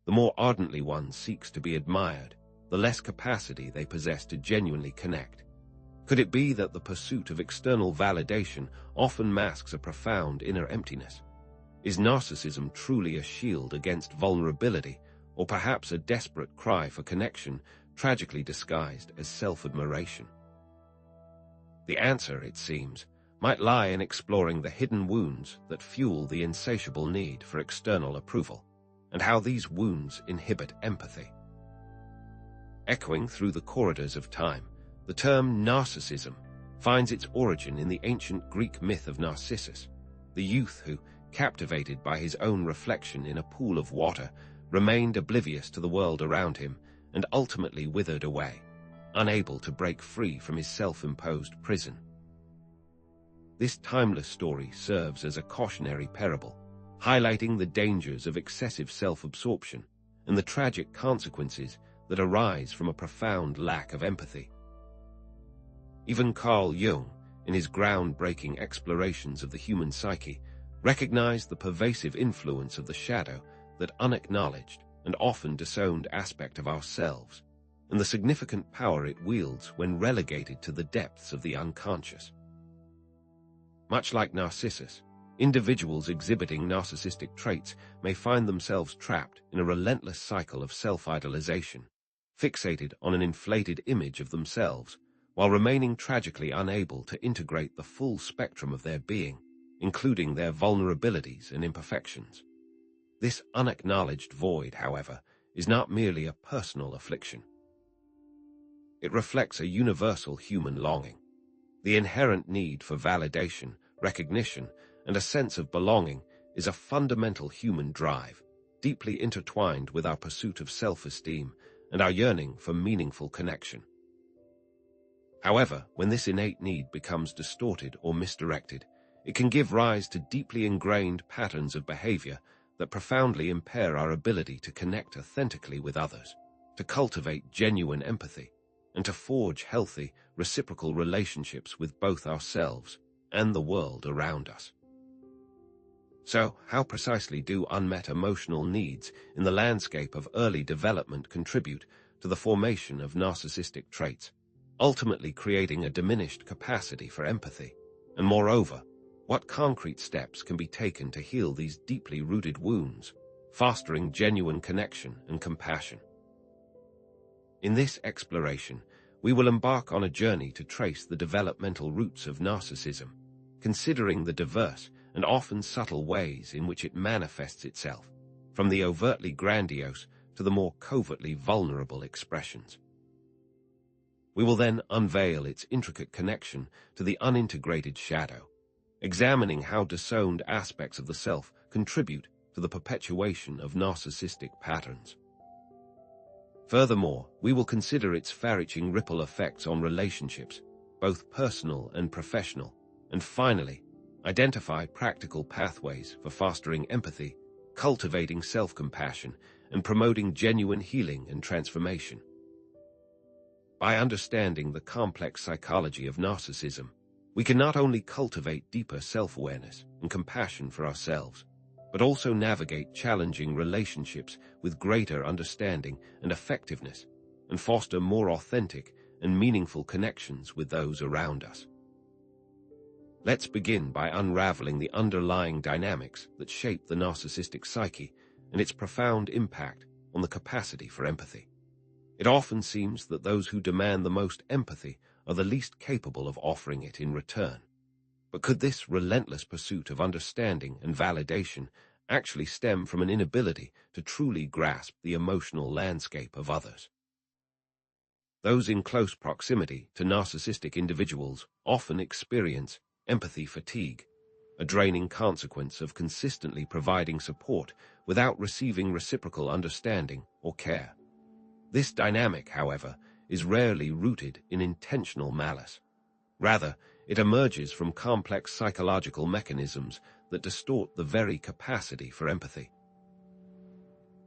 The more ardently one seeks to be admired, the less capacity they possess to genuinely connect. Could it be that the pursuit of external validation often masks a profound inner emptiness? Is narcissism truly a shield against vulnerability, or perhaps a desperate cry for connection, tragically disguised as self-admiration? The answer, it seems, might lie in exploring the hidden wounds that fuel the insatiable need for external approval, and how these wounds inhibit empathy. Echoing through the corridors of time, the term narcissism finds its origin in the ancient Greek myth of Narcissus, the youth who, captivated by his own reflection in a pool of water, remained oblivious to the world around him and ultimately withered away, unable to break free from his self-imposed prison. This timeless story serves as a cautionary parable, highlighting the dangers of excessive self-absorption and the tragic consequences that arise from a profound lack of empathy. Even Carl Jung, in his groundbreaking explorations of the human psyche, recognized the pervasive influence of the shadow, that unacknowledged and often disowned aspect of ourselves, and the significant power it wields when relegated to the depths of the unconscious. Much like Narcissus, individuals exhibiting narcissistic traits may find themselves trapped in a relentless cycle of self-idolization, fixated on an inflated image of themselves, while remaining tragically unable to integrate the full spectrum of their being, including their vulnerabilities and imperfections. This unacknowledged void, however, is not merely a personal affliction. It reflects a universal human longing. The inherent need for validation, recognition, and a sense of belonging is a fundamental human drive, deeply intertwined with our pursuit of self-esteem and our yearning for meaningful connection. However, when this innate need becomes distorted or misdirected, it can give rise to deeply ingrained patterns of behavior that profoundly impair our ability to connect authentically with others, to cultivate genuine empathy, and to forge healthy, reciprocal relationships with both ourselves and the world around us. So, how precisely do unmet emotional needs in the landscape of early development contribute to the formation of narcissistic traits, ultimately creating a diminished capacity for empathy? And moreover, what concrete steps can be taken to heal these deeply rooted wounds, fostering genuine connection and compassion? In this exploration, we will embark on a journey to trace the developmental roots of narcissism, considering the diverse and often subtle ways in which it manifests itself, from the overtly grandiose to the more covertly vulnerable expressions. We will then unveil its intricate connection to the unintegrated shadow, examining how disowned aspects of the self contribute to the perpetuation of narcissistic patterns. Furthermore, we will consider its far-reaching ripple effects on relationships, both personal and professional, and finally, identify practical pathways for fostering empathy, cultivating self-compassion, and promoting genuine healing and transformation. By understanding the complex psychology of narcissism, we can not only cultivate deeper self-awareness and compassion for ourselves, but also navigate challenging relationships with greater understanding and effectiveness, and foster more authentic and meaningful connections with those around us. Let's begin by unraveling the underlying dynamics that shape the narcissistic psyche and its profound impact on the capacity for empathy. It often seems that those who demand the most empathy are the least capable of offering it in return. But could this relentless pursuit of understanding and validation actually stem from an inability to truly grasp the emotional landscape of others? Those in close proximity to narcissistic individuals often experience empathy fatigue, a draining consequence of consistently providing support without receiving reciprocal understanding or care. This dynamic, however, is rarely rooted in intentional malice. Rather, it emerges from complex psychological mechanisms that distort the very capacity for empathy.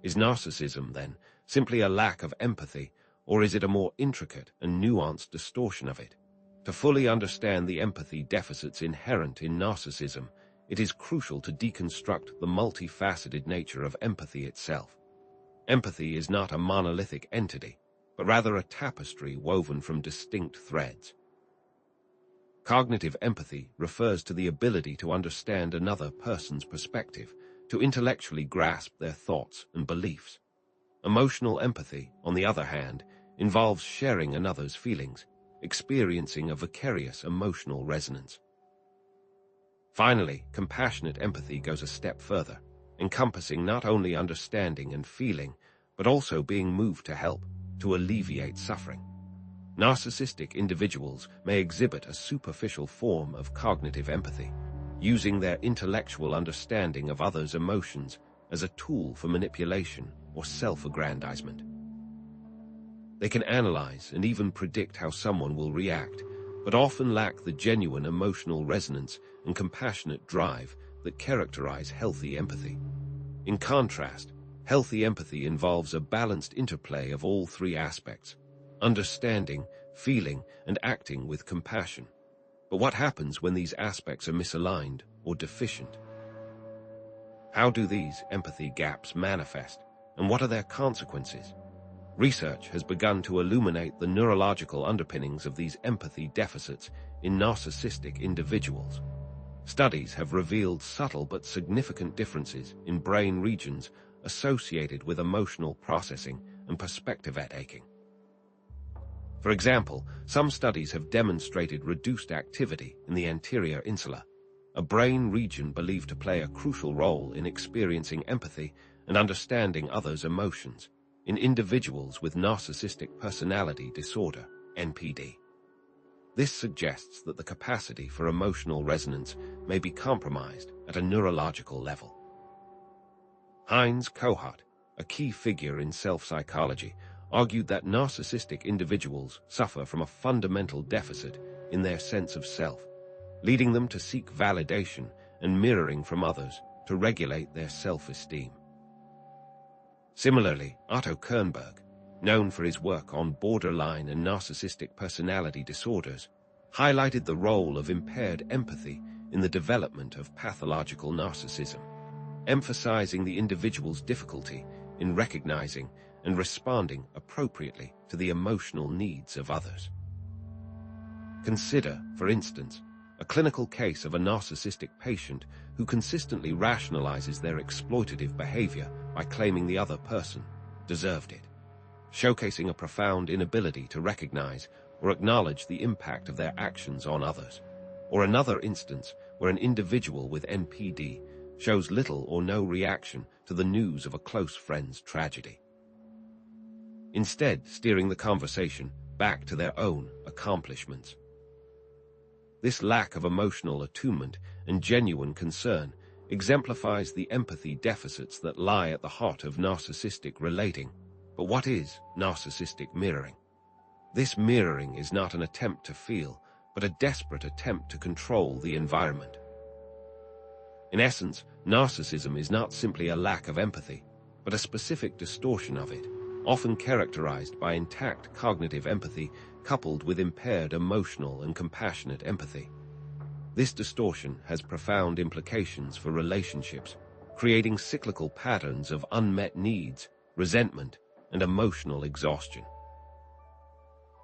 Is narcissism, then, simply a lack of empathy, or is it a more intricate and nuanced distortion of it? To fully understand the empathy deficits inherent in narcissism, it is crucial to deconstruct the multifaceted nature of empathy itself. Empathy is not a monolithic entity, but rather a tapestry woven from distinct threads. Cognitive empathy refers to the ability to understand another person's perspective, to intellectually grasp their thoughts and beliefs. Emotional empathy, on the other hand, involves sharing another's feelings, experiencing a vicarious emotional resonance. Finally, compassionate empathy goes a step further, encompassing not only understanding and feeling, but also being moved to help, to alleviate suffering. Narcissistic individuals may exhibit a superficial form of cognitive empathy, using their intellectual understanding of others' emotions as a tool for manipulation or self-aggrandizement. They can analyze and even predict how someone will react, but often lack the genuine emotional resonance and compassionate drive that characterize healthy empathy. In contrast, healthy empathy involves a balanced interplay of all three aspects: understanding, feeling, and acting with compassion. But what happens when these aspects are misaligned or deficient? How do these empathy gaps manifest, and what are their consequences? Research has begun to illuminate the neurological underpinnings of these empathy deficits in narcissistic individuals. Studies have revealed subtle but significant differences in brain regions associated with emotional processing and perspective taking. For example, some studies have demonstrated reduced activity in the anterior insula, a brain region believed to play a crucial role in experiencing empathy and understanding others' emotions, in individuals with narcissistic personality disorder, NPD. This suggests that the capacity for emotional resonance may be compromised at a neurological level. Heinz Kohut, a key figure in self-psychology, argued that narcissistic individuals suffer from a fundamental deficit in their sense of self, leading them to seek validation and mirroring from others to regulate their self-esteem. Similarly, Otto Kernberg, known for his work on borderline and narcissistic personality disorders, highlighted the role of impaired empathy in the development of pathological narcissism, emphasizing the individual's difficulty in recognizing and responding appropriately to the emotional needs of others. Consider, for instance, a clinical case of a narcissistic patient who consistently rationalizes their exploitative behavior by claiming the other person deserved it, showcasing a profound inability to recognize or acknowledge the impact of their actions on others. Or another instance where an individual with NPD shows little or no reaction to the news of a close friend's tragedy, instead steering the conversation back to their own accomplishments. This lack of emotional attunement and genuine concern exemplifies the empathy deficits that lie at the heart of narcissistic relating. But what is narcissistic mirroring? This mirroring is not an attempt to feel, but a desperate attempt to control the environment. In essence, narcissism is not simply a lack of empathy, but a specific distortion of it, often characterized by intact cognitive empathy coupled with impaired emotional and compassionate empathy. This distortion has profound implications for relationships, creating cyclical patterns of unmet needs, resentment, and emotional exhaustion.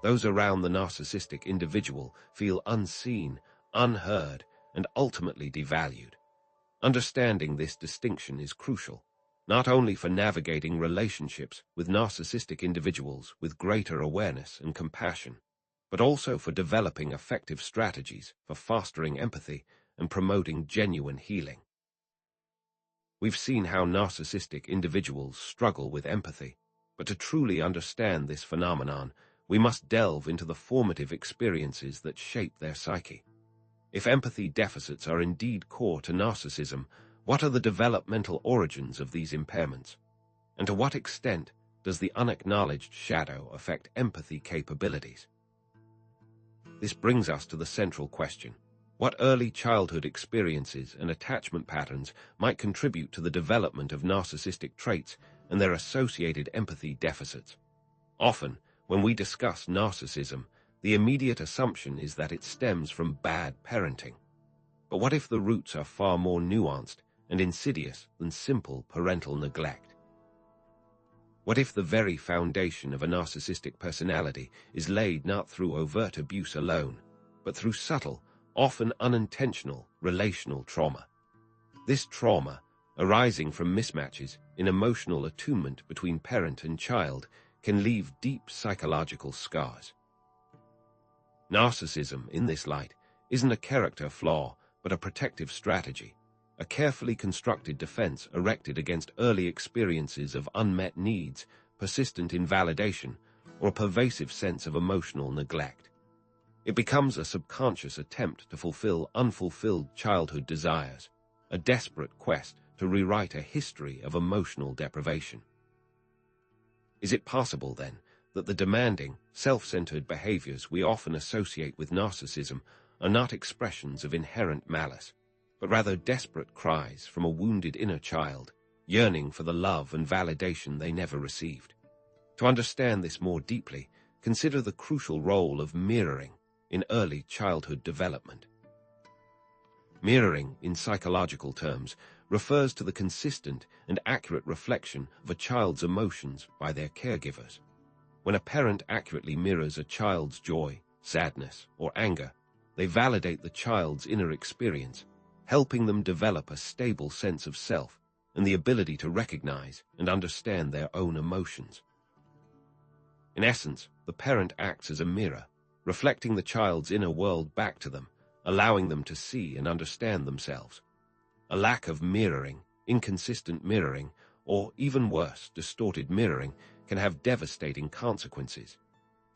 Those around the narcissistic individual feel unseen, unheard, and ultimately devalued. Understanding this distinction is crucial, not only for navigating relationships with narcissistic individuals with greater awareness and compassion, but also for developing effective strategies for fostering empathy and promoting genuine healing. We've seen how narcissistic individuals struggle with empathy, but to truly understand this phenomenon, we must delve into the formative experiences that shape their psyche. If empathy deficits are indeed core to narcissism, what are the developmental origins of these impairments? And to what extent does the unacknowledged shadow affect empathy capabilities? This brings us to the central question: what early childhood experiences and attachment patterns might contribute to the development of narcissistic traits and their associated empathy deficits? Often, when we discuss narcissism, the immediate assumption is that it stems from bad parenting. But what if the roots are far more nuanced and insidious than simple parental neglect? What if the very foundation of a narcissistic personality is laid not through overt abuse alone, but through subtle, often unintentional, relational trauma? This trauma, arising from mismatches in emotional attunement between parent and child, can leave deep psychological scars. Narcissism, in this light, isn't a character flaw, but a protective strategy, a carefully constructed defense erected against early experiences of unmet needs, persistent invalidation, or a pervasive sense of emotional neglect. It becomes a subconscious attempt to fulfill unfulfilled childhood desires, a desperate quest to rewrite a history of emotional deprivation. Is it possible, then, that the demanding, self-centered behaviors we often associate with narcissism are not expressions of inherent malice, but rather desperate cries from a wounded inner child, yearning for the love and validation they never received? To understand this more deeply, consider the crucial role of mirroring in early childhood development. Mirroring, in psychological terms, refers to the consistent and accurate reflection of a child's emotions by their caregivers. When a parent accurately mirrors a child's joy, sadness, or anger, they validate the child's inner experience, helping them develop a stable sense of self and the ability to recognize and understand their own emotions. In essence, the parent acts as a mirror, reflecting the child's inner world back to them, allowing them to see and understand themselves. A lack of mirroring, inconsistent mirroring, or even worse, distorted mirroring, can have devastating consequences.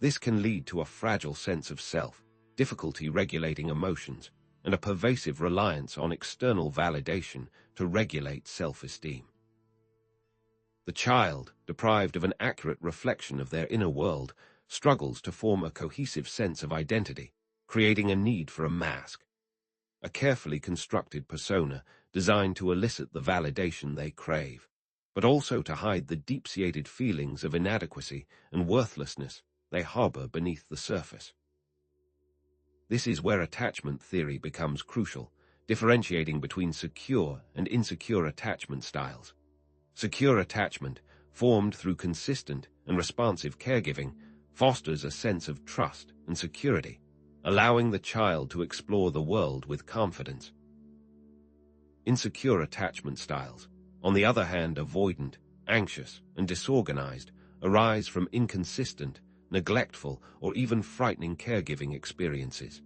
This can lead to a fragile sense of self, difficulty regulating emotions, and a pervasive reliance on external validation to regulate self-esteem. The child, deprived of an accurate reflection of their inner world, struggles to form a cohesive sense of identity, creating a need for a mask, a carefully constructed persona designed to elicit the validation they crave, but also to hide the deep-seated feelings of inadequacy and worthlessness they harbor beneath the surface. This is where attachment theory becomes crucial, differentiating between secure and insecure attachment styles. Secure attachment, formed through consistent and responsive caregiving, fosters a sense of trust and security, allowing the child to explore the world with confidence. Insecure attachment styles, on the other hand, avoidant, anxious, and disorganized, arise from inconsistent, neglectful, or even frightening caregiving experiences.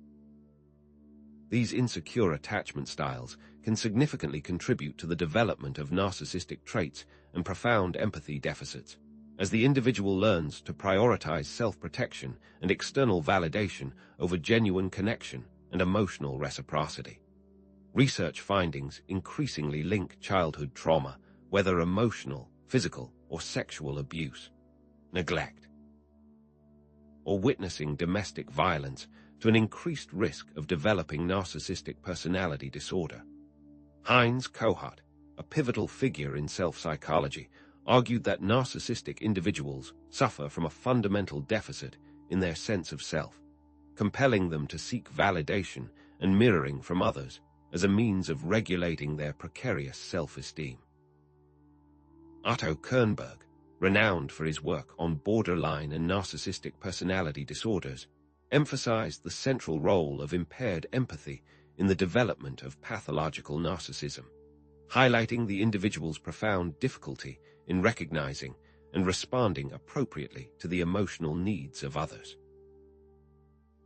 These insecure attachment styles can significantly contribute to the development of narcissistic traits and profound empathy deficits, as the individual learns to prioritize self-protection and external validation over genuine connection and emotional reciprocity. Research findings increasingly link childhood trauma, whether emotional, physical, or sexual abuse, neglect, or witnessing domestic violence, to an increased risk of developing narcissistic personality disorder. Heinz Kohut, a pivotal figure in self-psychology, argued that narcissistic individuals suffer from a fundamental deficit in their sense of self, compelling them to seek validation and mirroring from others as a means of regulating their precarious self-esteem. Otto Kernberg, renowned for his work on borderline and narcissistic personality disorders, emphasized the central role of impaired empathy in the development of pathological narcissism, highlighting the individual's profound difficulty in recognizing and responding appropriately to the emotional needs of others.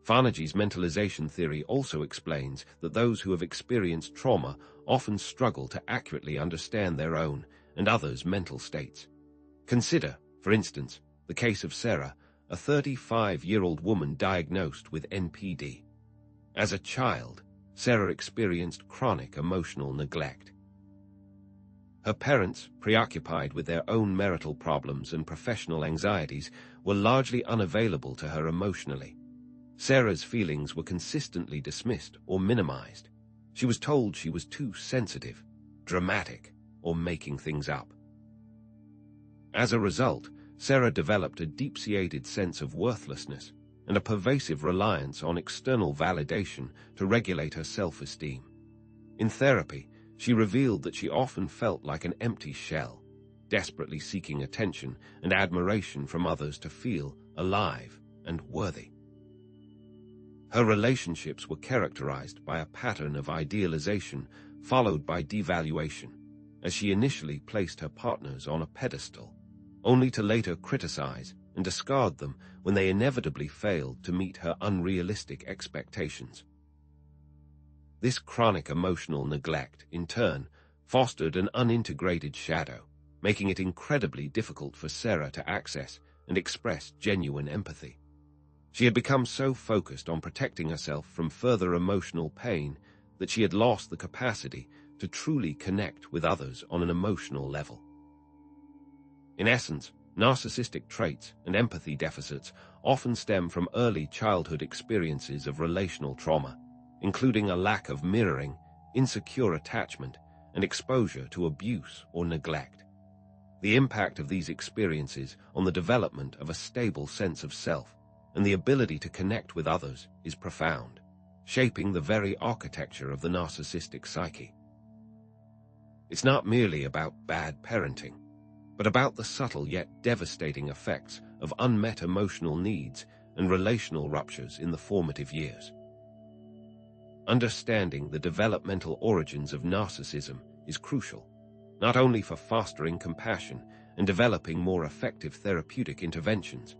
Carnegie's mentalization theory also explains that those who have experienced trauma often struggle to accurately understand their own and others' mental states. Consider, for instance, the case of Sarah, a 35-year-old woman diagnosed with NPD. As a child, Sarah experienced chronic emotional neglect. Her parents, preoccupied with their own marital problems and professional anxieties, were largely unavailable to her emotionally. Sarah's feelings were consistently dismissed or minimized. She was told she was too sensitive, dramatic, or making things up. As a result, Sarah developed a deep-seated sense of worthlessness and a pervasive reliance on external validation to regulate her self-esteem. In therapy, she revealed that she often felt like an empty shell, desperately seeking attention and admiration from others to feel alive and worthy. Her relationships were characterized by a pattern of idealization followed by devaluation, as she initially placed her partners on a pedestal, only to later criticize and discard them when they inevitably failed to meet her unrealistic expectations. This chronic emotional neglect, in turn, fostered an unintegrated shadow, making it incredibly difficult for Sarah to access and express genuine empathy. She had become so focused on protecting herself from further emotional pain that she had lost the capacity to truly connect with others on an emotional level. In essence, narcissistic traits and empathy deficits often stem from early childhood experiences of relational trauma, including a lack of mirroring, insecure attachment, and exposure to abuse or neglect. The impact of these experiences on the development of a stable sense of self and the ability to connect with others is profound, shaping the very architecture of the narcissistic psyche. It's not merely about bad parenting, but about the subtle yet devastating effects of unmet emotional needs and relational ruptures in the formative years. Understanding the developmental origins of narcissism is crucial, not only for fostering compassion and developing more effective therapeutic interventions,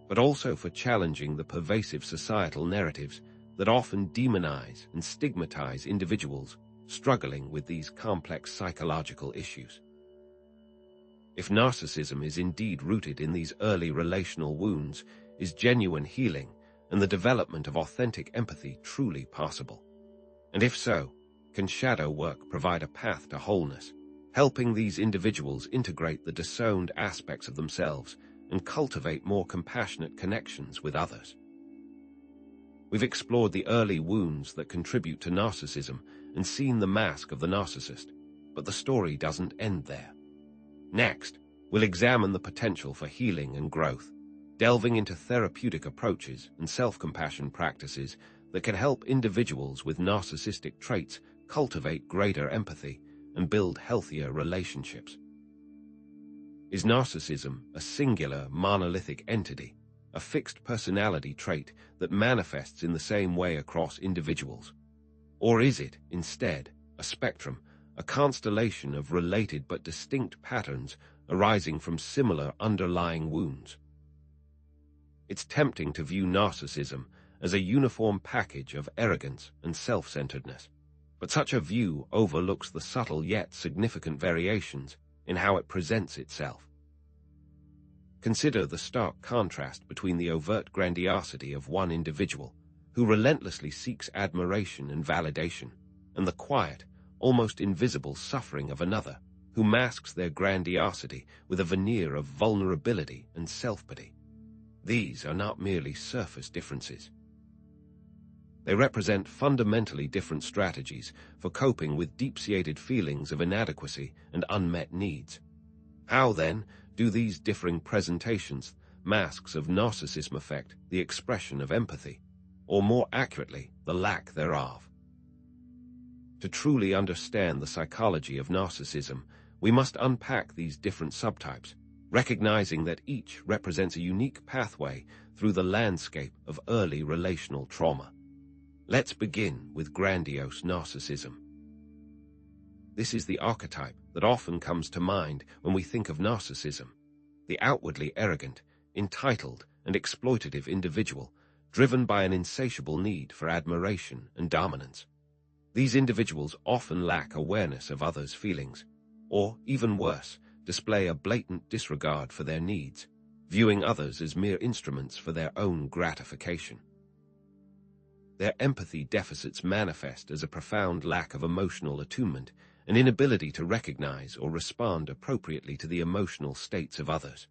but also for challenging the pervasive societal narratives that often demonize and stigmatize individuals struggling with these complex psychological issues. If narcissism is indeed rooted in these early relational wounds, is genuine healing and the development of authentic empathy truly possible? And if so, can shadow work provide a path to wholeness, helping these individuals integrate the disowned aspects of themselves and cultivate more compassionate connections with others? We've explored the early wounds that contribute to narcissism and seen the mask of the narcissist, but the story doesn't end there. Next, we'll examine the potential for healing and growth, delving into therapeutic approaches and self-compassion practices that can help individuals with narcissistic traits cultivate greater empathy and build healthier relationships. Is narcissism a singular, monolithic entity, a fixed personality trait that manifests in the same way across individuals? Or is it, instead, a spectrum, a constellation of related but distinct patterns arising from similar underlying wounds? It's tempting to view narcissism as a uniform package of arrogance and self-centeredness, but such a view overlooks the subtle yet significant variations in how it presents itself. Consider the stark contrast between the overt grandiosity of one individual, who relentlessly seeks admiration and validation, and the quiet, almost invisible suffering of another, who masks their grandiosity with a veneer of vulnerability and self-pity. These are not merely surface differences. They represent fundamentally different strategies for coping with deep-seated feelings of inadequacy and unmet needs. How, then, do these differing presentations, masks of narcissism, affect the expression of empathy, or more accurately, the lack thereof? To truly understand the psychology of narcissism, we must unpack these different subtypes, recognizing that each represents a unique pathway through the landscape of early relational trauma. Let's begin with grandiose narcissism. This is the archetype that often comes to mind when we think of narcissism, the outwardly arrogant, entitled, and exploitative individual, driven by an insatiable need for admiration and dominance. These individuals often lack awareness of others' feelings, or, even worse, display a blatant disregard for their needs, viewing others as mere instruments for their own gratification. Their empathy deficits manifest as a profound lack of emotional attunement, an inability to recognize or respond appropriately to the emotional states of others.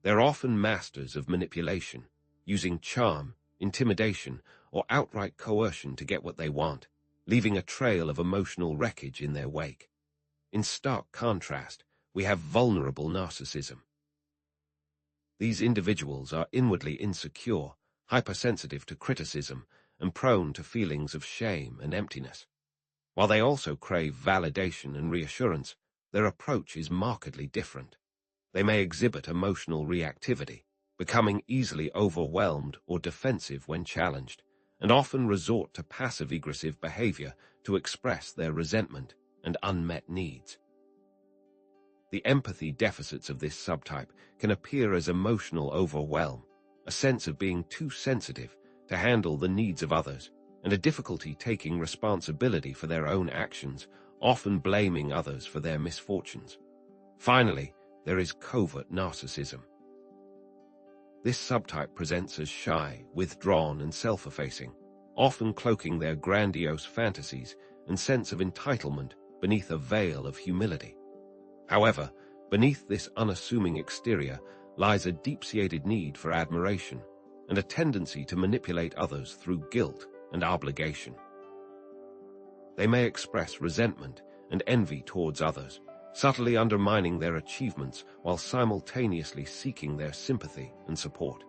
They're often masters of manipulation, using charm, intimidation, or outright coercion to get what they want, leaving a trail of emotional wreckage in their wake. In stark contrast, we have vulnerable narcissism. These individuals are inwardly insecure, hypersensitive to criticism, and prone to feelings of shame and emptiness. While they also crave validation and reassurance, their approach is markedly different. They may exhibit emotional reactivity, becoming easily overwhelmed or defensive when challenged, and often resort to passive-aggressive behavior to express their resentment and unmet needs. The empathy deficits of this subtype can appear as emotional overwhelm, a sense of being too sensitive to handle the needs of others, and a difficulty taking responsibility for their own actions, often blaming others for their misfortunes. Finally, there is covert narcissism. This subtype presents as shy, withdrawn, and self-effacing, often cloaking their grandiose fantasies and sense of entitlement beneath a veil of humility. However, beneath this unassuming exterior lies a deep-seated need for admiration and a tendency to manipulate others through guilt and obligation. They may express resentment and envy towards others, subtly undermining their achievements while simultaneously seeking their sympathy and support.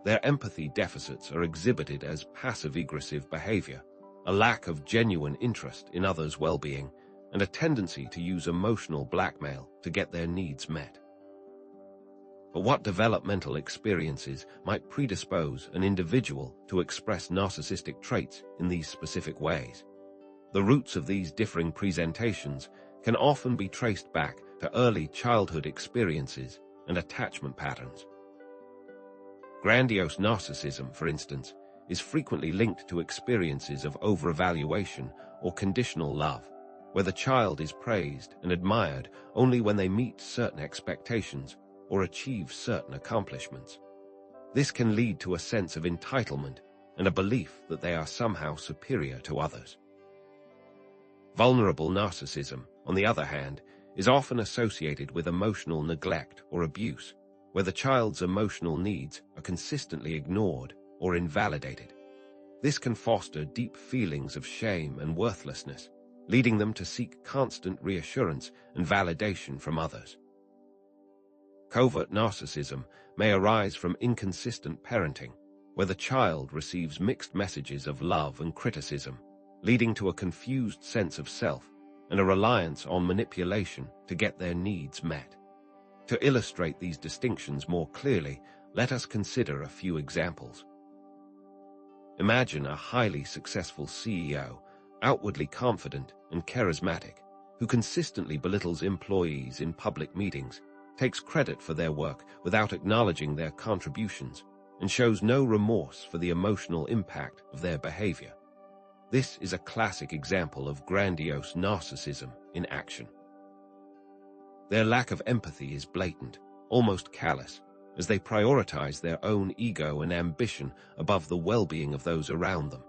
Their empathy deficits are exhibited as passive-aggressive behavior, a lack of genuine interest in others' well-being, and a tendency to use emotional blackmail to get their needs met. But what developmental experiences might predispose an individual to express narcissistic traits in these specific ways? The roots of these differing presentations can often be traced back to early childhood experiences and attachment patterns. Grandiose narcissism, for instance, is frequently linked to experiences of over-evaluation or conditional love, where the child is praised and admired only when they meet certain expectations or achieve certain accomplishments. This can lead to a sense of entitlement and a belief that they are somehow superior to others. Vulnerable narcissism, on the other hand, is often associated with emotional neglect or abuse, where the child's emotional needs are consistently ignored or invalidated. This can foster deep feelings of shame and worthlessness, leading them to seek constant reassurance and validation from others. Covert narcissism may arise from inconsistent parenting, where the child receives mixed messages of love and criticism, leading to a confused sense of self and a reliance on manipulation to get their needs met. To illustrate these distinctions more clearly, let us consider a few examples. Imagine a highly successful CEO, outwardly confident and charismatic, who consistently belittles employees in public meetings, takes credit for their work without acknowledging their contributions, and shows no remorse for the emotional impact of their behavior. This is a classic example of grandiose narcissism in action. Their lack of empathy is blatant, almost callous, as they prioritize their own ego and ambition above the well-being of those around them.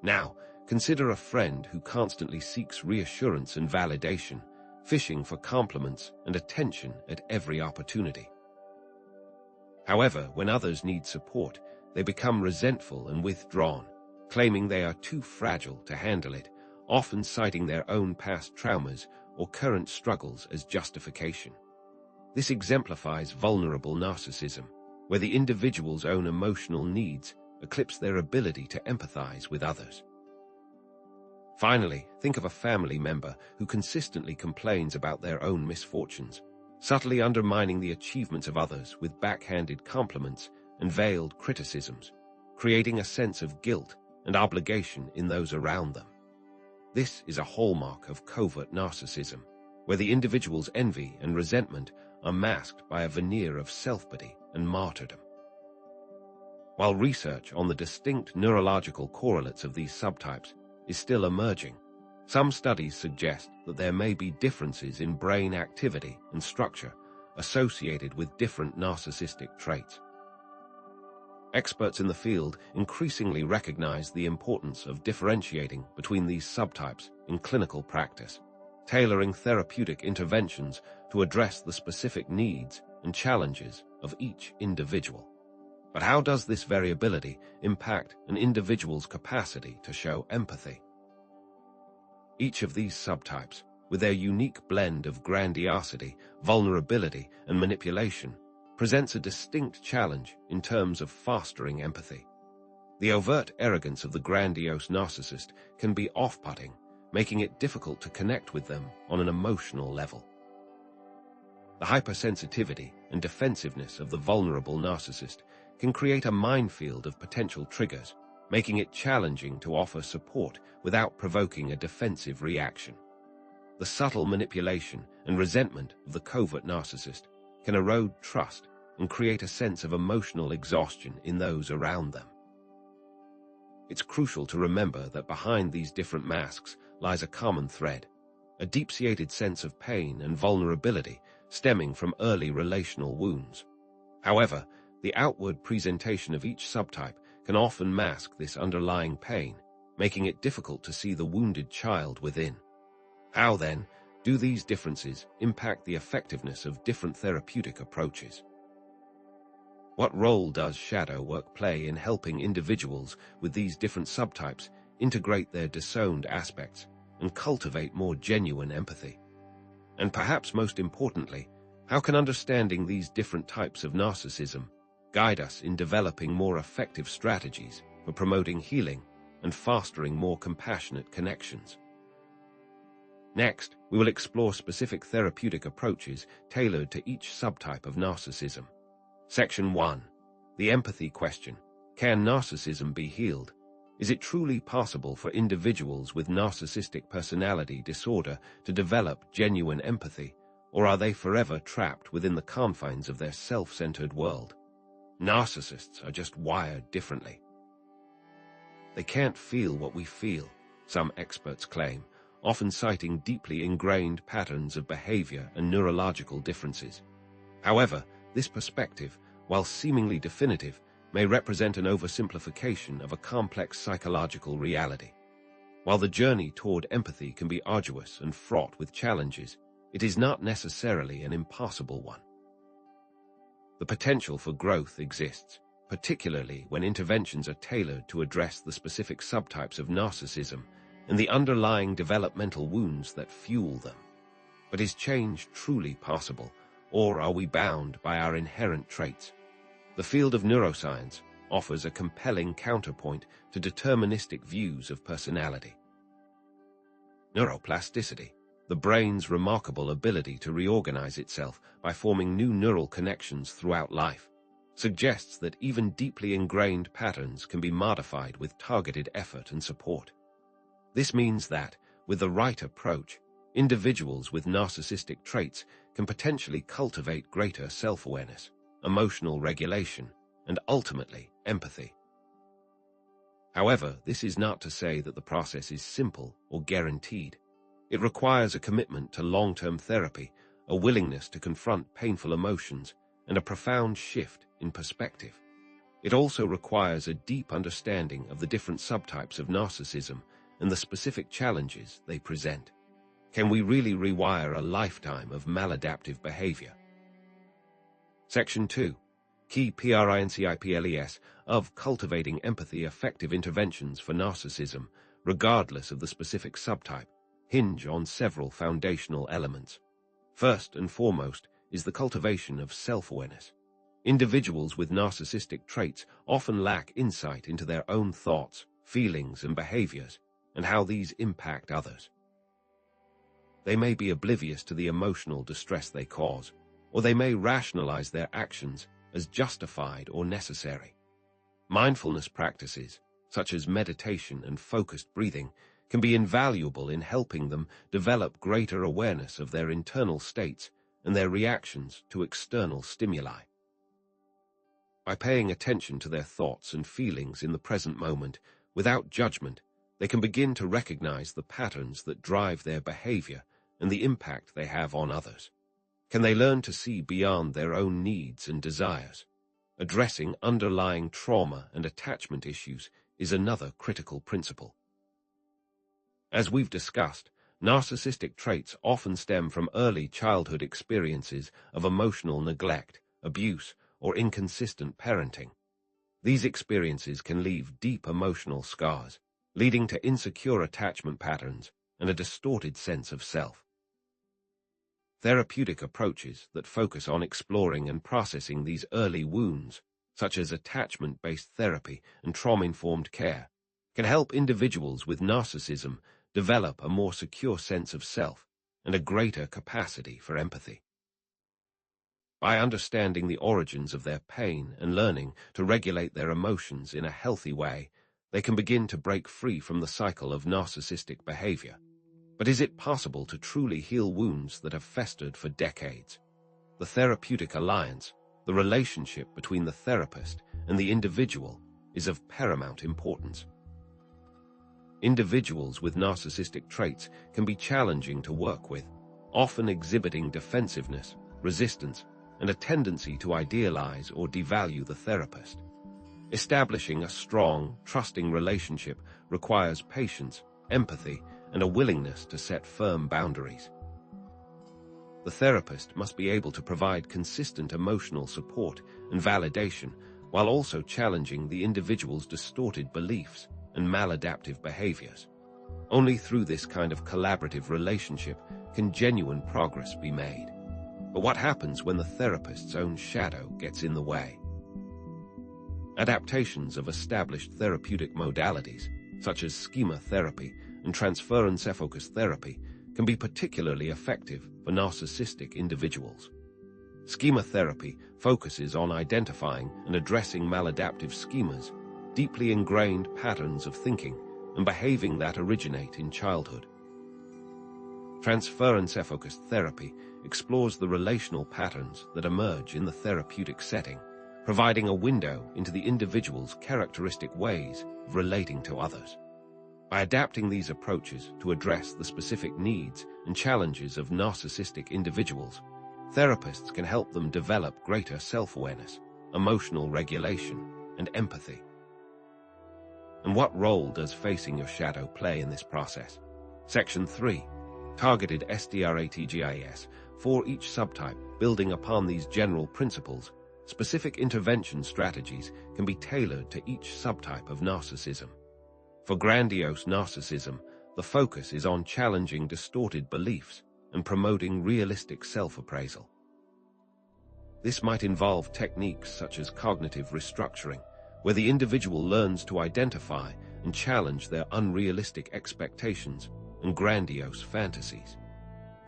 Now, consider a friend who constantly seeks reassurance and validation, fishing for compliments and attention at every opportunity. However, when others need support, they become resentful and withdrawn, claiming they are too fragile to handle it, often citing their own past traumas or current struggles as justification. This exemplifies vulnerable narcissism, where the individual's own emotional needs eclipse their ability to empathize with others. Finally, think of a family member who consistently complains about their own misfortunes, subtly undermining the achievements of others with backhanded compliments and veiled criticisms, creating a sense of guilt and obligation in those around them. This is a hallmark of covert narcissism, where the individual's envy and resentment are masked by a veneer of self-pity and martyrdom. While research on the distinct neurological correlates of these subtypes is still emerging, some studies suggest that there may be differences in brain activity and structure associated with different narcissistic traits. Experts in the field increasingly recognize the importance of differentiating between these subtypes in clinical practice, tailoring therapeutic interventions to address the specific needs and challenges of each individual. But how does this variability impact an individual's capacity to show empathy? Each of these subtypes, with their unique blend of grandiosity, vulnerability, and manipulation, presents a distinct challenge in terms of fostering empathy. The overt arrogance of the grandiose narcissist can be off-putting, making it difficult to connect with them on an emotional level. The hypersensitivity and defensiveness of the vulnerable narcissist can create a minefield of potential triggers, making it challenging to offer support without provoking a defensive reaction. The subtle manipulation and resentment of the covert narcissist can erode trust and create a sense of emotional exhaustion in those around them. It's crucial to remember that behind these different masks lies a common thread, a deep-seated sense of pain and vulnerability stemming from early relational wounds. However, the outward presentation of each subtype can often mask this underlying pain, making it difficult to see the wounded child within. How, then, do these differences impact the effectiveness of different therapeutic approaches? What role does shadow work play in helping individuals with these different subtypes integrate their disowned aspects and cultivate more genuine empathy? And perhaps most importantly, how can understanding these different types of narcissism guide us in developing more effective strategies for promoting healing and fostering more compassionate connections? Next, we will explore specific therapeutic approaches tailored to each subtype of narcissism. Section 1. The empathy question. Can narcissism be healed? Is it truly possible for individuals with narcissistic personality disorder to develop genuine empathy, or are they forever trapped within the confines of their self-centered world? Narcissists are just wired differently. They can't feel what we feel, some experts claim, often citing deeply ingrained patterns of behavior and neurological differences. However, this perspective, while seemingly definitive, may represent an oversimplification of a complex psychological reality. While the journey toward empathy can be arduous and fraught with challenges, it is not necessarily an impossible one. The potential for growth exists, particularly when interventions are tailored to address the specific subtypes of narcissism and the underlying developmental wounds that fuel them. But is change truly possible, or are we bound by our inherent traits? The field of neuroscience offers a compelling counterpoint to deterministic views of personality. Neuroplasticity, the brain's remarkable ability to reorganize itself by forming new neural connections throughout life, suggests that even deeply ingrained patterns can be modified with targeted effort and support. This means that, with the right approach, individuals with narcissistic traits can potentially cultivate greater self-awareness, emotional regulation, and ultimately empathy. However, this is not to say that the process is simple or guaranteed. It requires a commitment to long-term therapy, a willingness to confront painful emotions, and a profound shift in perspective. It also requires a deep understanding of the different subtypes of narcissism and the specific challenges they present. Can we really rewire a lifetime of maladaptive behavior? Section 2. Key principles of cultivating empathy. Effective interventions for narcissism, regardless of the specific subtype, hinge on several foundational elements. First and foremost is the cultivation of self-awareness. Individuals with narcissistic traits often lack insight into their own thoughts, feelings, and behaviors, and how these impact others. They may be oblivious to the emotional distress they cause, or they may rationalize their actions as justified or necessary. Mindfulness practices, such as meditation and focused breathing, can be invaluable in helping them develop greater awareness of their internal states and their reactions to external stimuli. By paying attention to their thoughts and feelings in the present moment, without judgment, they can begin to recognize the patterns that drive their behavior and the impact they have on others. Can they learn to see beyond their own needs and desires? Addressing underlying trauma and attachment issues is another critical principle. As we've discussed, narcissistic traits often stem from early childhood experiences of emotional neglect, abuse, or inconsistent parenting. These experiences can leave deep emotional scars, leading to insecure attachment patterns and a distorted sense of self. Therapeutic approaches that focus on exploring and processing these early wounds, such as attachment-based therapy and trauma-informed care, can help individuals with narcissism develop a more secure sense of self and a greater capacity for empathy. By understanding the origins of their pain and learning to regulate their emotions in a healthy way, they can begin to break free from the cycle of narcissistic behavior. But is it possible to truly heal wounds that have festered for decades? The therapeutic alliance, the relationship between the therapist and the individual, is of paramount importance. Individuals with narcissistic traits can be challenging to work with, often exhibiting defensiveness, resistance, and a tendency to idealize or devalue the therapist. Establishing a strong, trusting relationship requires patience, empathy, and a willingness to set firm boundaries. The therapist must be able to provide consistent emotional support and validation while also challenging the individual's distorted beliefs and maladaptive behaviors. Only through this kind of collaborative relationship can genuine progress be made. But what happens when the therapist's own shadow gets in the way? Adaptations of established therapeutic modalities, such as schema therapy and transference focus therapy, can be particularly effective for narcissistic individuals. Schema therapy focuses on identifying and addressing maladaptive schemas, deeply ingrained patterns of thinking and behaving that originate in childhood. Transference-focused therapy explores the relational patterns that emerge in the therapeutic setting, providing a window into the individual's characteristic ways of relating to others. By adapting these approaches to address the specific needs and challenges of narcissistic individuals, therapists can help them develop greater self-awareness, emotional regulation, and empathy. And what role does facing your shadow play in this process? Section 3. Targeted strategies. For each subtype, building upon these general principles, specific intervention strategies can be tailored to each subtype of narcissism. For grandiose narcissism, the focus is on challenging distorted beliefs and promoting realistic self-appraisal. This might involve techniques such as cognitive restructuring, where the individual learns to identify and challenge their unrealistic expectations and grandiose fantasies.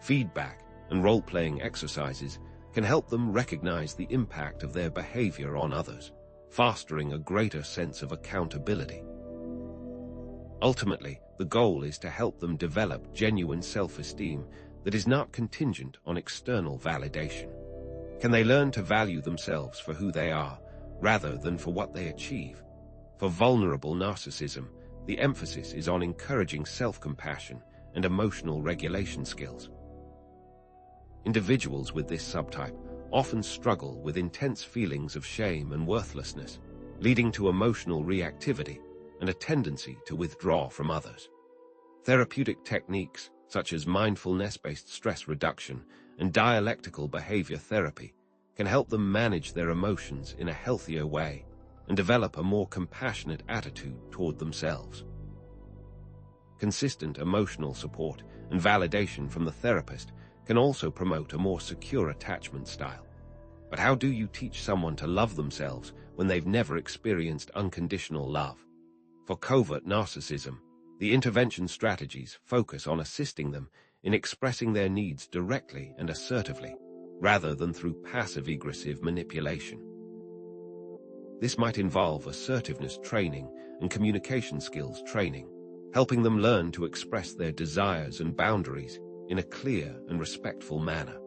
Feedback and role-playing exercises can help them recognize the impact of their behavior on others, fostering a greater sense of accountability. Ultimately, the goal is to help them develop genuine self-esteem that is not contingent on external validation. Can they learn to value themselves for who they are, rather than for what they achieve? For vulnerable narcissism, the emphasis is on encouraging self-compassion and emotional regulation skills. Individuals with this subtype often struggle with intense feelings of shame and worthlessness, leading to emotional reactivity and a tendency to withdraw from others. Therapeutic techniques such as mindfulness-based stress reduction and dialectical behavior therapy can help them manage their emotions in a healthier way and develop a more compassionate attitude toward themselves. Consistent emotional support and validation from the therapist can also promote a more secure attachment style. But how do you teach someone to love themselves when they've never experienced unconditional love? For covert narcissism, the intervention strategies focus on assisting them in expressing their needs directly and assertively, rather than through passive-aggressive manipulation. This might involve assertiveness training and communication skills training, helping them learn to express their desires and boundaries in a clear and respectful manner.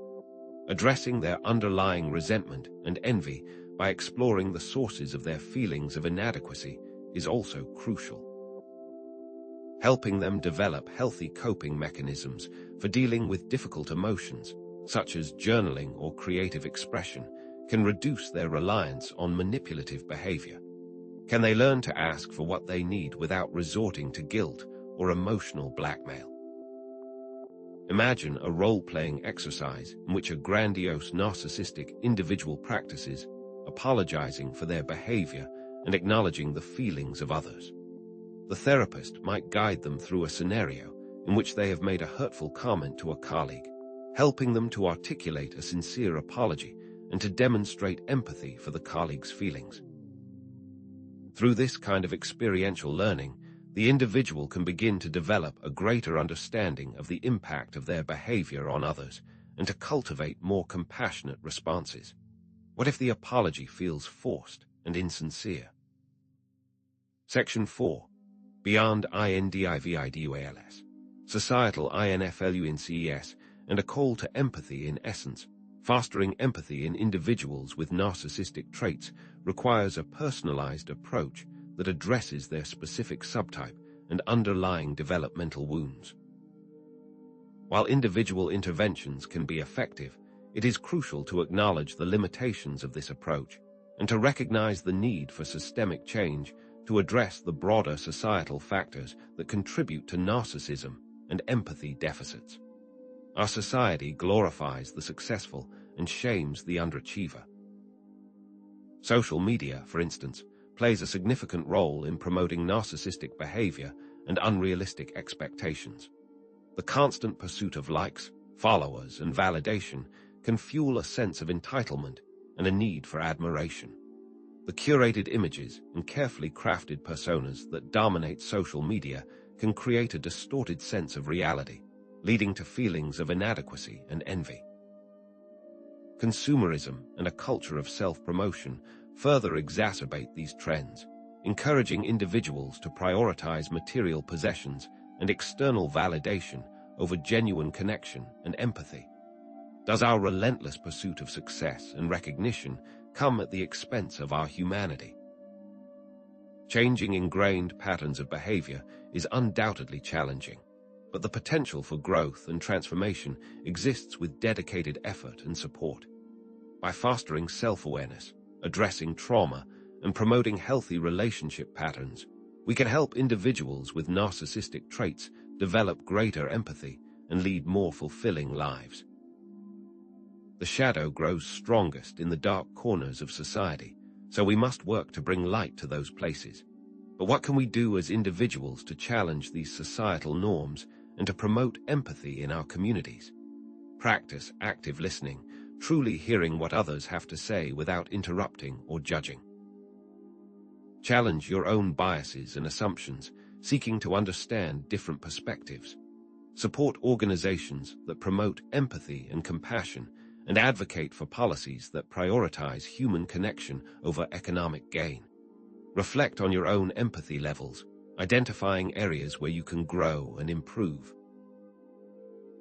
Addressing their underlying resentment and envy by exploring the sources of their feelings of inadequacy is also crucial. Helping them develop healthy coping mechanisms for dealing with difficult emotions, such as journaling or creative expression, can reduce their reliance on manipulative behavior. Can they learn to ask for what they need without resorting to guilt or emotional blackmail? Imagine a role-playing exercise in which a grandiose narcissistic individual practices apologizing for their behavior and acknowledging the feelings of others. The therapist might guide them through a scenario in which they have made a hurtful comment to a colleague, helping them to articulate a sincere apology and to demonstrate empathy for the colleague's feelings. Through this kind of experiential learning, the individual can begin to develop a greater understanding of the impact of their behavior on others and to cultivate more compassionate responses? What if the apology feels forced and insincere? Section 4. Beyond individuals. Societal influences, and a call to empathy in essence. Fostering empathy in individuals with narcissistic traits requires a personalized approach that addresses their specific subtype and underlying developmental wounds. While individual interventions can be effective, it is crucial to acknowledge the limitations of this approach and to recognize the need for systemic change to address the broader societal factors that contribute to narcissism and empathy deficits. Our society glorifies the successful and shames the underachiever. Social media, for instance, plays a significant role in promoting narcissistic behavior and unrealistic expectations. The constant pursuit of likes, followers, and validation can fuel a sense of entitlement and a need for admiration. The curated images and carefully crafted personas that dominate social media can create a distorted sense of reality, leading to feelings of inadequacy and envy. Consumerism and a culture of self-promotion further exacerbate these trends, encouraging individuals to prioritize material possessions and external validation over genuine connection and empathy. Does our relentless pursuit of success and recognition come at the expense of our humanity? Changing ingrained patterns of behavior is undoubtedly challenging, but the potential for growth and transformation exists with dedicated effort and support. By fostering self-awareness, addressing trauma, and promoting healthy relationship patterns, we can help individuals with narcissistic traits develop greater empathy and lead more fulfilling lives. The shadow grows strongest in the dark corners of society, so we must work to bring light to those places. But what can we do as individuals to challenge these societal norms and to promote empathy in our communities? Practice active listening, truly hearing what others have to say without interrupting or judging. Challenge your own biases and assumptions, seeking to understand different perspectives. Support organizations that promote empathy and compassion, and advocate for policies that prioritize human connection over economic gain. Reflect on your own empathy levels, identifying areas where you can grow and improve.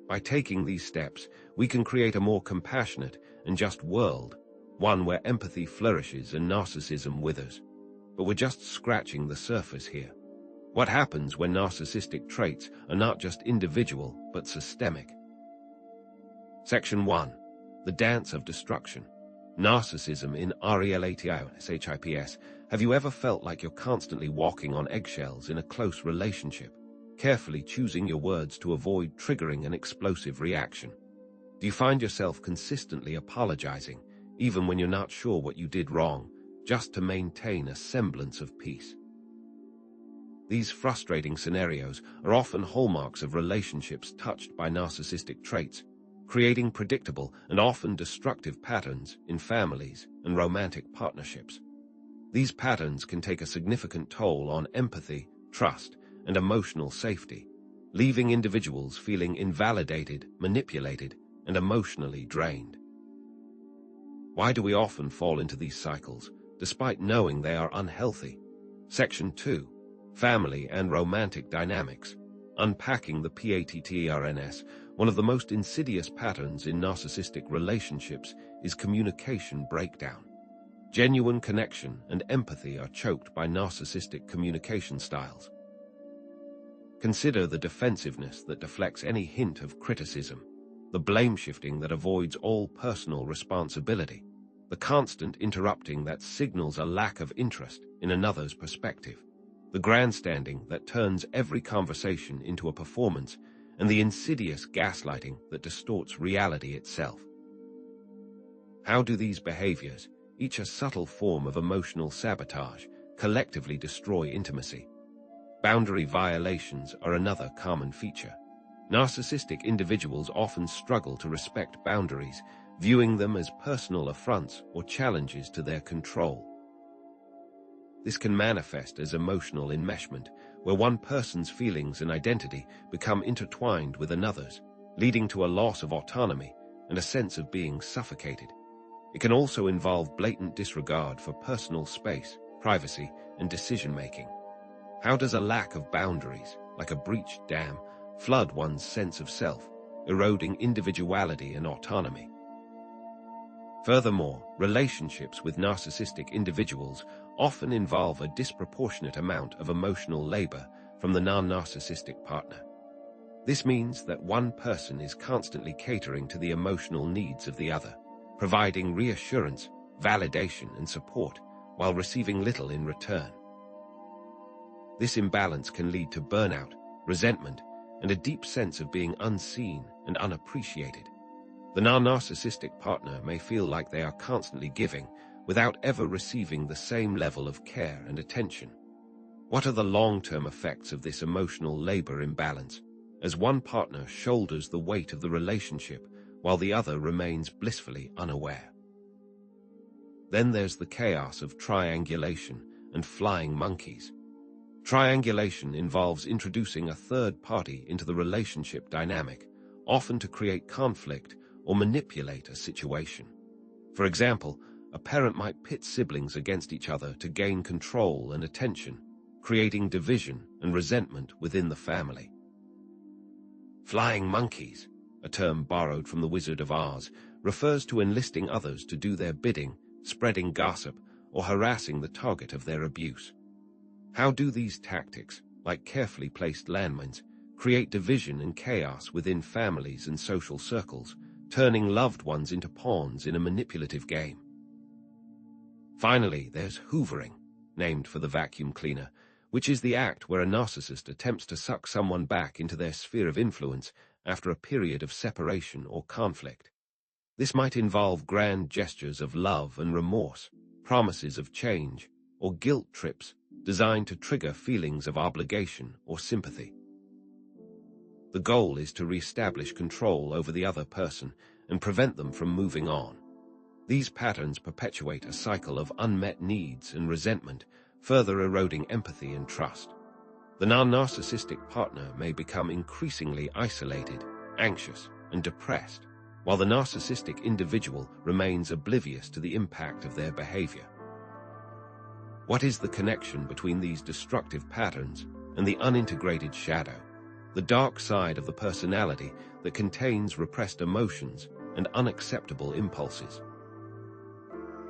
By taking these steps, we can create a more compassionate and just world, one where empathy flourishes and narcissism withers. But we're just scratching the surface here. What happens when narcissistic traits are not just individual, but systemic? Section 1. The Dance of Destruction. Narcissism in RELATIONSHIPS. Have you ever felt like you're constantly walking on eggshells in a close relationship, carefully choosing your words to avoid triggering an explosive reaction? Do you find yourself consistently apologizing, even when you're not sure what you did wrong, just to maintain a semblance of peace? These frustrating scenarios are often hallmarks of relationships touched by narcissistic traits, creating predictable and often destructive patterns in families and romantic partnerships. These patterns can take a significant toll on empathy, trust, and emotional safety, leaving individuals feeling invalidated, manipulated, and emotionally drained. Why do we often fall into these cycles, despite knowing they are unhealthy? Section 2. Family and Romantic Dynamics. Unpacking the patterns. One of the most insidious patterns in narcissistic relationships is communication breakdown. Genuine connection and empathy are choked by narcissistic communication styles. Consider the defensiveness that deflects any hint of criticism, the blame-shifting that avoids all personal responsibility, the constant interrupting that signals a lack of interest in another's perspective, the grandstanding that turns every conversation into a performance, and the insidious gaslighting that distorts reality itself. How do these behaviors, each a subtle form of emotional sabotage, collectively destroy intimacy? Boundary violations are another common feature. Narcissistic individuals often struggle to respect boundaries, viewing them as personal affronts or challenges to their control. This can manifest as emotional enmeshment, where one person's feelings and identity become intertwined with another's, leading to a loss of autonomy and a sense of being suffocated. It can also involve blatant disregard for personal space, privacy, and decision-making. How does a lack of boundaries, like a breached dam, flood one's sense of self, eroding individuality and autonomy? Furthermore, relationships with narcissistic individuals often involve a disproportionate amount of emotional labor from the non-narcissistic partner. This means that one person is constantly catering to the emotional needs of the other, providing reassurance, validation, and support, while receiving little in return. This imbalance can lead to burnout, resentment, and a deep sense of being unseen and unappreciated. The non-narcissistic partner may feel like they are constantly giving without ever receiving the same level of care and attention. What are the long-term effects of this emotional labor imbalance, as one partner shoulders the weight of the relationship while the other remains blissfully unaware? Then there's the chaos of triangulation and flying monkeys. Triangulation involves introducing a third party into the relationship dynamic, often to create conflict or manipulate a situation. For example, a parent might pit siblings against each other to gain control and attention, creating division and resentment within the family. Flying monkeys, a term borrowed from the Wizard of Oz, refers to enlisting others to do their bidding, spreading gossip, or harassing the target of their abuse. How do these tactics, like carefully placed landmines, create division and chaos within families and social circles, turning loved ones into pawns in a manipulative game? Finally, there's hoovering, named for the vacuum cleaner, which is the act where a narcissist attempts to suck someone back into their sphere of influence after a period of separation or conflict. This might involve grand gestures of love and remorse, promises of change, or guilt trips designed to trigger feelings of obligation or sympathy. The goal is to re-establish control over the other person and prevent them from moving on. These patterns perpetuate a cycle of unmet needs and resentment, further eroding empathy and trust. The non-narcissistic partner may become increasingly isolated, anxious, and depressed, while the narcissistic individual remains oblivious to the impact of their behavior. What is the connection between these destructive patterns and the unintegrated shadow, the dark side of the personality that contains repressed emotions and unacceptable impulses?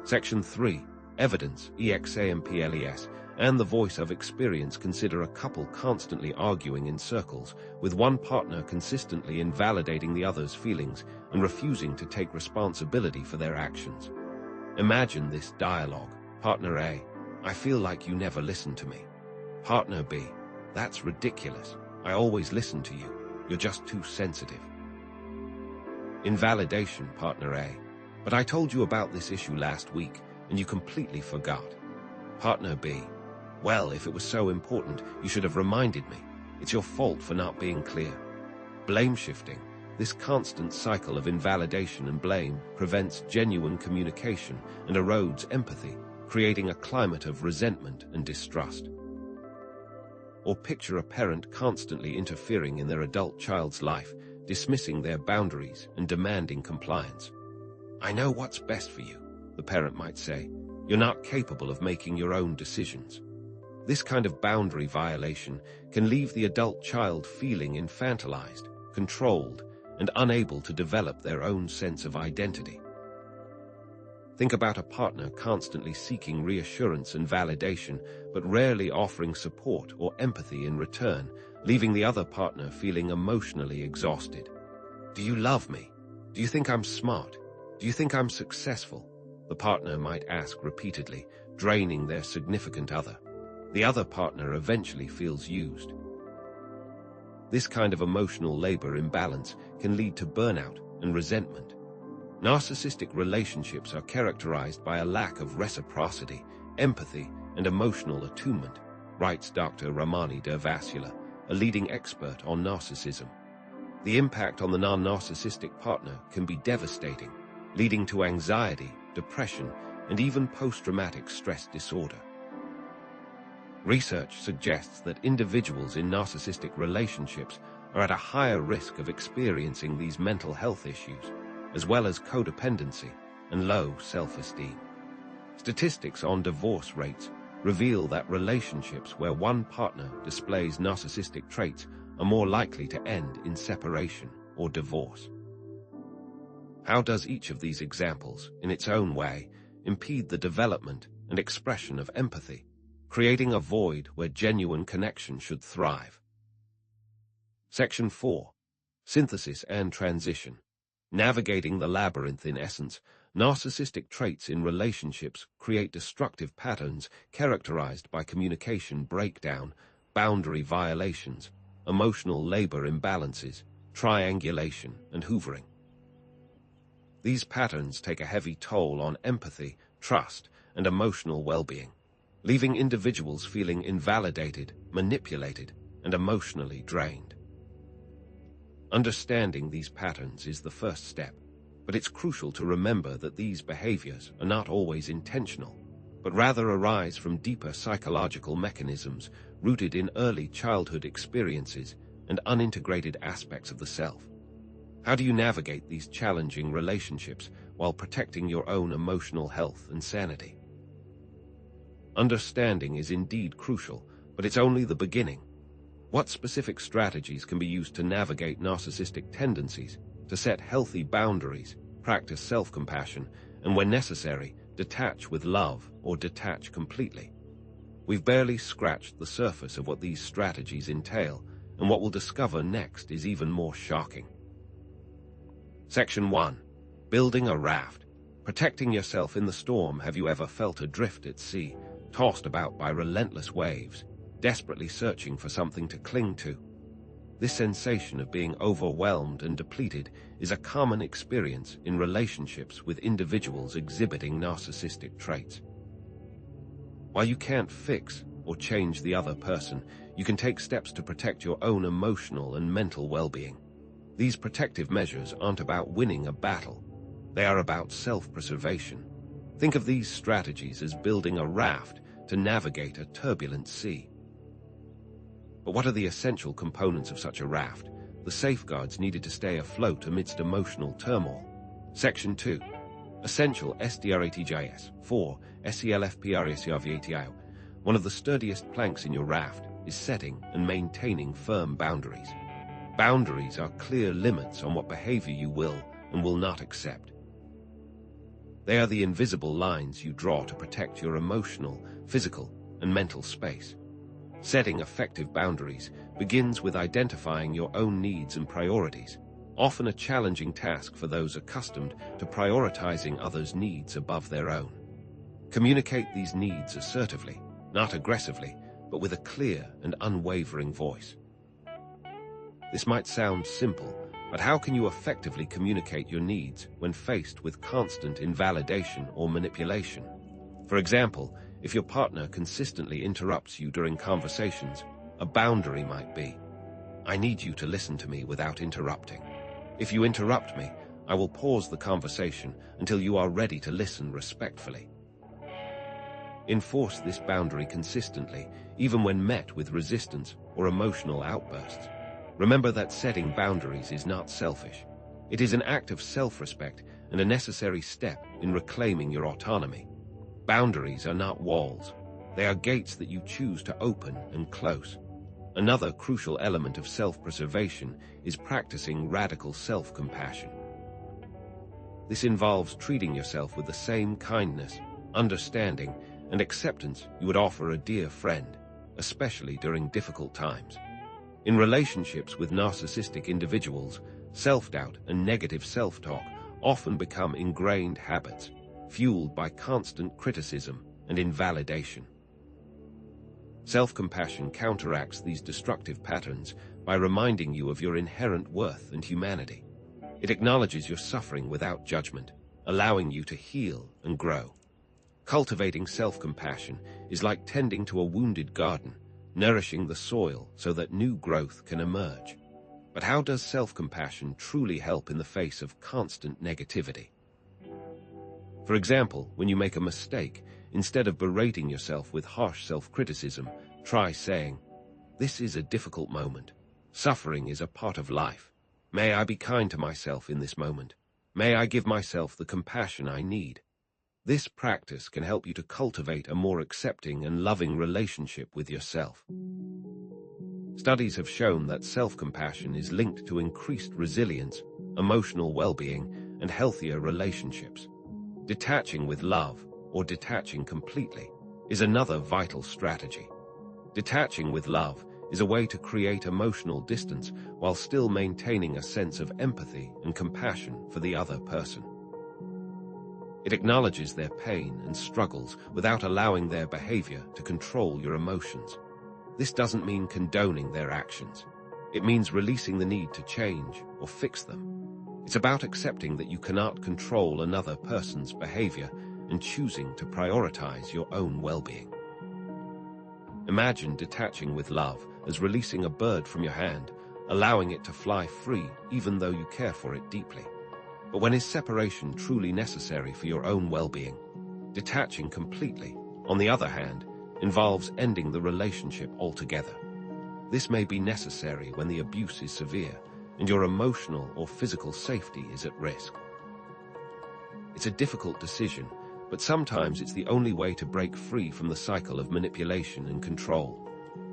Section 3, Evidence, EXAMPLES, and the Voice of Experience consider a couple constantly arguing in circles, with one partner consistently invalidating the other's feelings and refusing to take responsibility for their actions. Imagine this dialogue. Partner A: I feel like you never listen to me. Partner B: that's ridiculous. I always listen to you. You're just too sensitive. Invalidation. Partner A: but I told you about this issue last week, and you completely forgot. Partner B: well, if it was so important, you should have reminded me. It's your fault for not being clear. Blame shifting. This constant cycle of invalidation and blame prevents genuine communication and erodes empathy, creating a climate of resentment and distrust. Or picture a parent constantly interfering in their adult child's life, dismissing their boundaries and demanding compliance. I know what's best for you, the parent might say. You're not capable of making your own decisions. This kind of boundary violation can leave the adult child feeling infantilized, controlled, and unable to develop their own sense of identity. Think about a partner constantly seeking reassurance and validation, but rarely offering support or empathy in return, leaving the other partner feeling emotionally exhausted. Do you love me? Do you think I'm smart? Do you think I'm successful? The partner might ask repeatedly, draining their significant other. The other partner eventually feels used. This kind of emotional labor imbalance can lead to burnout and resentment. Narcissistic relationships are characterized by a lack of reciprocity, empathy, and emotional attunement, writes Dr. Ramani Durvasula, a leading expert on narcissism. The impact on the non-narcissistic partner can be devastating, leading to anxiety, depression, and even post-traumatic stress disorder. Research suggests that individuals in narcissistic relationships are at a higher risk of experiencing these mental health issues. as well as codependency and low self-esteem. Statistics on divorce rates reveal that relationships where one partner displays narcissistic traits are more likely to end in separation or divorce. How does each of these examples, in its own way, impede the development and expression of empathy, creating a void where genuine connection should thrive? Section 4. Synthesis and transition. Navigating the labyrinth. In essence, narcissistic traits in relationships create destructive patterns characterized by communication breakdown, boundary violations, emotional labor imbalances, triangulation, and hoovering. These patterns take a heavy toll on empathy, trust, and emotional well-being, leaving individuals feeling invalidated, manipulated, and emotionally drained. Understanding these patterns is the first step, but it's crucial to remember that these behaviors are not always intentional, but rather arise from deeper psychological mechanisms rooted in early childhood experiences and unintegrated aspects of the self. How do you navigate these challenging relationships while protecting your own emotional health and sanity? Understanding is indeed crucial, but it's only the beginning. What specific strategies can be used to navigate narcissistic tendencies, to set healthy boundaries, practice self-compassion, and when necessary, detach with love or detach completely? We've barely scratched the surface of what these strategies entail, and what we'll discover next is even more shocking. Section 1. Building a raft. Protecting yourself in the storm. Have you ever felt adrift at sea, tossed about by relentless waves, desperately searching for something to cling to? This sensation of being overwhelmed and depleted is a common experience in relationships with individuals exhibiting narcissistic traits. While you can't fix or change the other person, you can take steps to protect your own emotional and mental well-being. These protective measures aren't about winning a battle. They are about self-preservation. Think of these strategies as building a raft to navigate a turbulent sea. But what are the essential components of such a raft, the safeguards needed to stay afloat amidst emotional turmoil? Section 2. Essential SDRATGIS 4 SELFPRSRVATIO. One of the sturdiest planks in your raft is setting and maintaining firm boundaries. Boundaries are clear limits on what behavior you will and will not accept. They are the invisible lines you draw to protect your emotional, physical, and mental space. Setting effective boundaries begins with identifying your own needs and priorities, often a challenging task for those accustomed to prioritizing others' needs above their own. Communicate these needs assertively, not aggressively, but with a clear and unwavering voice. This might sound simple, but how can you effectively communicate your needs when faced with constant invalidation or manipulation? For example, if your partner consistently interrupts you during conversations, a boundary might be, "I need you to listen to me without interrupting. If you interrupt me, I will pause the conversation until you are ready to listen respectfully." Enforce this boundary consistently, even when met with resistance or emotional outbursts. Remember that setting boundaries is not selfish. It is an act of self-respect and a necessary step in reclaiming your autonomy. Boundaries are not walls. They are gates that you choose to open and close. Another crucial element of self-preservation is practicing radical self-compassion. This involves treating yourself with the same kindness, understanding, and acceptance you would offer a dear friend, especially during difficult times. In relationships with narcissistic individuals, self-doubt and negative self-talk often become ingrained habits, fueled by constant criticism and invalidation. Self-compassion counteracts these destructive patterns by reminding you of your inherent worth and humanity. It acknowledges your suffering without judgment, allowing you to heal and grow. Cultivating self-compassion is like tending to a wounded garden, nourishing the soil so that new growth can emerge. But how does self-compassion truly help in the face of constant negativity? For example, when you make a mistake, instead of berating yourself with harsh self-criticism, try saying, "This is a difficult moment. Suffering is a part of life. May I be kind to myself in this moment?" May I give myself the compassion I need? This practice can help you to cultivate a more accepting and loving relationship with yourself. Studies have shown that self-compassion is linked to increased resilience, emotional well-being, and healthier relationships. Detaching with love, or detaching completely, is another vital strategy. Detaching with love is a way to create emotional distance while still maintaining a sense of empathy and compassion for the other person. It acknowledges their pain and struggles without allowing their behavior to control your emotions. This doesn't mean condoning their actions. It means releasing the need to change or fix them. It's about accepting that you cannot control another person's behavior and choosing to prioritize your own well-being. Imagine detaching with love as releasing a bird from your hand, allowing it to fly free even though you care for it deeply. But when is separation truly necessary for your own well-being? Detaching completely, on the other hand, involves ending the relationship altogether. This may be necessary when the abuse is severe and your emotional or physical safety is at risk. It's a difficult decision, but sometimes it's the only way to break free from the cycle of manipulation and control.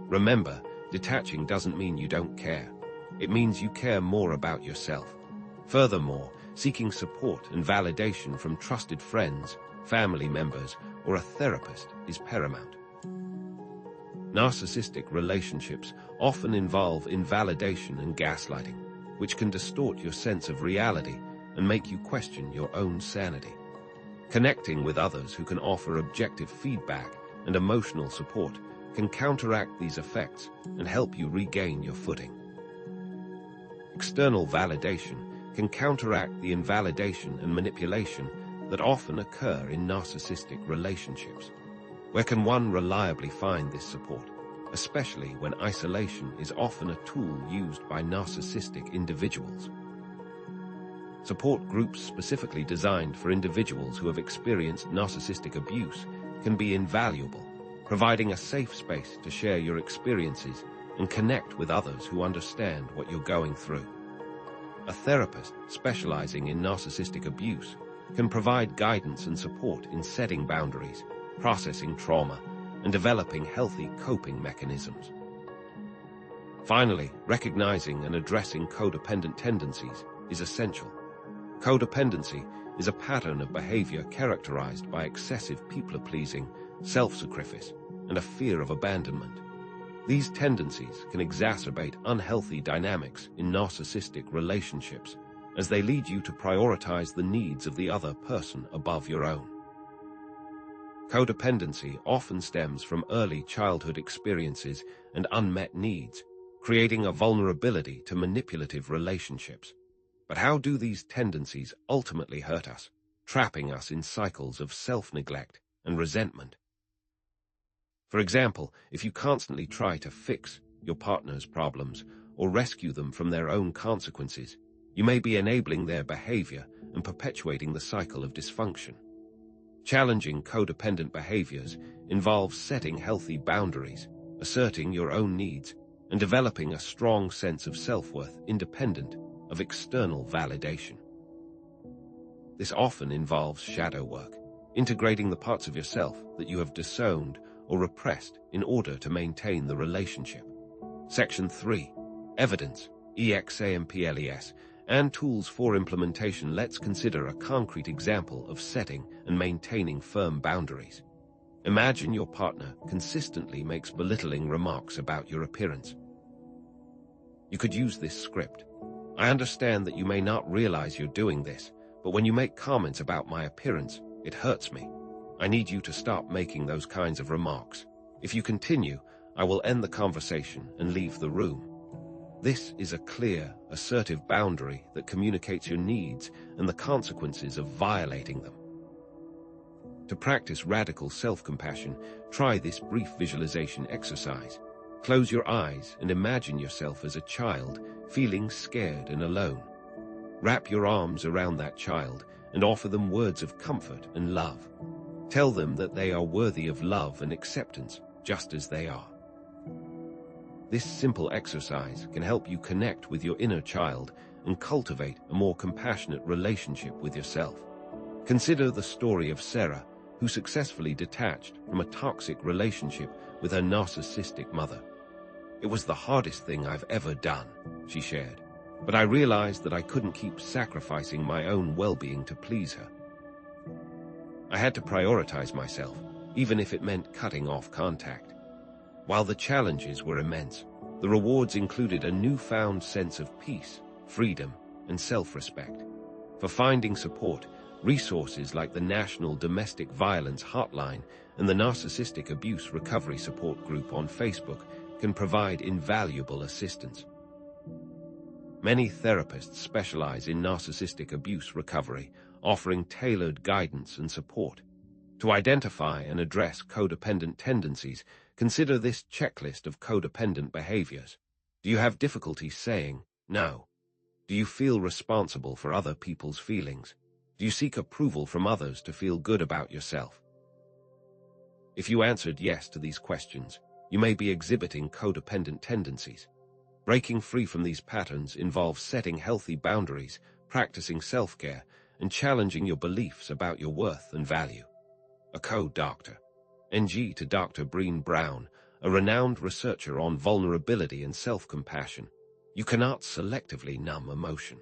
Remember, detaching doesn't mean you don't care. It means you care more about yourself. Furthermore, seeking support and validation from trusted friends, family members, or a therapist is paramount. Narcissistic relationships often involve invalidation and gaslighting, which can distort your sense of reality and make you question your own sanity. Connecting with others who can offer objective feedback and emotional support can counteract these effects and help you regain your footing. External validation can counteract the invalidation and manipulation that often occur in narcissistic relationships. Where can one reliably find this support, especially when isolation is often a tool used by narcissistic individuals? Support groups specifically designed for individuals who have experienced narcissistic abuse can be invaluable, providing a safe space to share your experiences and connect with others who understand what you're going through. A therapist specializing in narcissistic abuse can provide guidance and support in setting boundaries, processing trauma, and developing healthy coping mechanisms. Finally, recognizing and addressing codependent tendencies is essential. Codependency is a pattern of behavior characterized by excessive people-pleasing, self-sacrifice, and a fear of abandonment. These tendencies can exacerbate unhealthy dynamics in narcissistic relationships, as they lead you to prioritize the needs of the other person above your own. Codependency often stems from early childhood experiences and unmet needs, creating a vulnerability to manipulative relationships. But how do these tendencies ultimately hurt us, trapping us in cycles of self-neglect and resentment? For example, if you constantly try to fix your partner's problems or rescue them from their own consequences, you may be enabling their behavior and perpetuating the cycle of dysfunction. Challenging codependent behaviors involves setting healthy boundaries, asserting your own needs, and developing a strong sense of self-worth independent of external validation. This often involves shadow work, integrating the parts of yourself that you have disowned or repressed in order to maintain the relationship. Section 3. Evidence, EXAMPLES, and tools for implementation. Let's consider a concrete example of setting and maintaining firm boundaries. Imagine your partner consistently makes belittling remarks about your appearance. You could use this script. I understand that you may not realize you're doing this, but when you make comments about my appearance, it hurts me. I need you to stop making those kinds of remarks. If you continue, I will end the conversation and leave the room. This is a clear, assertive boundary that communicates your needs and the consequences of violating them. To practice radical self-compassion, try this brief visualization exercise. Close your eyes and imagine yourself as a child, feeling scared and alone. Wrap your arms around that child and offer them words of comfort and love. Tell them that they are worthy of love and acceptance, just as they are. This simple exercise can help you connect with your inner child and cultivate a more compassionate relationship with yourself. Consider the story of Sarah, who successfully detached from a toxic relationship with her narcissistic mother. "It was the hardest thing I've ever done," she shared, "but I realized that I couldn't keep sacrificing my own well-being to please her. I had to prioritize myself, even if it meant cutting off contact." While the challenges were immense, the rewards included a newfound sense of peace, freedom, and self-respect. For finding support, resources like the National Domestic Violence Hotline and the Narcissistic Abuse Recovery Support Group on Facebook can provide invaluable assistance. Many therapists specialize in narcissistic abuse recovery, offering tailored guidance and support. To identify and address codependent tendencies, consider this checklist of codependent behaviors. Do you have difficulty saying no? Do you feel responsible for other people's feelings? Do you seek approval from others to feel good about yourself? If you answered yes to these questions, you may be exhibiting codependent tendencies. Breaking free from these patterns involves setting healthy boundaries, practicing self-care, and challenging your beliefs about your worth and value. A co-doctor. NG to Dr. Breen Brown, a renowned researcher on vulnerability and self-compassion. You cannot selectively numb emotion.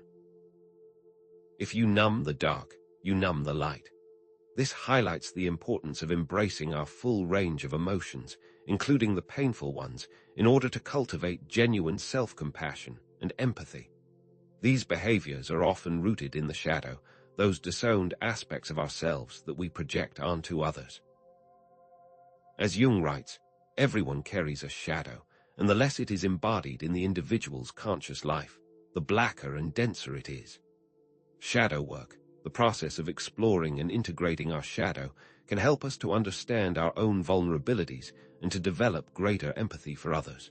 If you numb the dark, you numb the light. This highlights the importance of embracing our full range of emotions, including the painful ones, in order to cultivate genuine self-compassion and empathy. These behaviors are often rooted in the shadow, those disowned aspects of ourselves that we project onto others. As Jung writes, everyone carries a shadow, and the less it is embodied in the individual's conscious life, the blacker and denser it is. Shadow work, the process of exploring and integrating our shadow, can help us to understand our own vulnerabilities and to develop greater empathy for others.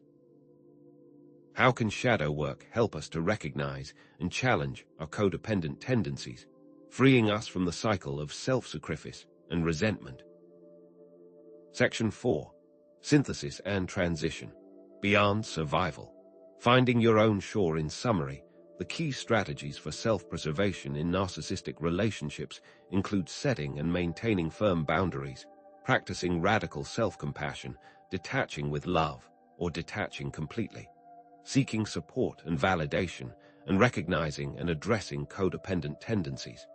How can shadow work help us to recognize and challenge our codependent tendencies, freeing us from the cycle of self-sacrifice and resentment? Section 4. Synthesis and Transition. Beyond Survival. Finding your own shore. In summary, the key strategies for self-preservation in narcissistic relationships include setting and maintaining firm boundaries, practicing radical self-compassion, detaching with love, or detaching completely, seeking support and validation, and recognizing and addressing codependent tendencies.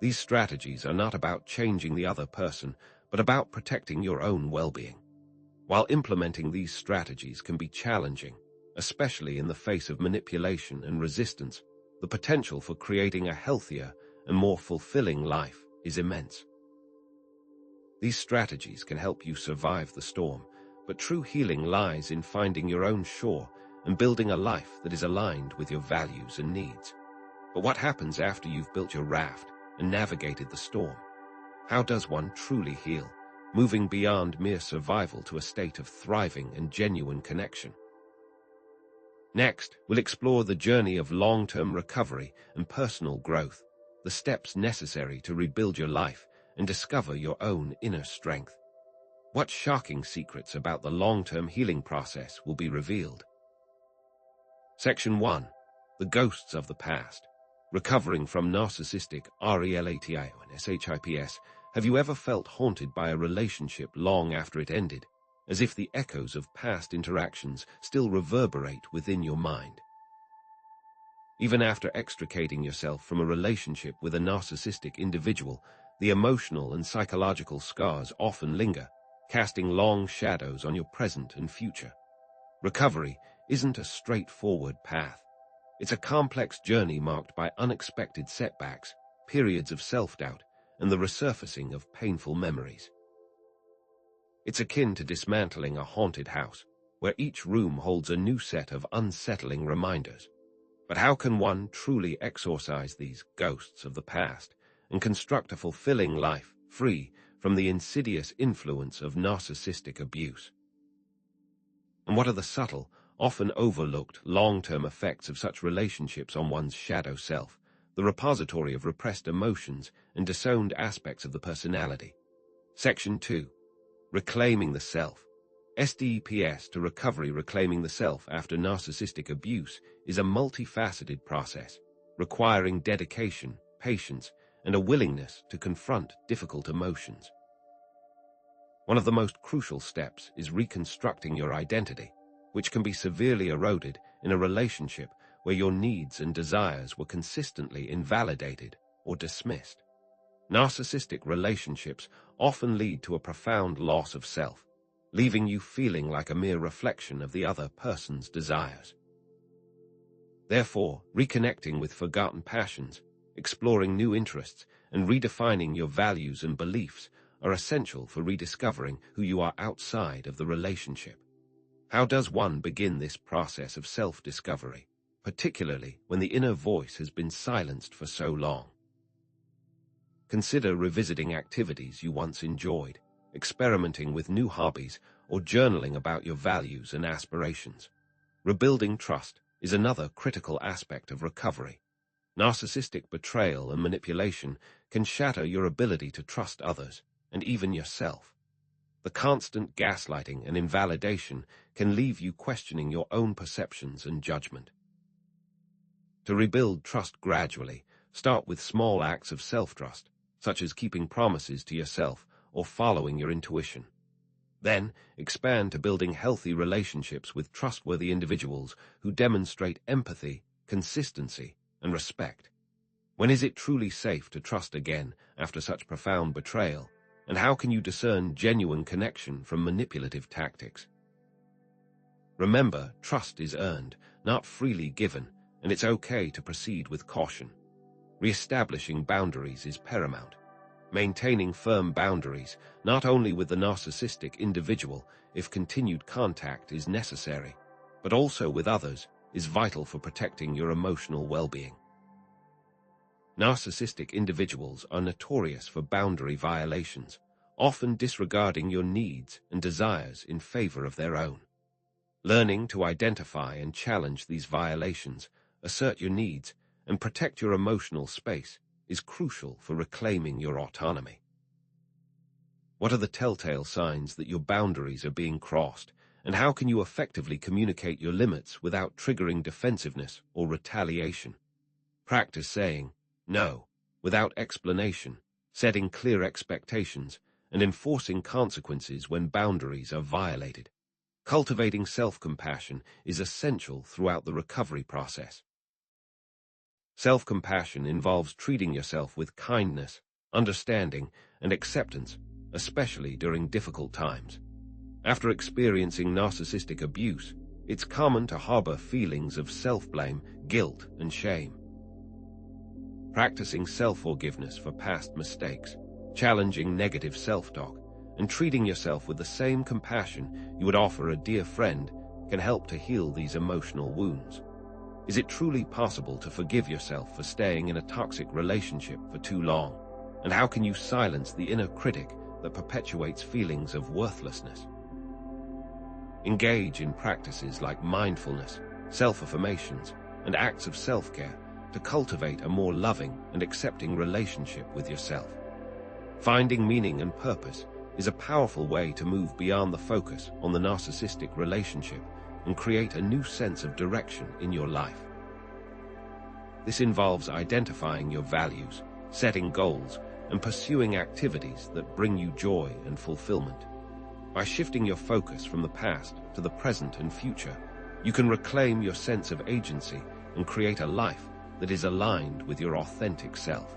These strategies are not about changing the other person, but about protecting your own well-being. While implementing these strategies can be challenging, especially in the face of manipulation and resistance, the potential for creating a healthier and more fulfilling life is immense. These strategies can help you survive the storm, but true healing lies in finding your own shore and building a life that is aligned with your values and needs. But what happens after you've built your raft and navigated the storm? How does one truly heal, moving beyond mere survival to a state of thriving and genuine connection? Next, we'll explore the journey of long-term recovery and personal growth, the steps necessary to rebuild your life and discover your own inner strength. What shocking secrets about the long-term healing process will be revealed? Section 1. The Ghosts of the Past. Recovering from narcissistic RELATI and SHIPS. Have you ever felt haunted by a relationship long after it ended, as if the echoes of past interactions still reverberate within your mind? Even after extricating yourself from a relationship with a narcissistic individual, the emotional and psychological scars often linger, casting long shadows on your present and future. Recovery isn't a straightforward path. It's a complex journey marked by unexpected setbacks, periods of self-doubt, and the resurfacing of painful memories. It's akin to dismantling a haunted house, where each room holds a new set of unsettling reminders. But how can one truly exorcise these ghosts of the past and construct a fulfilling life free from the insidious influence of narcissistic abuse? And what are the subtle, often overlooked long-term effects of such relationships on one's shadow self, the repository of repressed emotions and disowned aspects of the personality? Section 2. Reclaiming the Self. STEPS to recovery, reclaiming the self after narcissistic abuse, is a multifaceted process, requiring dedication, patience, and a willingness to confront difficult emotions. One of the most crucial steps is reconstructing your identity, which can be severely eroded in a relationship where your needs and desires were consistently invalidated or dismissed. Narcissistic relationships often lead to a profound loss of self, leaving you feeling like a mere reflection of the other person's desires. Therefore, reconnecting with forgotten passions, exploring new interests, and redefining your values and beliefs are essential for rediscovering who you are outside of the relationship. How does one begin this process of self-discovery, particularly when the inner voice has been silenced for so long? Consider revisiting activities you once enjoyed, experimenting with new hobbies, or journaling about your values and aspirations. Rebuilding trust is another critical aspect of recovery. Narcissistic betrayal and manipulation can shatter your ability to trust others, and even yourself. The constant gaslighting and invalidation can leave you questioning your own perceptions and judgment. To rebuild trust gradually, start with small acts of self-trust, such as keeping promises to yourself or following your intuition. Then, expand to building healthy relationships with trustworthy individuals who demonstrate empathy, consistency, and respect. When is it truly safe to trust again after such profound betrayal? And how can you discern genuine connection from manipulative tactics? Remember, trust is earned, not freely given, and it's okay to proceed with caution. Re-establishing boundaries is paramount. Maintaining firm boundaries, not only with the narcissistic individual if continued contact is necessary, but also with others, is vital for protecting your emotional well-being. Narcissistic individuals are notorious for boundary violations, often disregarding your needs and desires in favor of their own. Learning to identify and challenge these violations, assert your needs, and protect your emotional space is crucial for reclaiming your autonomy. What are the telltale signs that your boundaries are being crossed, and how can you effectively communicate your limits without triggering defensiveness or retaliation? Practice saying no without explanation, setting clear expectations, and enforcing consequences when boundaries are violated. Cultivating self-compassion is essential throughout the recovery process. Self-compassion involves treating yourself with kindness, understanding, and acceptance, especially during difficult times. After experiencing narcissistic abuse, it's common to harbor feelings of self-blame, guilt, and shame. Practicing self-forgiveness for past mistakes, challenging negative self-talk, and treating yourself with the same compassion you would offer a dear friend can help to heal these emotional wounds. Is it truly possible to forgive yourself for staying in a toxic relationship for too long? And how can you silence the inner critic that perpetuates feelings of worthlessness? Engage in practices like mindfulness, self-affirmations, and acts of self-care to cultivate a more loving and accepting relationship with yourself. Finding meaning and purpose is a powerful way to move beyond the focus on the narcissistic relationship and create a new sense of direction in your life. This involves identifying your values, setting goals, and pursuing activities that bring you joy and fulfillment. By shifting your focus from the past to the present and future, you can reclaim your sense of agency and create a life that is aligned with your authentic self.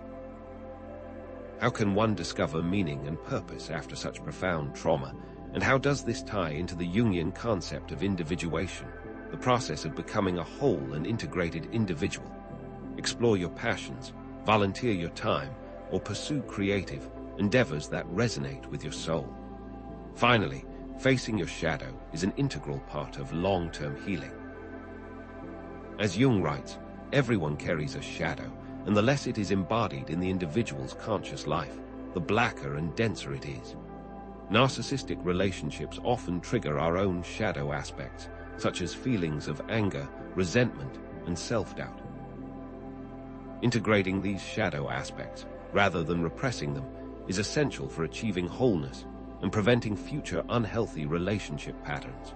How can one discover meaning and purpose after such profound trauma, and how does this tie into the Jungian concept of individuation, the process of becoming a whole and integrated individual? Explore your passions, volunteer your time, or pursue creative endeavors that resonate with your soul. Finally, facing your shadow is an integral part of long-term healing. As Jung writes, everyone carries a shadow, and the less it is embodied in the individual's conscious life, the blacker and denser it is. Narcissistic relationships often trigger our own shadow aspects, such as feelings of anger, resentment, and self-doubt. Integrating these shadow aspects, rather than repressing them, is essential for achieving wholeness and preventing future unhealthy relationship patterns.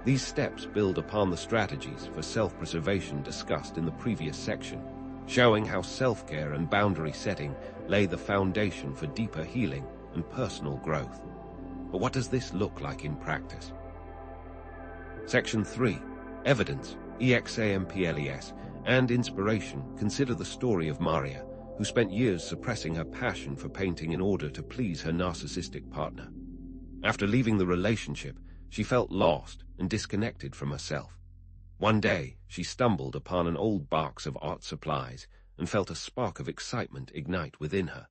These steps build upon the strategies for self-preservation discussed in the previous section, showing how self-care and boundary setting lay the foundation for deeper healing and personal growth. But what does this look like in practice? Section 3. Evidence, examples, and inspiration consider the story of Maria, who spent years suppressing her passion for painting in order to please her narcissistic partner. After leaving the relationship, she felt lost and disconnected from herself. One day, she stumbled upon an old box of art supplies and felt a spark of excitement ignite within her.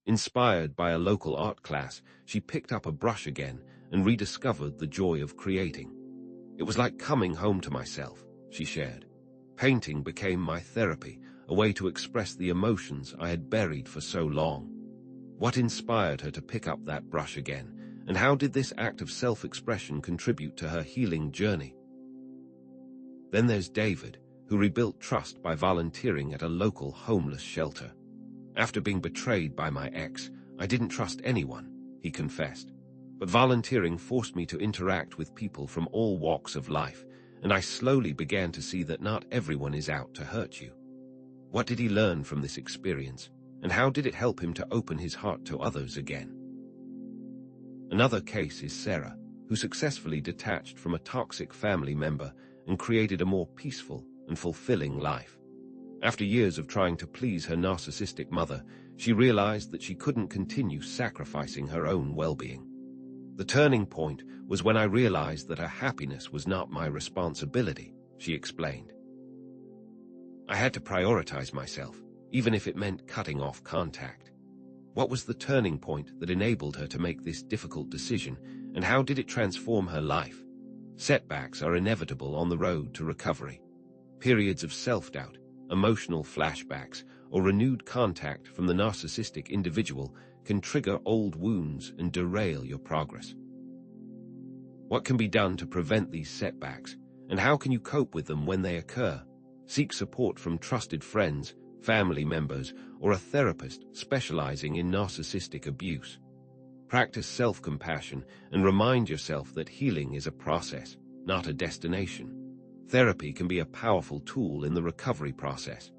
Inspired by a local art class, she picked up a brush again and rediscovered the joy of creating. It was like coming home to myself, she shared. Painting became my therapy, a way to express the emotions I had buried for so long. What inspired her to pick up that brush again, and how did this act of self-expression contribute to her healing journey? Then there's David, who rebuilt trust by volunteering at a local homeless shelter. After being betrayed by my ex, I didn't trust anyone, he confessed. But volunteering forced me to interact with people from all walks of life, and I slowly began to see that not everyone is out to hurt you. What did he learn from this experience, and how did it help him to open his heart to others again? Another case is Sarah, who successfully detached from a toxic family member and created a more peaceful and fulfilling life. After years of trying to please her narcissistic mother, she realized that she couldn't continue sacrificing her own well-being. The turning point was when I realized that her happiness was not my responsibility, she explained. I had to prioritize myself, even if it meant cutting off contact. What was the turning point that enabled her to make this difficult decision, and how did it transform her life? Setbacks are inevitable on the road to recovery. Periods of self-doubt, emotional flashbacks, or renewed contact from the narcissistic individual can trigger old wounds and derail your progress. What can be done to prevent these setbacks, and how can you cope with them when they occur? Seek support from trusted friends, family members, or a therapist specializing in narcissistic abuse. Practice self-compassion and remind yourself that healing is a process, not a destination. Therapy can be a powerful tool in the recovery process.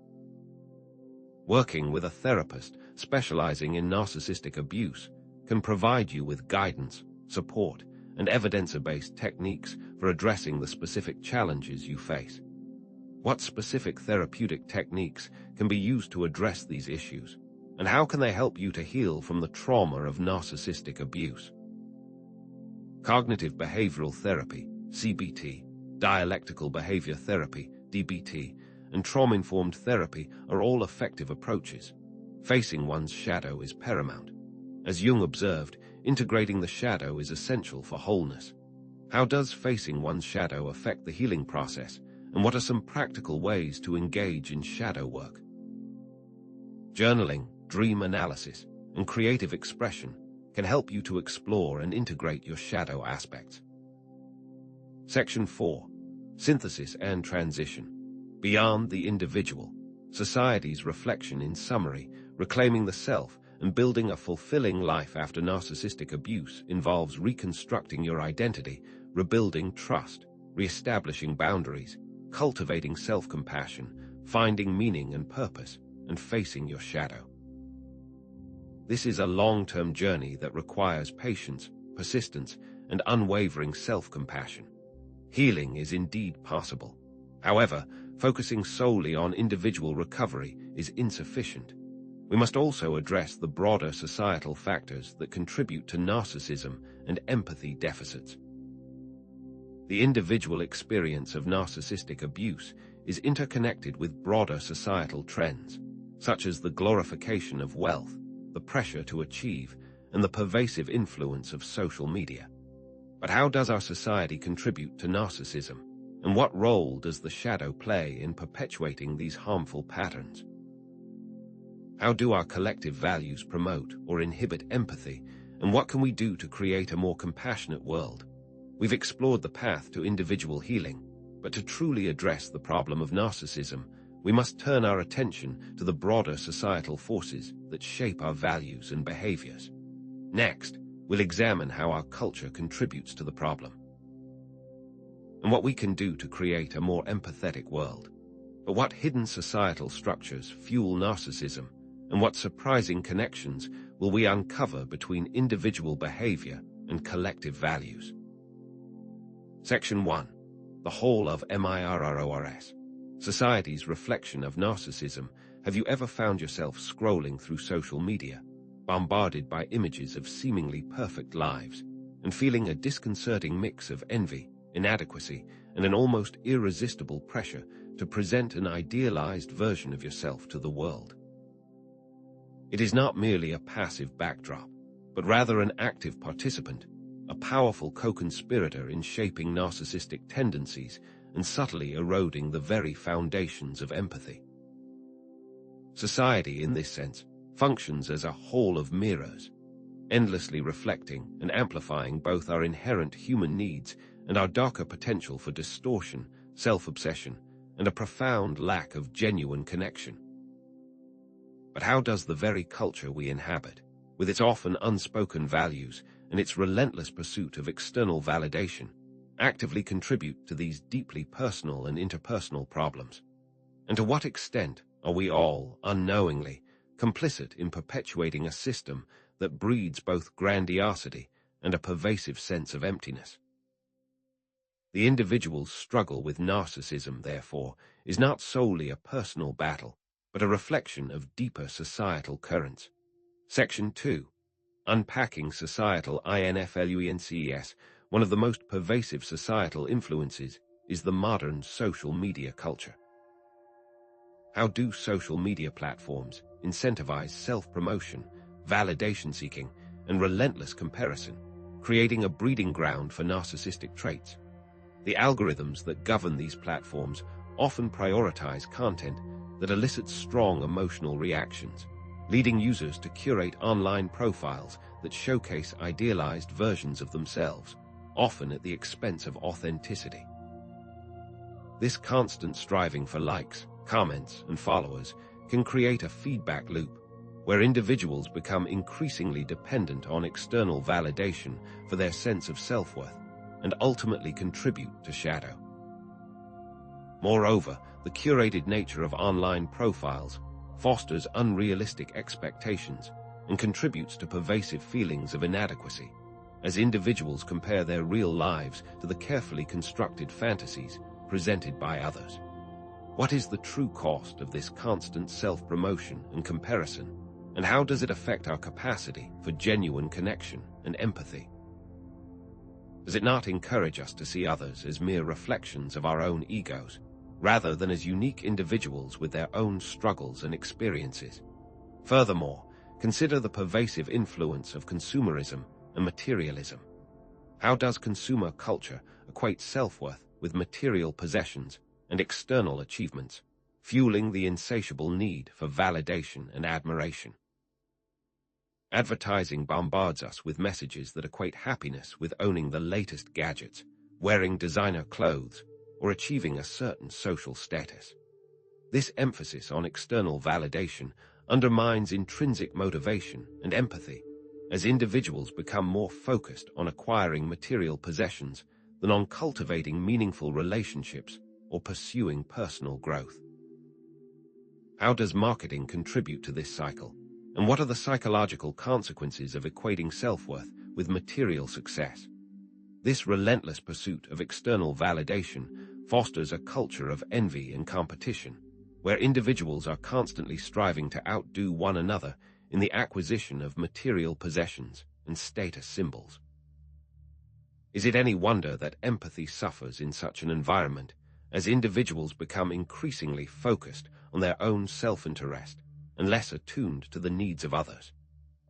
Working with a therapist specializing in narcissistic abuse can provide you with guidance, support, and evidence-based techniques for addressing the specific challenges you face. What specific therapeutic techniques can be used to address these issues, and how can they help you to heal from the trauma of narcissistic abuse? Cognitive behavioral therapy, CBT, dialectical behavior therapy, DBT, and trauma-informed therapy are all effective approaches. Facing one's shadow is paramount. As Jung observed, integrating the shadow is essential for wholeness. How does facing one's shadow affect the healing process, and what are some practical ways to engage in shadow work? Journaling, dream analysis, and creative expression can help you to explore and integrate your shadow aspects. Section 4. Synthesis and transition. Beyond the individual, society's reflection in summary, reclaiming the self and building a fulfilling life after narcissistic abuse involves reconstructing your identity, rebuilding trust, reestablishing boundaries, cultivating self-compassion, finding meaning and purpose, and facing your shadow. This is a long-term journey that requires patience, persistence, and unwavering self-compassion. Healing is indeed possible. However, focusing solely on individual recovery is insufficient. We must also address the broader societal factors that contribute to narcissism and empathy deficits. The individual experience of narcissistic abuse is interconnected with broader societal trends, such as the glorification of wealth, the pressure to achieve, and the pervasive influence of social media. But how does our society contribute to narcissism, and what role does the shadow play in perpetuating these harmful patterns? How do our collective values promote or inhibit empathy, and what can we do to create a more compassionate world? We've explored the path to individual healing, but to truly address the problem of narcissism, we must turn our attention to the broader societal forces that shape our values and behaviors. Next, we'll examine how our culture contributes to the problem, and what we can do to create a more empathetic world. But what hidden societal structures fuel narcissism, and what surprising connections will we uncover between individual behavior and collective values? Section 1. The Hall of Mirrors. Society's reflection of narcissism. Have you ever found yourself scrolling through social media, bombarded by images of seemingly perfect lives, and feeling a disconcerting mix of envy, inadequacy, and an almost irresistible pressure to present an idealized version of yourself to the world? It is not merely a passive backdrop, but rather an active participant, a powerful co-conspirator in shaping narcissistic tendencies and subtly eroding the very foundations of empathy. Society, in this sense, functions as a hall of mirrors, endlessly reflecting and amplifying both our inherent human needs and our darker potential for distortion, self-obsession, and a profound lack of genuine connection. But how does the very culture we inhabit, with its often unspoken values and its relentless pursuit of external validation, actively contribute to these deeply personal and interpersonal problems? And to what extent are we all, unknowingly, complicit in perpetuating a system that breeds both grandiosity and a pervasive sense of emptiness? The individual's struggle with narcissism, therefore, is not solely a personal battle, but a reflection of deeper societal currents. Section 2. Unpacking societal influences. One of the most pervasive societal influences is the modern social media culture. How do social media platforms incentivize self-promotion, validation-seeking, and relentless comparison, creating a breeding ground for narcissistic traits? The algorithms that govern these platforms often prioritize content that elicits strong emotional reactions, leading users to curate online profiles that showcase idealized versions of themselves, often at the expense of authenticity. This constant striving for likes, comments, and followers can create a feedback loop where individuals become increasingly dependent on external validation for their sense of self-worth and ultimately contribute to shadow. Moreover, the curated nature of online profiles fosters unrealistic expectations and contributes to pervasive feelings of inadequacy, as individuals compare their real lives to the carefully constructed fantasies presented by others. What is the true cost of this constant self-promotion and comparison, and how does it affect our capacity for genuine connection and empathy? Does it not encourage us to see others as mere reflections of our own egos, rather than as unique individuals with their own struggles and experiences? Furthermore, consider the pervasive influence of consumerism and materialism. How does consumer culture equate self-worth with material possessions and external achievements, fueling the insatiable need for validation and admiration? Advertising bombards us with messages that equate happiness with owning the latest gadgets, wearing designer clothes, or achieving a certain social status. This emphasis on external validation undermines intrinsic motivation and empathy, as individuals become more focused on acquiring material possessions than on cultivating meaningful relationships or pursuing personal growth. How does marketing contribute to this cycle? And what are the psychological consequences of equating self-worth with material success? This relentless pursuit of external validation fosters a culture of envy and competition, where individuals are constantly striving to outdo one another in the acquisition of material possessions and status symbols. Is it any wonder that empathy suffers in such an environment, as individuals become increasingly focused on their own self-interest and less attuned to the needs of others?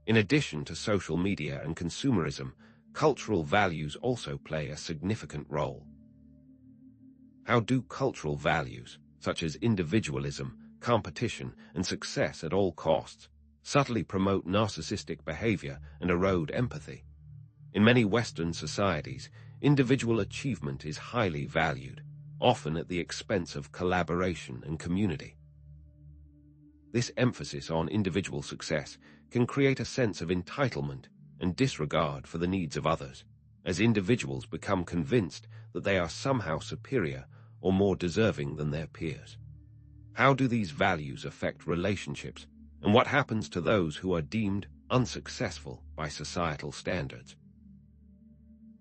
In addition to social media and consumerism, cultural values also play a significant role. How do cultural values, such as individualism, competition, and success at all costs, subtly promote narcissistic behavior and erode empathy? In many Western societies, individual achievement is highly valued, often at the expense of collaboration and community. This emphasis on individual success can create a sense of entitlement and disregard for the needs of others, as individuals become convinced that they are somehow superior or more deserving than their peers. How do these values affect relationships, and what happens to those who are deemed unsuccessful by societal standards?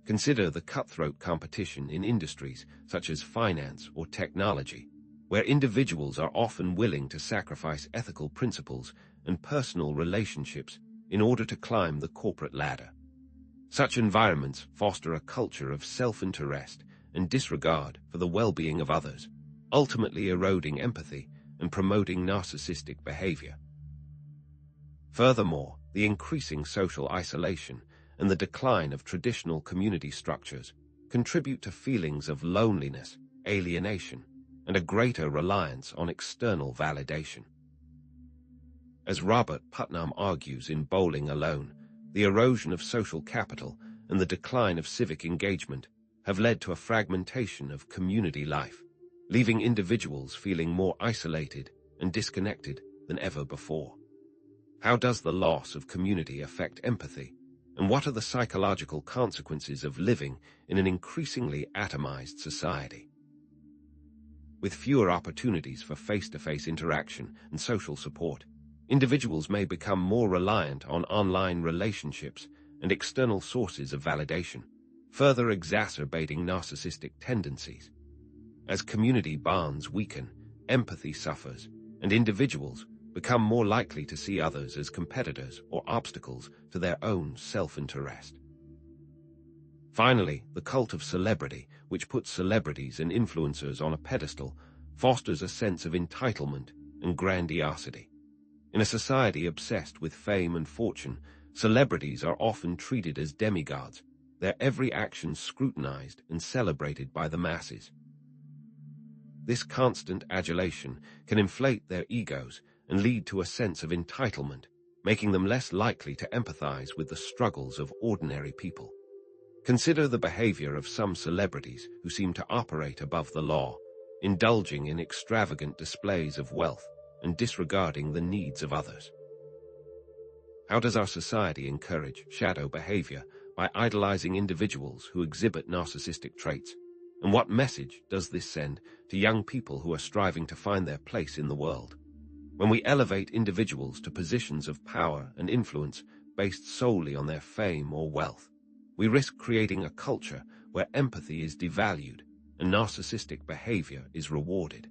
Consider the cutthroat competition in industries such as finance or technology, where individuals are often willing to sacrifice ethical principles and personal relationships in order to climb the corporate ladder. Such environments foster a culture of self-interest and disregard for the well-being of others, ultimately eroding empathy and promoting narcissistic behavior. Furthermore, the increasing social isolation and the decline of traditional community structures contribute to feelings of loneliness, alienation, and a greater reliance on external validation. As Robert Putnam argues in Bowling Alone, the erosion of social capital and the decline of civic engagement have led to a fragmentation of community life, leaving individuals feeling more isolated and disconnected than ever before. How does the loss of community affect empathy, and what are the psychological consequences of living in an increasingly atomized society? With fewer opportunities for face-to-face interaction and social support, individuals may become more reliant on online relationships and external sources of validation, further exacerbating narcissistic tendencies. As community bonds weaken, empathy suffers, and individuals become more likely to see others as competitors or obstacles to their own self-interest. Finally, the cult of celebrity, which puts celebrities and influencers on a pedestal, fosters a sense of entitlement and grandiosity. In a society obsessed with fame and fortune, celebrities are often treated as demigods, their every action scrutinized and celebrated by the masses. This constant adulation can inflate their egos and lead to a sense of entitlement, making them less likely to empathize with the struggles of ordinary people. Consider the behavior of some celebrities who seem to operate above the law, indulging in extravagant displays of wealth and disregarding the needs of others. How does our society encourage shadow behavior by idolizing individuals who exhibit narcissistic traits? And what message does this send to young people who are striving to find their place in the world? When we elevate individuals to positions of power and influence based solely on their fame or wealth, we risk creating a culture where empathy is devalued and narcissistic behavior is rewarded.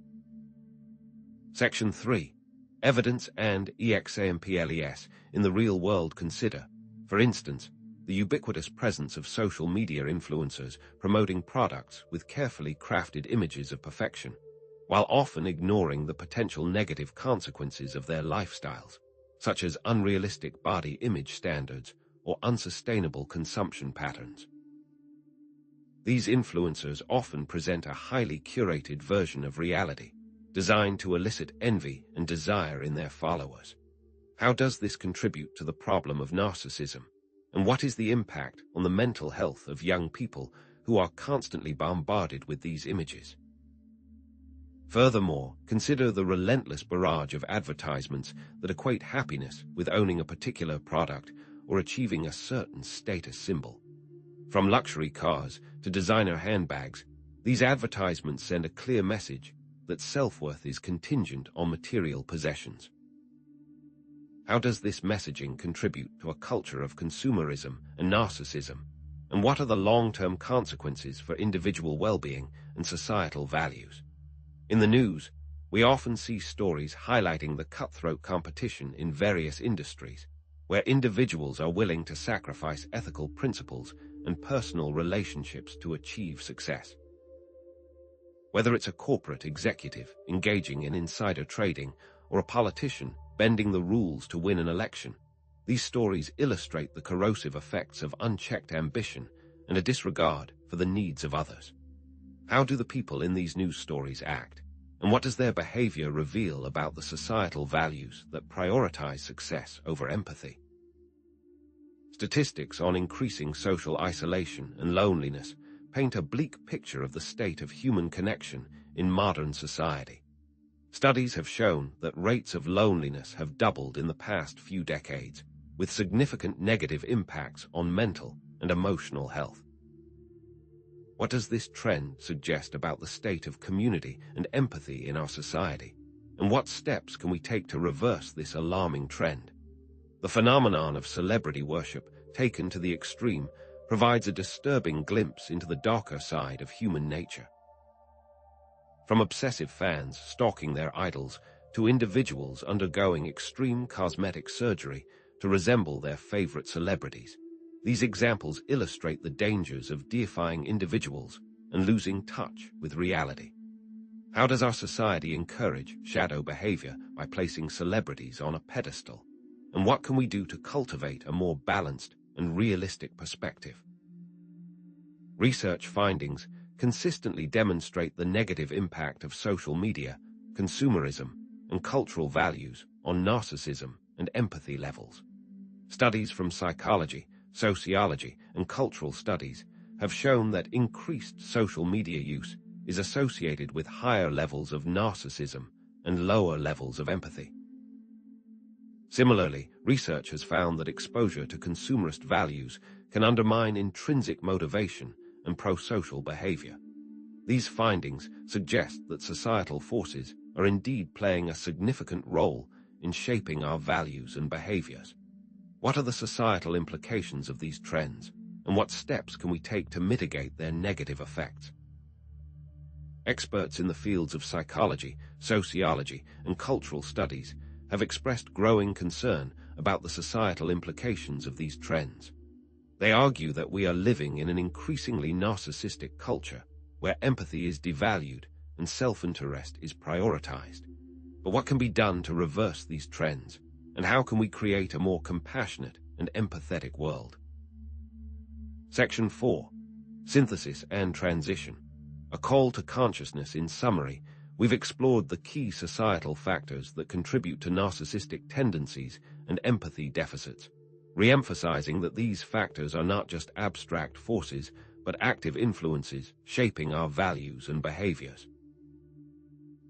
Section 3. Evidence and examples in the real world. Consider, for instance, the ubiquitous presence of social media influencers promoting products with carefully crafted images of perfection, while often ignoring the potential negative consequences of their lifestyles, such as unrealistic body image standards or unsustainable consumption patterns. These influencers often present a highly curated version of reality, designed to elicit envy and desire in their followers. How does this contribute to the problem of narcissism? And what is the impact on the mental health of young people who are constantly bombarded with these images? Furthermore, consider the relentless barrage of advertisements that equate happiness with owning a particular product or achieving a certain status symbol. From luxury cars to designer handbags, these advertisements send a clear message that self-worth is contingent on material possessions. How does this messaging contribute to a culture of consumerism and narcissism? And what are the long-term consequences for individual well-being and societal values? In the news, we often see stories highlighting the cutthroat competition in various industries, where individuals are willing to sacrifice ethical principles and personal relationships to achieve success. Whether it's a corporate executive engaging in insider trading or a politician bending the rules to win an election, these stories illustrate the corrosive effects of unchecked ambition and a disregard for the needs of others. How do the people in these news stories act? And what does their behavior reveal about the societal values that prioritize success over empathy? Statistics on increasing social isolation and loneliness paint a bleak picture of the state of human connection in modern society. Studies have shown that rates of loneliness have doubled in the past few decades, with significant negative impacts on mental and emotional health. What does this trend suggest about the state of community and empathy in our society? And what steps can we take to reverse this alarming trend? The phenomenon of celebrity worship, taken to the extreme, provides a disturbing glimpse into the darker side of human nature. From obsessive fans stalking their idols, to individuals undergoing extreme cosmetic surgery to resemble their favorite celebrities, these examples illustrate the dangers of deifying individuals and losing touch with reality. How does our society encourage shadow behavior by placing celebrities on a pedestal? And what can we do to cultivate a more balanced and realistic perspective? Research findings consistently demonstrate the negative impact of social media, consumerism, and cultural values on narcissism and empathy levels. Studies from psychology, sociology, and cultural studies have shown that increased social media use is associated with higher levels of narcissism and lower levels of empathy. Similarly, research has found that exposure to consumerist values can undermine intrinsic motivation and pro-social behavior. These findings suggest that societal forces are indeed playing a significant role in shaping our values and behaviors. What are the societal implications of these trends, and what steps can we take to mitigate their negative effects? Experts in the fields of psychology, sociology, and cultural studies have expressed growing concern about the societal implications of these trends. They argue that we are living in an increasingly narcissistic culture where empathy is devalued and self-interest is prioritized. But what can be done to reverse these trends, and how can we create a more compassionate and empathetic world? Section 4. Synthesis and Transition. A call to consciousness. In summary, we've explored the key societal factors that contribute to narcissistic tendencies and empathy deficits, re-emphasizing that these factors are not just abstract forces, but active influences shaping our values and behaviors.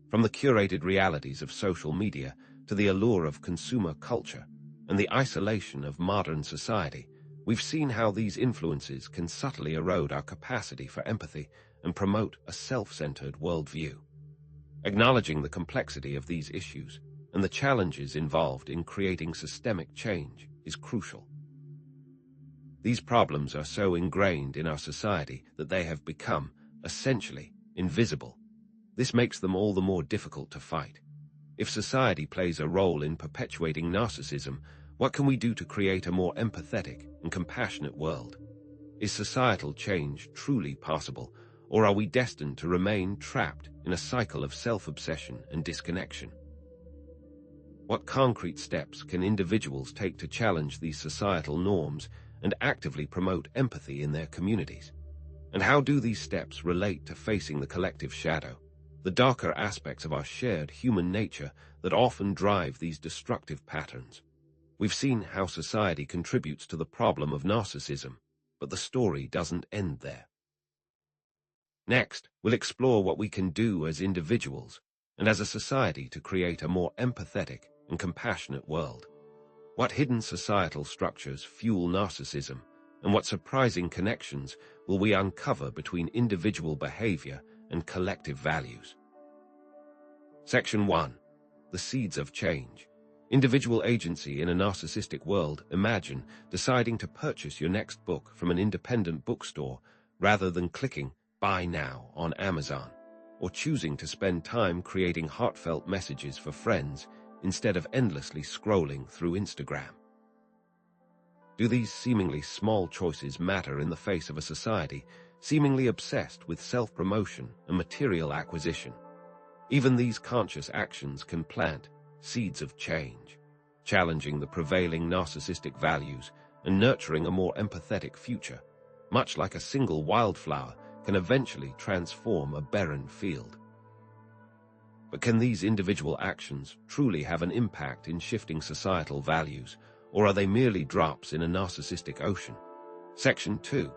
From the curated realities of social media to the allure of consumer culture and the isolation of modern society, we've seen how these influences can subtly erode our capacity for empathy and promote a self-centered worldview. Acknowledging the complexity of these issues and the challenges involved in creating systemic change is crucial. These problems are so ingrained in our society that they have become, essentially, invisible. This makes them all the more difficult to fight. If society plays a role in perpetuating narcissism, what can we do to create a more empathetic and compassionate world? Is societal change truly possible, or are we destined to remain trapped in a cycle of self-obsession and disconnection? What concrete steps can individuals take to challenge these societal norms and actively promote empathy in their communities? And how do these steps relate to facing the collective shadow, the darker aspects of our shared human nature that often drive these destructive patterns? We've seen how society contributes to the problem of narcissism, but the story doesn't end there. Next, we'll explore what we can do as individuals and as a society to create a more empathetic and compassionate world. What hidden societal structures fuel narcissism, and what surprising connections will we uncover between individual behavior and collective values? Section 1. The Seeds of Change. Individual agency in a narcissistic world. Imagine deciding to purchase your next book from an independent bookstore rather than clicking Buy Now on Amazon, or choosing to spend time creating heartfelt messages for friends instead of endlessly scrolling through Instagram. Do these seemingly small choices matter in the face of a society seemingly obsessed with self-promotion and material acquisition? Even these conscious actions can plant seeds of change, challenging the prevailing narcissistic values and nurturing a more empathetic future, much like a single wildflower can eventually transform a barren field. But can these individual actions truly have an impact in shifting societal values, or are they merely drops in a narcissistic ocean? Section 2.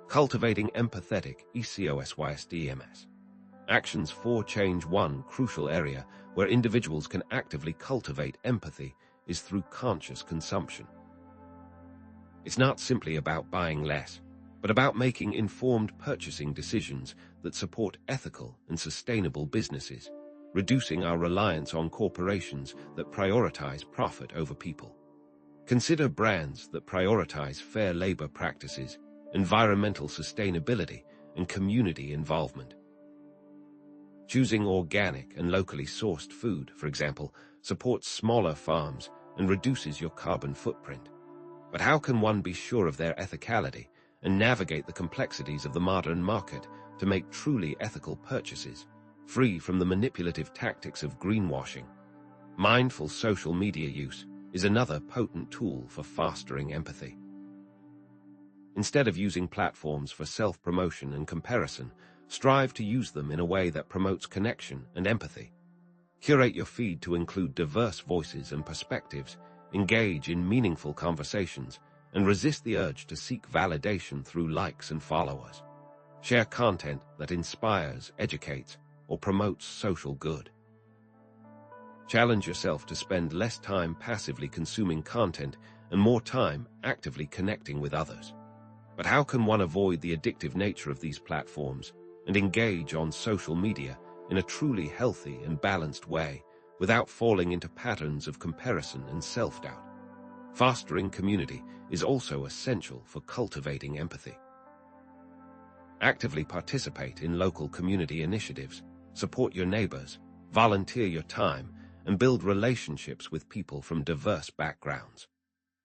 Cultivating empathetic ECOSYSDMS. Actions for change. One crucial area where individuals can actively cultivate empathy is through conscious consumption. It's not simply about buying less, but about making informed purchasing decisions that support ethical and sustainable businesses, reducing our reliance on corporations that prioritize profit over people. Consider brands that prioritize fair labor practices, environmental sustainability, and community involvement. Choosing organic and locally sourced food, for example, supports smaller farms and reduces your carbon footprint. But how can one be sure of their ethicality and navigate the complexities of the modern market to make truly ethical purchases, free from the manipulative tactics of greenwashing? Mindful social media use is another potent tool for fostering empathy. Instead of using platforms for self-promotion and comparison, strive to use them in a way that promotes connection and empathy. Curate your feed to include diverse voices and perspectives, engage in meaningful conversations, and resist the urge to seek validation through likes and followers. Share content that inspires, educates, or promotes social good. Challenge yourself to spend less time passively consuming content and more time actively connecting with others. But how can one avoid the addictive nature of these platforms and engage on social media in a truly healthy and balanced way without falling into patterns of comparison and self-doubt? Fostering community is also essential for cultivating empathy. Actively participate in local community initiatives, support your neighbors, volunteer your time, and build relationships with people from diverse backgrounds.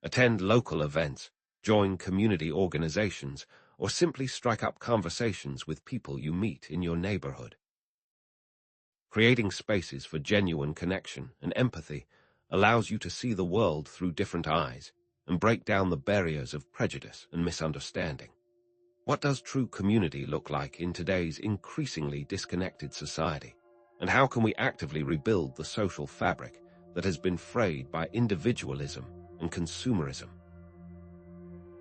Attend local events, join community organizations, or simply strike up conversations with people you meet in your neighborhood. Creating spaces for genuine connection and empathy allows you to see the world through different eyes and break down the barriers of prejudice and misunderstanding. What does true community look like in today's increasingly disconnected society? And how can we actively rebuild the social fabric that has been frayed by individualism and consumerism?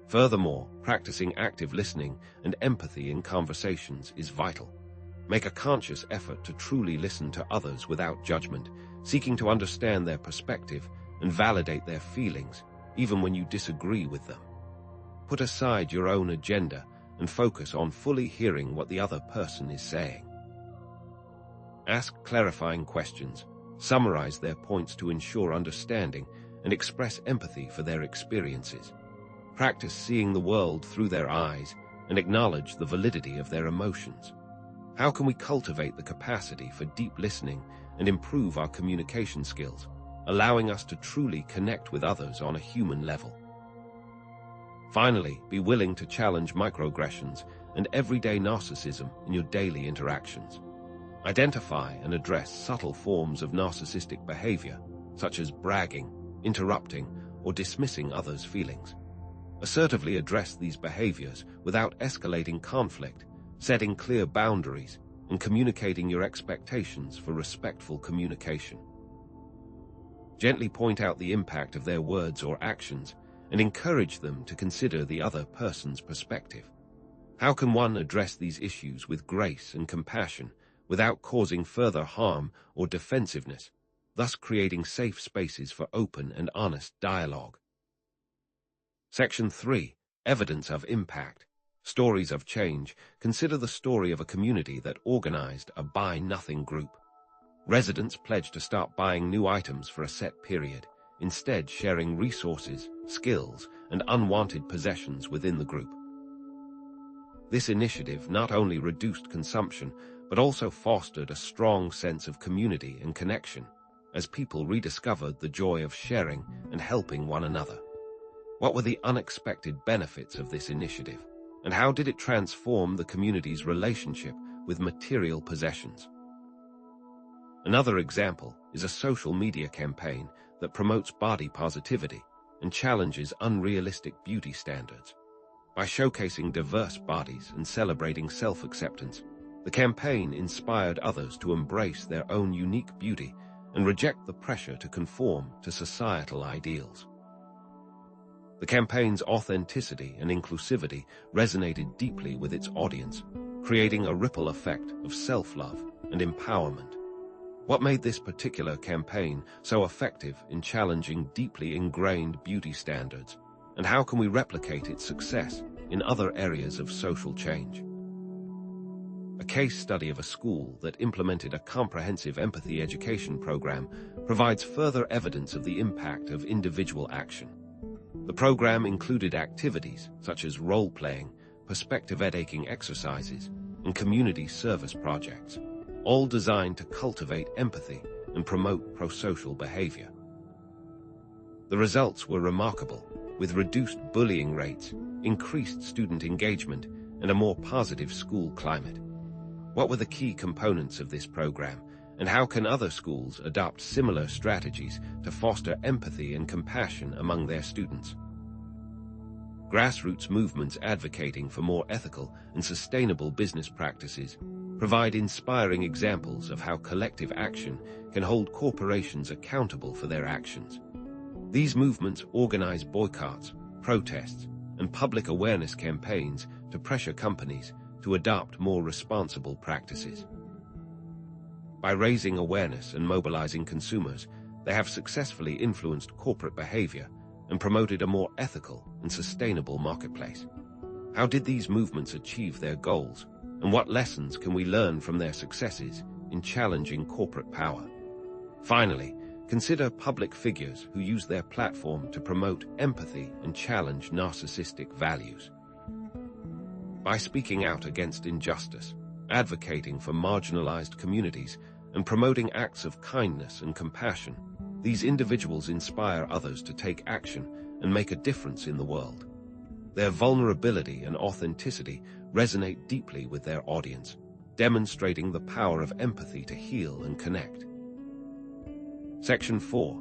Furthermore, practicing active listening and empathy in conversations is vital. Make a conscious effort to truly listen to others without judgment, seeking to understand their perspective and validate their feelings, even when you disagree with them. Put aside your own agenda and focus on fully hearing what the other person is saying. Ask clarifying questions, summarize their points to ensure understanding, and express empathy for their experiences. Practice seeing the world through their eyes and acknowledge the validity of their emotions. How can we cultivate the capacity for deep listening and improve our communication skills, allowing us to truly connect with others on a human level? Finally, be willing to challenge microaggressions and everyday narcissism in your daily interactions. Identify and address subtle forms of narcissistic behavior, such as bragging, interrupting, or dismissing others' feelings. Assertively address these behaviors without escalating conflict, setting clear boundaries, and communicating your expectations for respectful communication. Gently point out the impact of their words or actions and encourage them to consider the other person's perspective. How can one address these issues with grace and compassion without causing further harm or defensiveness, thus creating safe spaces for open and honest dialogue? Section 3. Evidence of impact. Stories of change. Consider the story of a community that organized a Buy Nothing group. Residents pledged to start buying new items for a set period, instead sharing resources, skills, and unwanted possessions within the group. This initiative not only reduced consumption, but also fostered a strong sense of community and connection, as people rediscovered the joy of sharing and helping one another. What were the unexpected benefits of this initiative, and how did it transform the community's relationship with material possessions? Another example is a social media campaign that promotes body positivity and challenges unrealistic beauty standards. By showcasing diverse bodies and celebrating self-acceptance, the campaign inspired others to embrace their own unique beauty and reject the pressure to conform to societal ideals. The campaign's authenticity and inclusivity resonated deeply with its audience, creating a ripple effect of self-love and empowerment. What made this particular campaign so effective in challenging deeply ingrained beauty standards and how can we replicate its success in other areas of social change? A case study of a school that implemented a comprehensive empathy education program provides further evidence of the impact of individual action. The program included activities such as role-playing, perspective-taking exercises, and community service projects, all designed to cultivate empathy and promote pro-social behavior. The results were remarkable, with reduced bullying rates, increased student engagement, and a more positive school climate. What were the key components of this program, and how can other schools adopt similar strategies to foster empathy and compassion among their students? Grassroots movements advocating for more ethical and sustainable business practices provide inspiring examples of how collective action can hold corporations accountable for their actions. These movements organize boycotts, protests, and public awareness campaigns to pressure companies to adopt more responsible practices. By raising awareness and mobilizing consumers, they have successfully influenced corporate behavior and promoted a more ethical and sustainable marketplace. How did these movements achieve their goals, and what lessons can we learn from their successes in challenging corporate power? Finally, consider public figures who use their platform to promote empathy and challenge narcissistic values. By speaking out against injustice, advocating for marginalized communities, and promoting acts of kindness and compassion, these individuals inspire others to take action and make a difference in the world. Their vulnerability and authenticity resonate deeply with their audience, demonstrating the power of empathy to heal and connect. Section 4.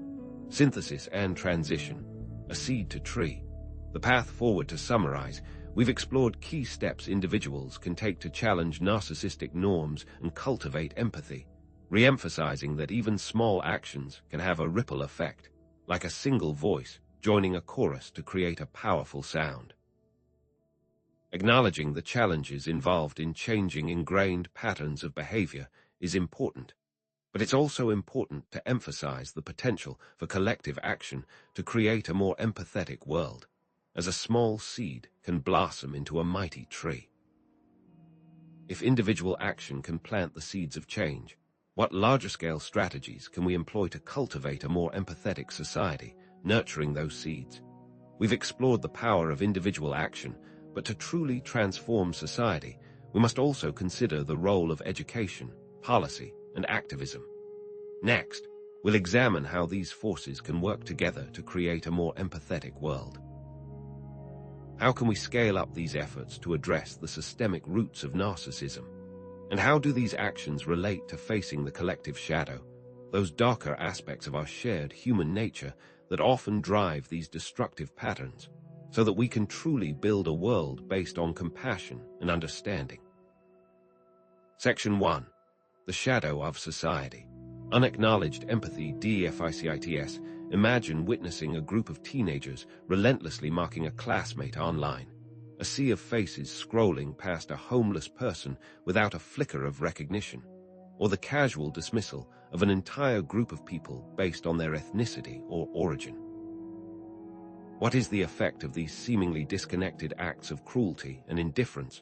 Synthesis and Transition. A Seed to Tree. The path forward. To summarize, we've explored key steps individuals can take to challenge narcissistic norms and cultivate empathy, re-emphasizing that even small actions can have a ripple effect, like a single voice joining a chorus to create a powerful sound. Acknowledging the challenges involved in changing ingrained patterns of behavior is important, but it's also important to emphasize the potential for collective action to create a more empathetic world, as a small seed can blossom into a mighty tree. If individual action can plant the seeds of change, what larger-scale strategies can we employ to cultivate a more empathetic society, nurturing those seeds? We've explored the power of individual action, but to truly transform society, we must also consider the role of education, policy, and activism. Next, we'll examine how these forces can work together to create a more empathetic world. How can we scale up these efforts to address the systemic roots of narcissism? And how do these actions relate to facing the collective shadow, those darker aspects of our shared human nature that often drive these destructive patterns, so that we can truly build a world based on compassion and understanding? Section 1. The Shadow of Society. Unacknowledged empathy. DEFICITS. Imagine witnessing a group of teenagers relentlessly mocking a classmate online. A sea of faces scrolling past a homeless person without a flicker of recognition, or the casual dismissal of an entire group of people based on their ethnicity or origin. What is the effect of these seemingly disconnected acts of cruelty and indifference?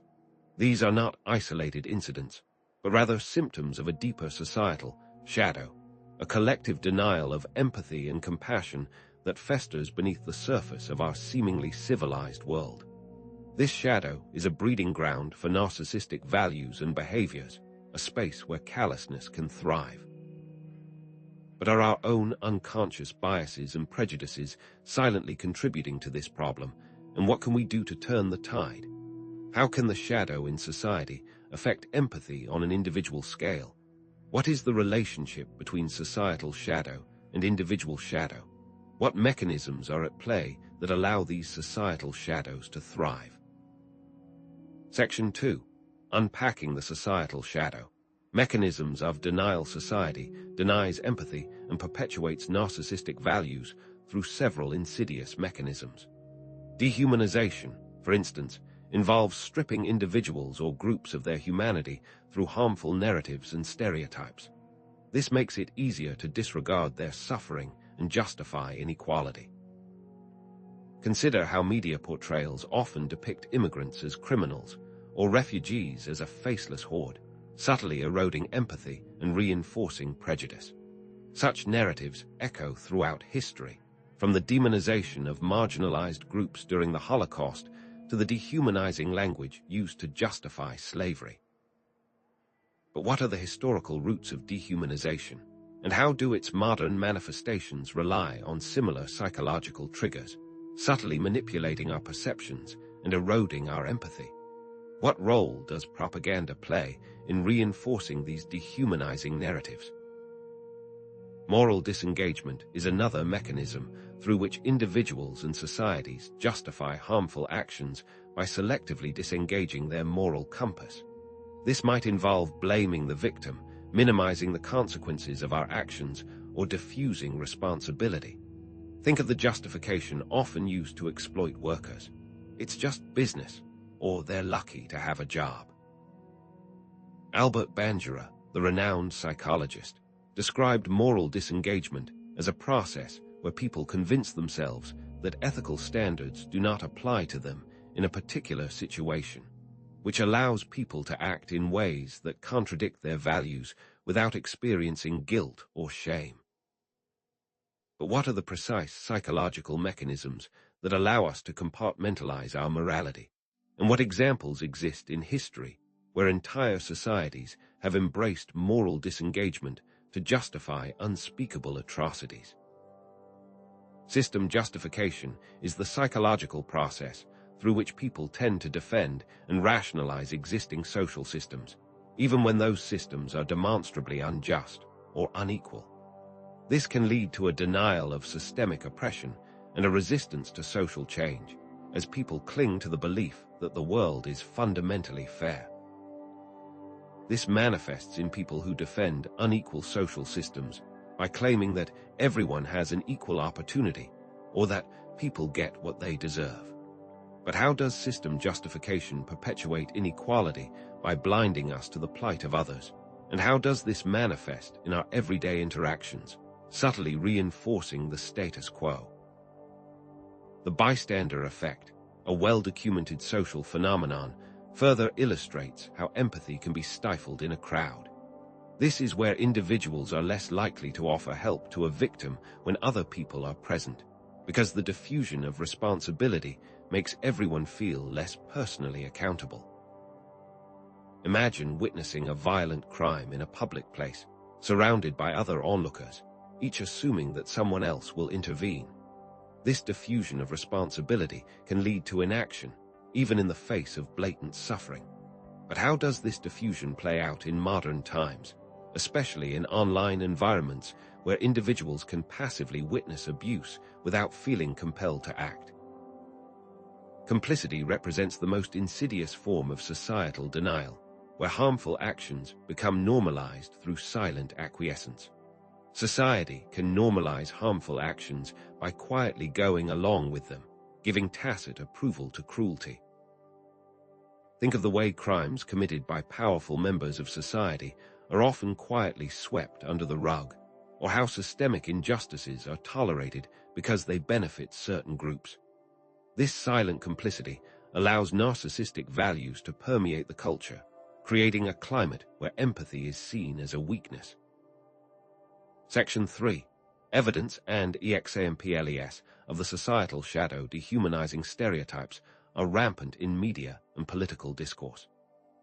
These are not isolated incidents, but rather symptoms of a deeper societal shadow, a collective denial of empathy and compassion that festers beneath the surface of our seemingly civilized world. This shadow is a breeding ground for narcissistic values and behaviors, a space where callousness can thrive. But are our own unconscious biases and prejudices silently contributing to this problem, and what can we do to turn the tide? How can the shadow in society affect empathy on an individual scale? What is the relationship between societal shadow and individual shadow? What mechanisms are at play that allow these societal shadows to thrive? Section 2. Unpacking the Societal Shadow. Mechanisms of denial. Society denies empathy and perpetuates narcissistic values through several insidious mechanisms. Dehumanization, for instance, involves stripping individuals or groups of their humanity through harmful narratives and stereotypes. This makes it easier to disregard their suffering and justify inequality. Consider how media portrayals often depict immigrants as criminals or refugees as a faceless horde, subtly eroding empathy and reinforcing prejudice. Such narratives echo throughout history, from the demonization of marginalized groups during the Holocaust to the dehumanizing language used to justify slavery. But what are the historical roots of dehumanization, and how do its modern manifestations rely on similar psychological triggers, subtly manipulating our perceptions and eroding our empathy? What role does propaganda play in reinforcing these dehumanizing narratives? Moral disengagement is another mechanism through which individuals and societies justify harmful actions by selectively disengaging their moral compass. This might involve blaming the victim, minimizing the consequences of our actions, or diffusing responsibility. Think of the justification often used to exploit workers. It's just business, or they're lucky to have a job. Albert Bandura, the renowned psychologist, described moral disengagement as a process where people convince themselves that ethical standards do not apply to them in a particular situation, which allows people to act in ways that contradict their values without experiencing guilt or shame. But what are the precise psychological mechanisms that allow us to compartmentalize our morality? And what examples exist in history where entire societies have embraced moral disengagement to justify unspeakable atrocities? System justification is the psychological process through which people tend to defend and rationalize existing social systems, even when those systems are demonstrably unjust or unequal. This can lead to a denial of systemic oppression and a resistance to social change, as people cling to the belief that the world is fundamentally fair. This manifests in people who defend unequal social systems by claiming that everyone has an equal opportunity or that people get what they deserve. But how does system justification perpetuate inequality by blinding us to the plight of others? And how does this manifest in our everyday interactions, subtly reinforcing the status quo? The bystander effect, a well-documented social phenomenon, further illustrates how empathy can be stifled in a crowd. This is where individuals are less likely to offer help to a victim when other people are present, because the diffusion of responsibility makes everyone feel less personally accountable. Imagine witnessing a violent crime in a public place, surrounded by other onlookers, each assuming that someone else will intervene. This diffusion of responsibility can lead to inaction, even in the face of blatant suffering. But how does this diffusion play out in modern times, especially in online environments where individuals can passively witness abuse without feeling compelled to act? Complicity represents the most insidious form of societal denial, where harmful actions become normalized through silent acquiescence. Society can normalize harmful actions by quietly going along with them, giving tacit approval to cruelty. Think of the way crimes committed by powerful members of society are often quietly swept under the rug, or how systemic injustices are tolerated because they benefit certain groups. This silent complicity allows narcissistic values to permeate the culture, creating a climate where empathy is seen as a weakness. Section 3. Evidence and examples of the societal shadow dehumanizing stereotypes are rampant in media and political discourse.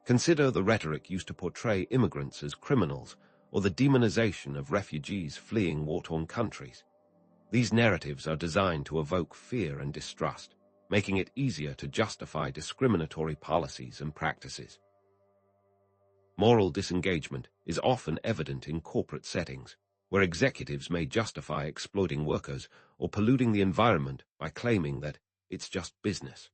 Consider the rhetoric used to portray immigrants as criminals or the demonization of refugees fleeing war-torn countries. These narratives are designed to evoke fear and distrust, making it easier to justify discriminatory policies and practices. Moral disengagement is often evident in corporate settings, where executives may justify exploiting workers or polluting the environment by claiming that it's just business.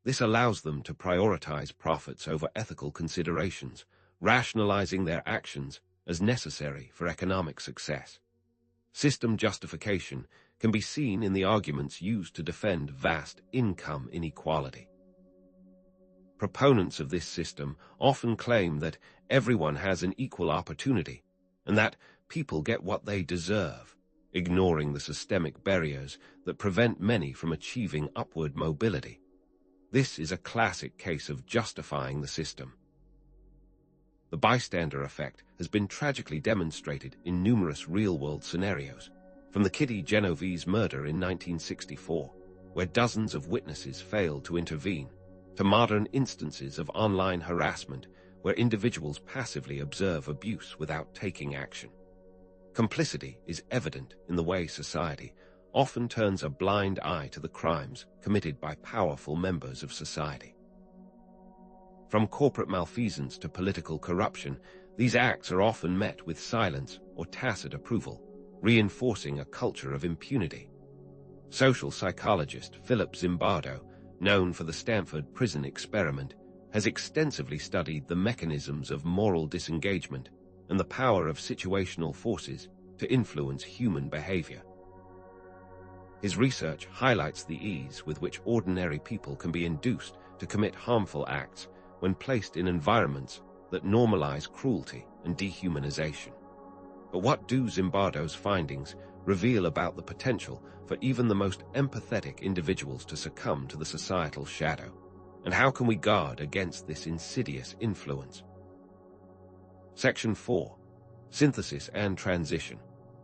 This allows them to prioritize profits over ethical considerations, rationalizing their actions as necessary for economic success. System justification can be seen in the arguments used to defend vast income inequality. Proponents of this system often claim that everyone has an equal opportunity and that people get what they deserve, ignoring the systemic barriers that prevent many from achieving upward mobility. This is a classic case of justifying the system. The bystander effect has been tragically demonstrated in numerous real-world scenarios, from the Kitty Genovese murder in 1964, where dozens of witnesses failed to intervene, to modern instances of online harassment where individuals passively observe abuse without taking action. Complicity is evident in the way society often turns a blind eye to the crimes committed by powerful members of society. From corporate malfeasance to political corruption, these acts are often met with silence or tacit approval, reinforcing a culture of impunity. Social psychologist Philip Zimbardo, known for the Stanford Prison Experiment, has extensively studied the mechanisms of moral disengagement and the power of situational forces to influence human behavior. His research highlights the ease with which ordinary people can be induced to commit harmful acts when placed in environments that normalize cruelty and dehumanization. But what do Zimbardo's findings reveal about the potential for even the most empathetic individuals to succumb to the societal shadow? And how can we guard against this insidious influence? Section 4. Synthesis and Transition.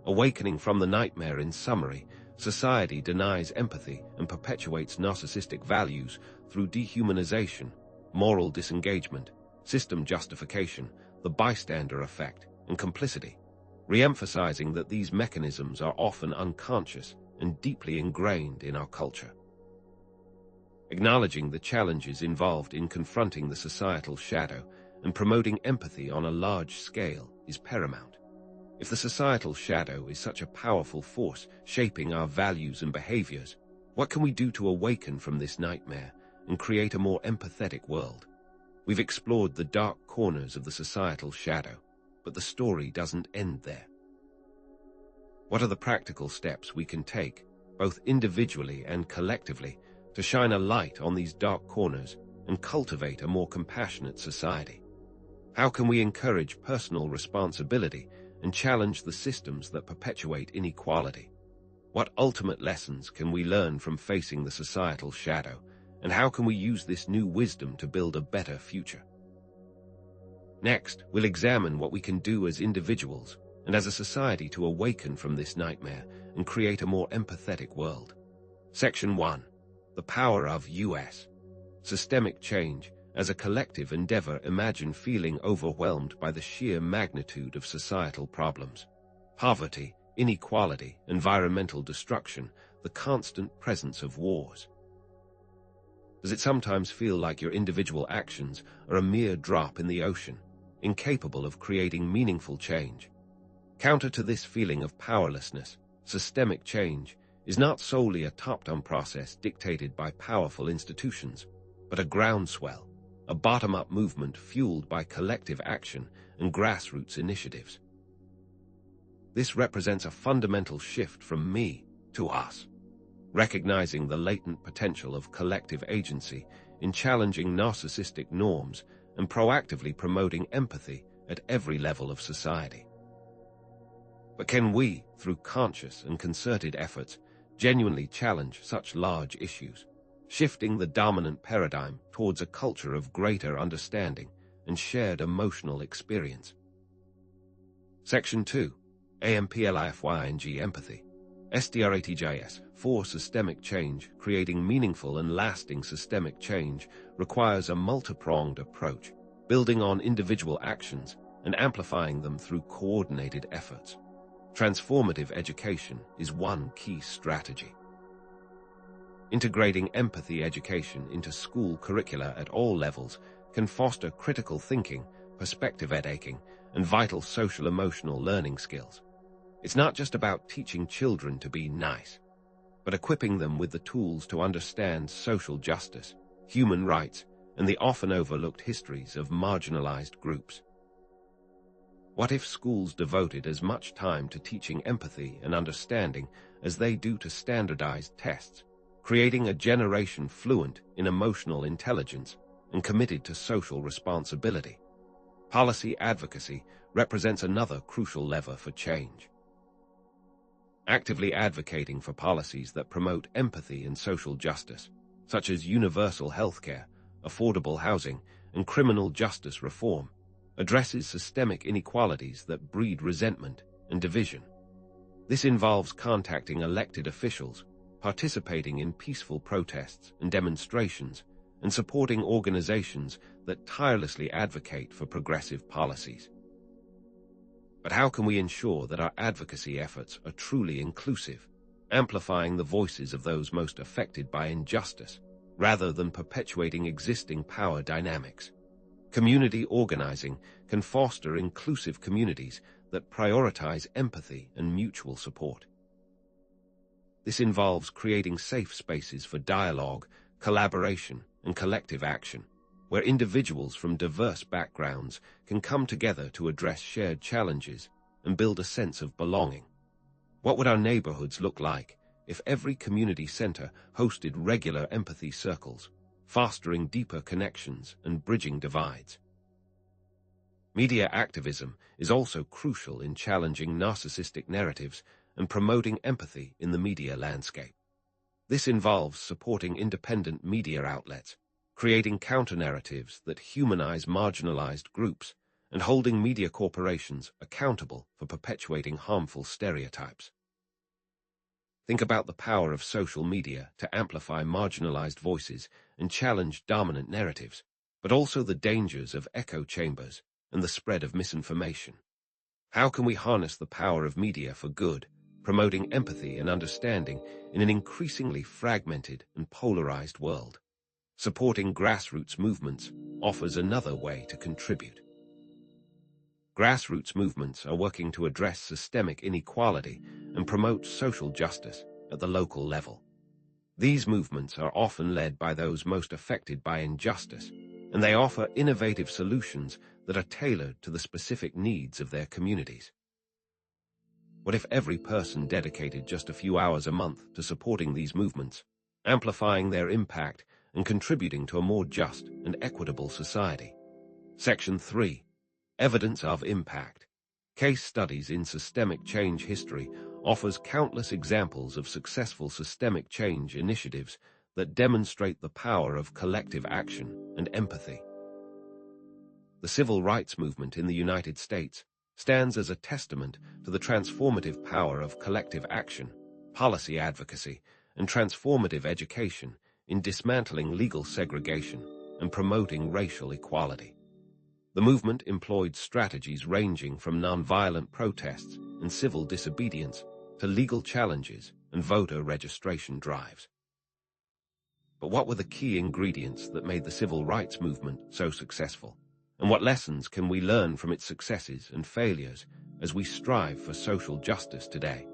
Awakening from the nightmare. In summary, society denies empathy and perpetuates narcissistic values through dehumanization, moral disengagement, system justification, the bystander effect, and complicity, re-emphasizing that these mechanisms are often unconscious and deeply ingrained in our culture. Acknowledging the challenges involved in confronting the societal shadow and promoting empathy on a large scale is paramount. If the societal shadow is such a powerful force shaping our values and behaviors, what can we do to awaken from this nightmare and create a more empathetic world? We've explored the dark corners of the societal shadow, but the story doesn't end there. What are the practical steps we can take, both individually and collectively, to shine a light on these dark corners and cultivate a more compassionate society? How can we encourage personal responsibility and challenge the systems that perpetuate inequality? What ultimate lessons can we learn from facing the societal shadow, and how can we use this new wisdom to build a better future? Next, we'll examine what we can do as individuals and as a society to awaken from this nightmare and create a more empathetic world. Section 1. The Power of US. Systemic change. As a collective endeavor, imagine feeling overwhelmed by the sheer magnitude of societal problems. Poverty, inequality, environmental destruction, the constant presence of wars. Does it sometimes feel like your individual actions are a mere drop in the ocean, incapable of creating meaningful change? Counter to this feeling of powerlessness, systemic change is not solely a top-down process dictated by powerful institutions, but a groundswell, a bottom-up movement fueled by collective action and grassroots initiatives. This represents a fundamental shift from me to us, recognizing the latent potential of collective agency in challenging narcissistic norms and proactively promoting empathy at every level of society. But can we, through conscious and concerted efforts, genuinely challenge such large issues, shifting the dominant paradigm towards a culture of greater understanding and shared emotional experience? Section 2. AMPLIFYNG Empathy. SDRATJS. For systemic change, creating meaningful and lasting systemic change requires a multi-pronged approach, building on individual actions and amplifying them through coordinated efforts. Transformative education is one key strategy. Integrating empathy education into school curricula at all levels can foster critical thinking, perspective taking, and vital social-emotional learning skills. It's not just about teaching children to be nice, but equipping them with the tools to understand social justice, human rights, and the often overlooked histories of marginalized groups. What if schools devoted as much time to teaching empathy and understanding as they do to standardized tests, creating a generation fluent in emotional intelligence and committed to social responsibility? Policy advocacy represents another crucial lever for change. actively advocating for policies that promote empathy and social justice, such as universal healthcare, affordable housing, and criminal justice reform, addresses systemic inequalities that breed resentment and division. This involves contacting elected officials, participating in peaceful protests and demonstrations, and supporting organizations that tirelessly advocate for progressive policies. But how can we ensure that our advocacy efforts are truly inclusive, amplifying the voices of those most affected by injustice, rather than perpetuating existing power dynamics? Community organizing can foster inclusive communities that prioritize empathy and mutual support. This involves creating safe spaces for dialogue, collaboration, and collective action, where individuals from diverse backgrounds can come together to address shared challenges and build a sense of belonging. What would our neighborhoods look like if every community center hosted regular empathy circles, fostering deeper connections and bridging divides? Media activism is also crucial in challenging narcissistic narratives and promoting empathy in the media landscape. This involves supporting independent media outlets, creating counter-narratives that humanize marginalized groups, and holding media corporations accountable for perpetuating harmful stereotypes. Think about the power of social media to amplify marginalized voices and challenge dominant narratives, but also the dangers of echo chambers and the spread of misinformation. How can we harness the power of media for good, promoting empathy and understanding in an increasingly fragmented and polarized world? Supporting grassroots movements offers another way to contribute. Grassroots movements are working to address systemic inequality and promote social justice at the local level. These movements are often led by those most affected by injustice, and they offer innovative solutions that are tailored to the specific needs of their communities. What if every person dedicated just a few hours a month to supporting these movements, amplifying their impact and contributing to a more just and equitable society? Section 3. Evidence of impact. Case studies in systemic change history offers countless examples of successful systemic change initiatives that demonstrate the power of collective action and empathy. The civil rights movement in the United States stands as a testament to the transformative power of collective action, policy advocacy, and transformative education in dismantling legal segregation and promoting racial equality. The movement employed strategies ranging from nonviolent protests and civil disobedience to legal challenges and voter registration drives. But what were the key ingredients that made the civil rights movement so successful? And what lessons can we learn from its successes and failures as we strive for social justice today?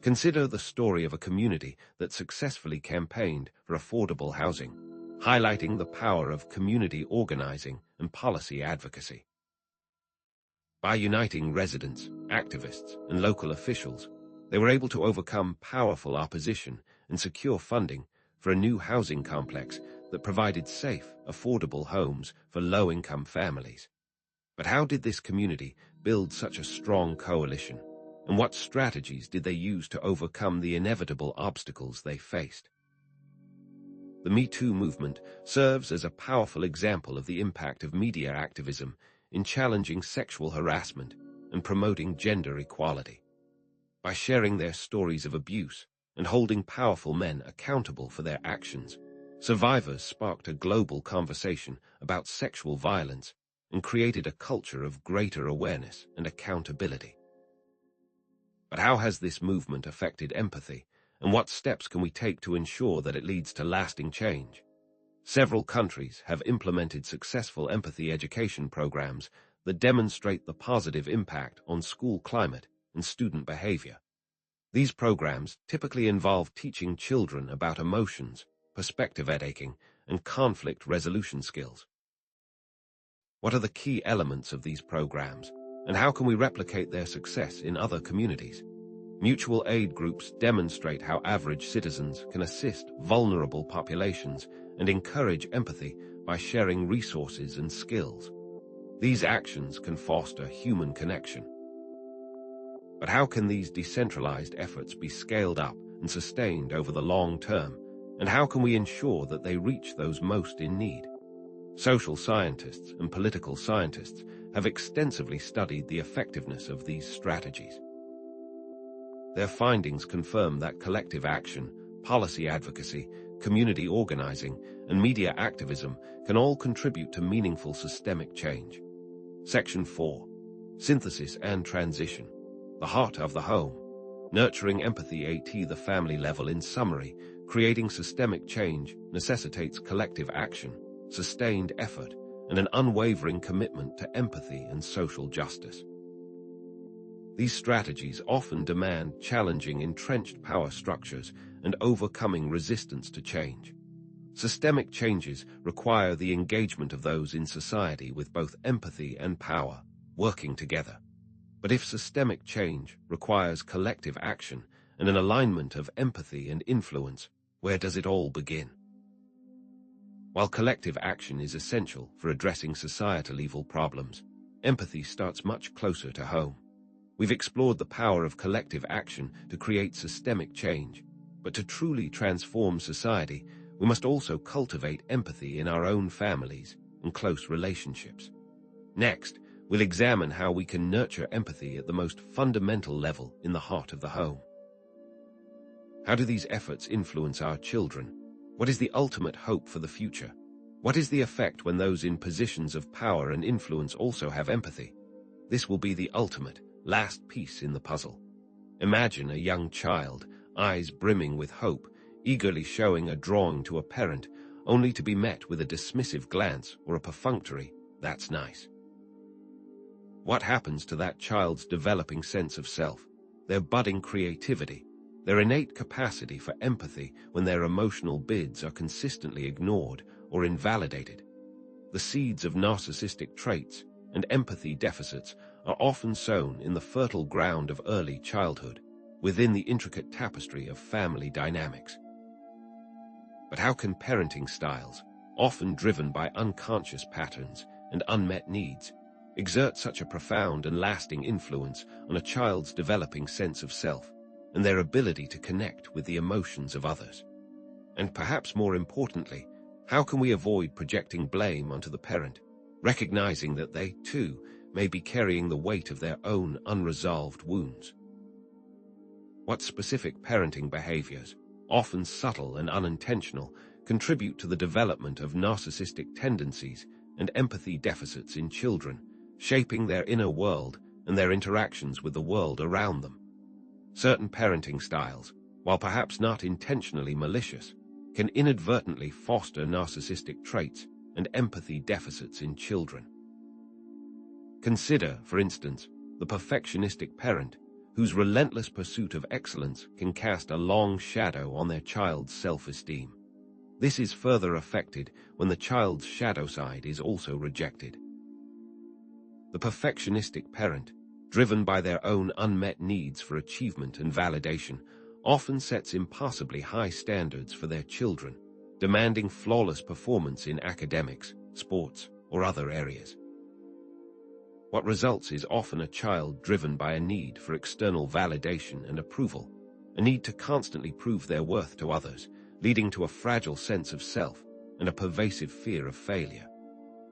Consider the story of a community that successfully campaigned for affordable housing, highlighting the power of community organizing and policy advocacy. By uniting residents, activists, and local officials, they were able to overcome powerful opposition and secure funding for a new housing complex that provided safe, affordable homes for low-income families. But how did this community build such a strong coalition, and what strategies did they use to overcome the inevitable obstacles they faced? The Me Too movement serves as a powerful example of the impact of media activism in challenging sexual harassment and promoting gender equality. By sharing their stories of abuse and holding powerful men accountable for their actions, survivors sparked a global conversation about sexual violence and created a culture of greater awareness and accountability. But how has this movement affected empathy, and what steps can we take to ensure that it leads to lasting change? Several countries have implemented successful empathy education programs that demonstrate the positive impact on school climate and student behavior. These programs typically involve teaching children about emotions, perspective taking, and conflict resolution skills. What are the key elements of these programs, and how can we replicate their success in other communities? Mutual aid groups demonstrate how average citizens can assist vulnerable populations and encourage empathy by sharing resources and skills. These actions can foster human connection. But how can these decentralized efforts be scaled up and sustained over the long term, and how can we ensure that they reach those most in need? Social scientists and political scientists have extensively studied the effectiveness of these strategies. Their findings confirm that collective action, policy advocacy, community organizing, and media activism can all contribute to meaningful systemic change. Section 4. Synthesis and Transition. The Heart of the Home. Nurturing empathy at the family level. In summary, creating systemic change necessitates collective action, sustained effort, and an unwavering commitment to empathy and social justice. These strategies often demand challenging entrenched power structures and overcoming resistance to change. Systemic changes require the engagement of those in society with both empathy and power, working together. But if systemic change requires collective action and an alignment of empathy and influence, where does it all begin? While collective action is essential for addressing societal evil problems, empathy starts much closer to home. We've explored the power of collective action to create systemic change, but to truly transform society, we must also cultivate empathy in our own families and close relationships. Next, we'll examine how we can nurture empathy at the most fundamental level in the heart of the home. How do these efforts influence our children? What is the ultimate hope for the future? What is the effect when those in positions of power and influence also have empathy? This will be the ultimate, last piece in the puzzle. Imagine a young child, eyes brimming with hope, eagerly showing a drawing to a parent, only to be met with a dismissive glance or a perfunctory, "That's nice." What happens to that child's developing sense of self, their budding creativity, their innate capacity for empathy when their emotional bids are consistently ignored or invalidated? The seeds of narcissistic traits and empathy deficits are often sown in the fertile ground of early childhood, within the intricate tapestry of family dynamics. But how can parenting styles, often driven by unconscious patterns and unmet needs, exert such a profound and lasting influence on a child's developing sense of self and their ability to connect with the emotions of others? And perhaps more importantly, how can we avoid projecting blame onto the parent, recognizing that they, too, may be carrying the weight of their own unresolved wounds? What specific parenting behaviors, often subtle and unintentional, contribute to the development of narcissistic tendencies and empathy deficits in children, shaping their inner world and their interactions with the world around them? Certain parenting styles, while perhaps not intentionally malicious, can inadvertently foster narcissistic traits and empathy deficits in children. Consider, for instance, the perfectionistic parent whose relentless pursuit of excellence can cast a long shadow on their child's self-esteem. This is further affected when the child's shadow side is also rejected. The perfectionistic parent, driven by their own unmet needs for achievement and validation, often sets impossibly high standards for their children, demanding flawless performance in academics, sports, or other areas. What results is often a child driven by a need for external validation and approval, a need to constantly prove their worth to others, leading to a fragile sense of self and a pervasive fear of failure.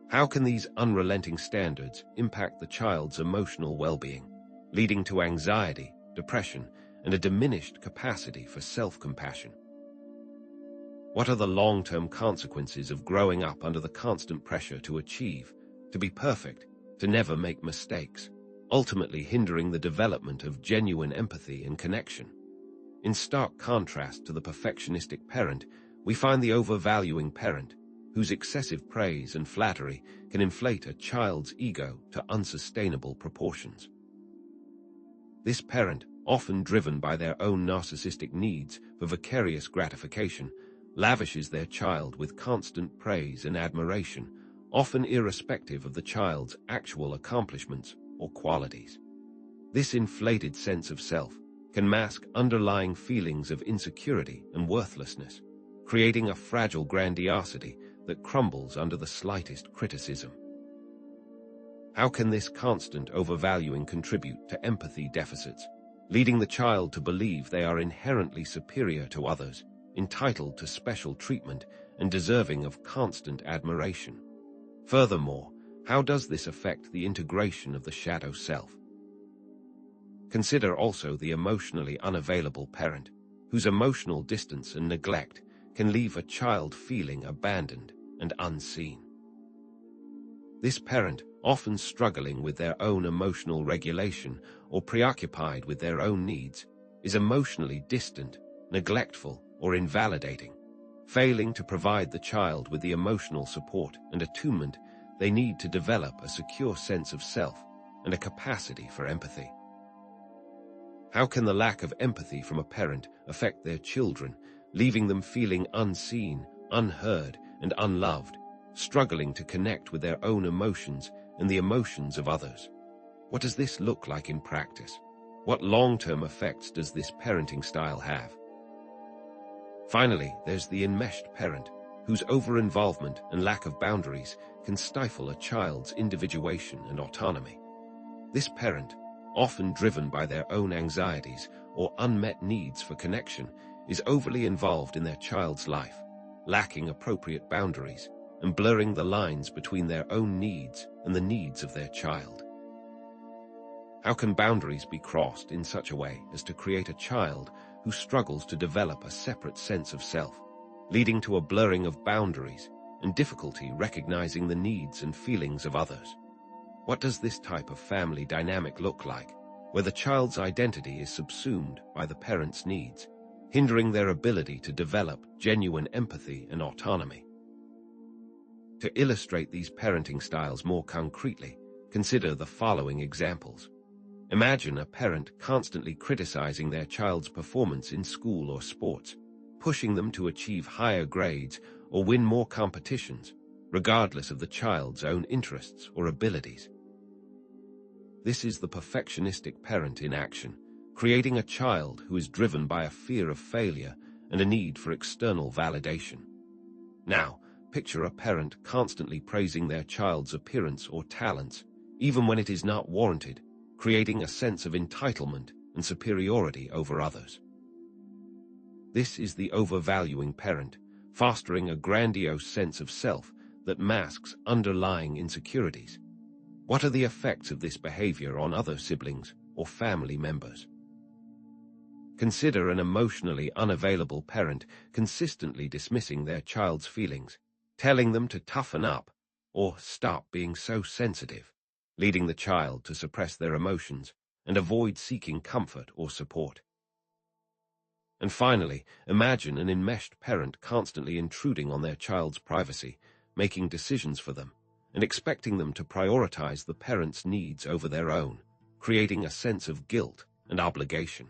How can these unrelenting standards impact the child's emotional well-being, leading to anxiety, depression, and a diminished capacity for self-compassion? What are the long-term consequences of growing up under the constant pressure to achieve, to be perfect, to never make mistakes, ultimately hindering the development of genuine empathy and connection? In stark contrast to the perfectionistic parent, we find the overvaluing parent, whose excessive praise and flattery can inflate a child's ego to unsustainable proportions. This parent, often driven by their own narcissistic needs for vicarious gratification, lavishes their child with constant praise and admiration, often irrespective of the child's actual accomplishments or qualities. This inflated sense of self can mask underlying feelings of insecurity and worthlessness, creating a fragile grandiosity that crumbles under the slightest criticism. How can this constant overvaluing contribute to empathy deficits, leading the child to believe they are inherently superior to others, entitled to special treatment, and deserving of constant admiration. Furthermore, how does this affect the integration of the shadow self? Consider also the emotionally unavailable parent, whose emotional distance and neglect can leave a child feeling abandoned and unseen. This parent, often struggling with their own emotional regulation or preoccupied with their own needs, is emotionally distant, neglectful, or invalidating, failing to provide the child with the emotional support and attunement they need to develop a secure sense of self and a capacity for empathy. How can the lack of empathy from a parent affect their children, leaving them feeling unseen, unheard, and unloved, struggling to connect with their own emotions and the emotions of others? What does this look like in practice? What long-term effects does this parenting style have? Finally, there's the enmeshed parent, whose over-involvement and lack of boundaries can stifle a child's individuation and autonomy. This parent, often driven by their own anxieties or unmet needs for connection, is overly involved in their child's life, lacking appropriate boundaries and blurring the lines between their own needs and the needs of their child. How can boundaries be crossed in such a way as to create a child who struggles to develop a separate sense of self, leading to a blurring of boundaries and difficulty recognizing the needs and feelings of others? What does this type of family dynamic look like, where the child's identity is subsumed by the parent's needs, hindering their ability to develop genuine empathy and autonomy? To illustrate these parenting styles more concretely, consider the following examples. Imagine a parent constantly criticizing their child's performance in school or sports, pushing them to achieve higher grades or win more competitions, regardless of the child's own interests or abilities. This is the perfectionistic parent in action, creating a child who is driven by a fear of failure and a need for external validation. Now, picture a parent constantly praising their child's appearance or talents, even when it is not warranted, creating a sense of entitlement and superiority over others. This is the overvaluing parent, fostering a grandiose sense of self that masks underlying insecurities. What are the effects of this behavior on other siblings or family members? Consider an emotionally unavailable parent consistently dismissing their child's feelings, telling them to toughen up or stop being so sensitive, leading the child to suppress their emotions and avoid seeking comfort or support. And finally, imagine an enmeshed parent constantly intruding on their child's privacy, making decisions for them, and expecting them to prioritize the parent's needs over their own, creating a sense of guilt and obligation.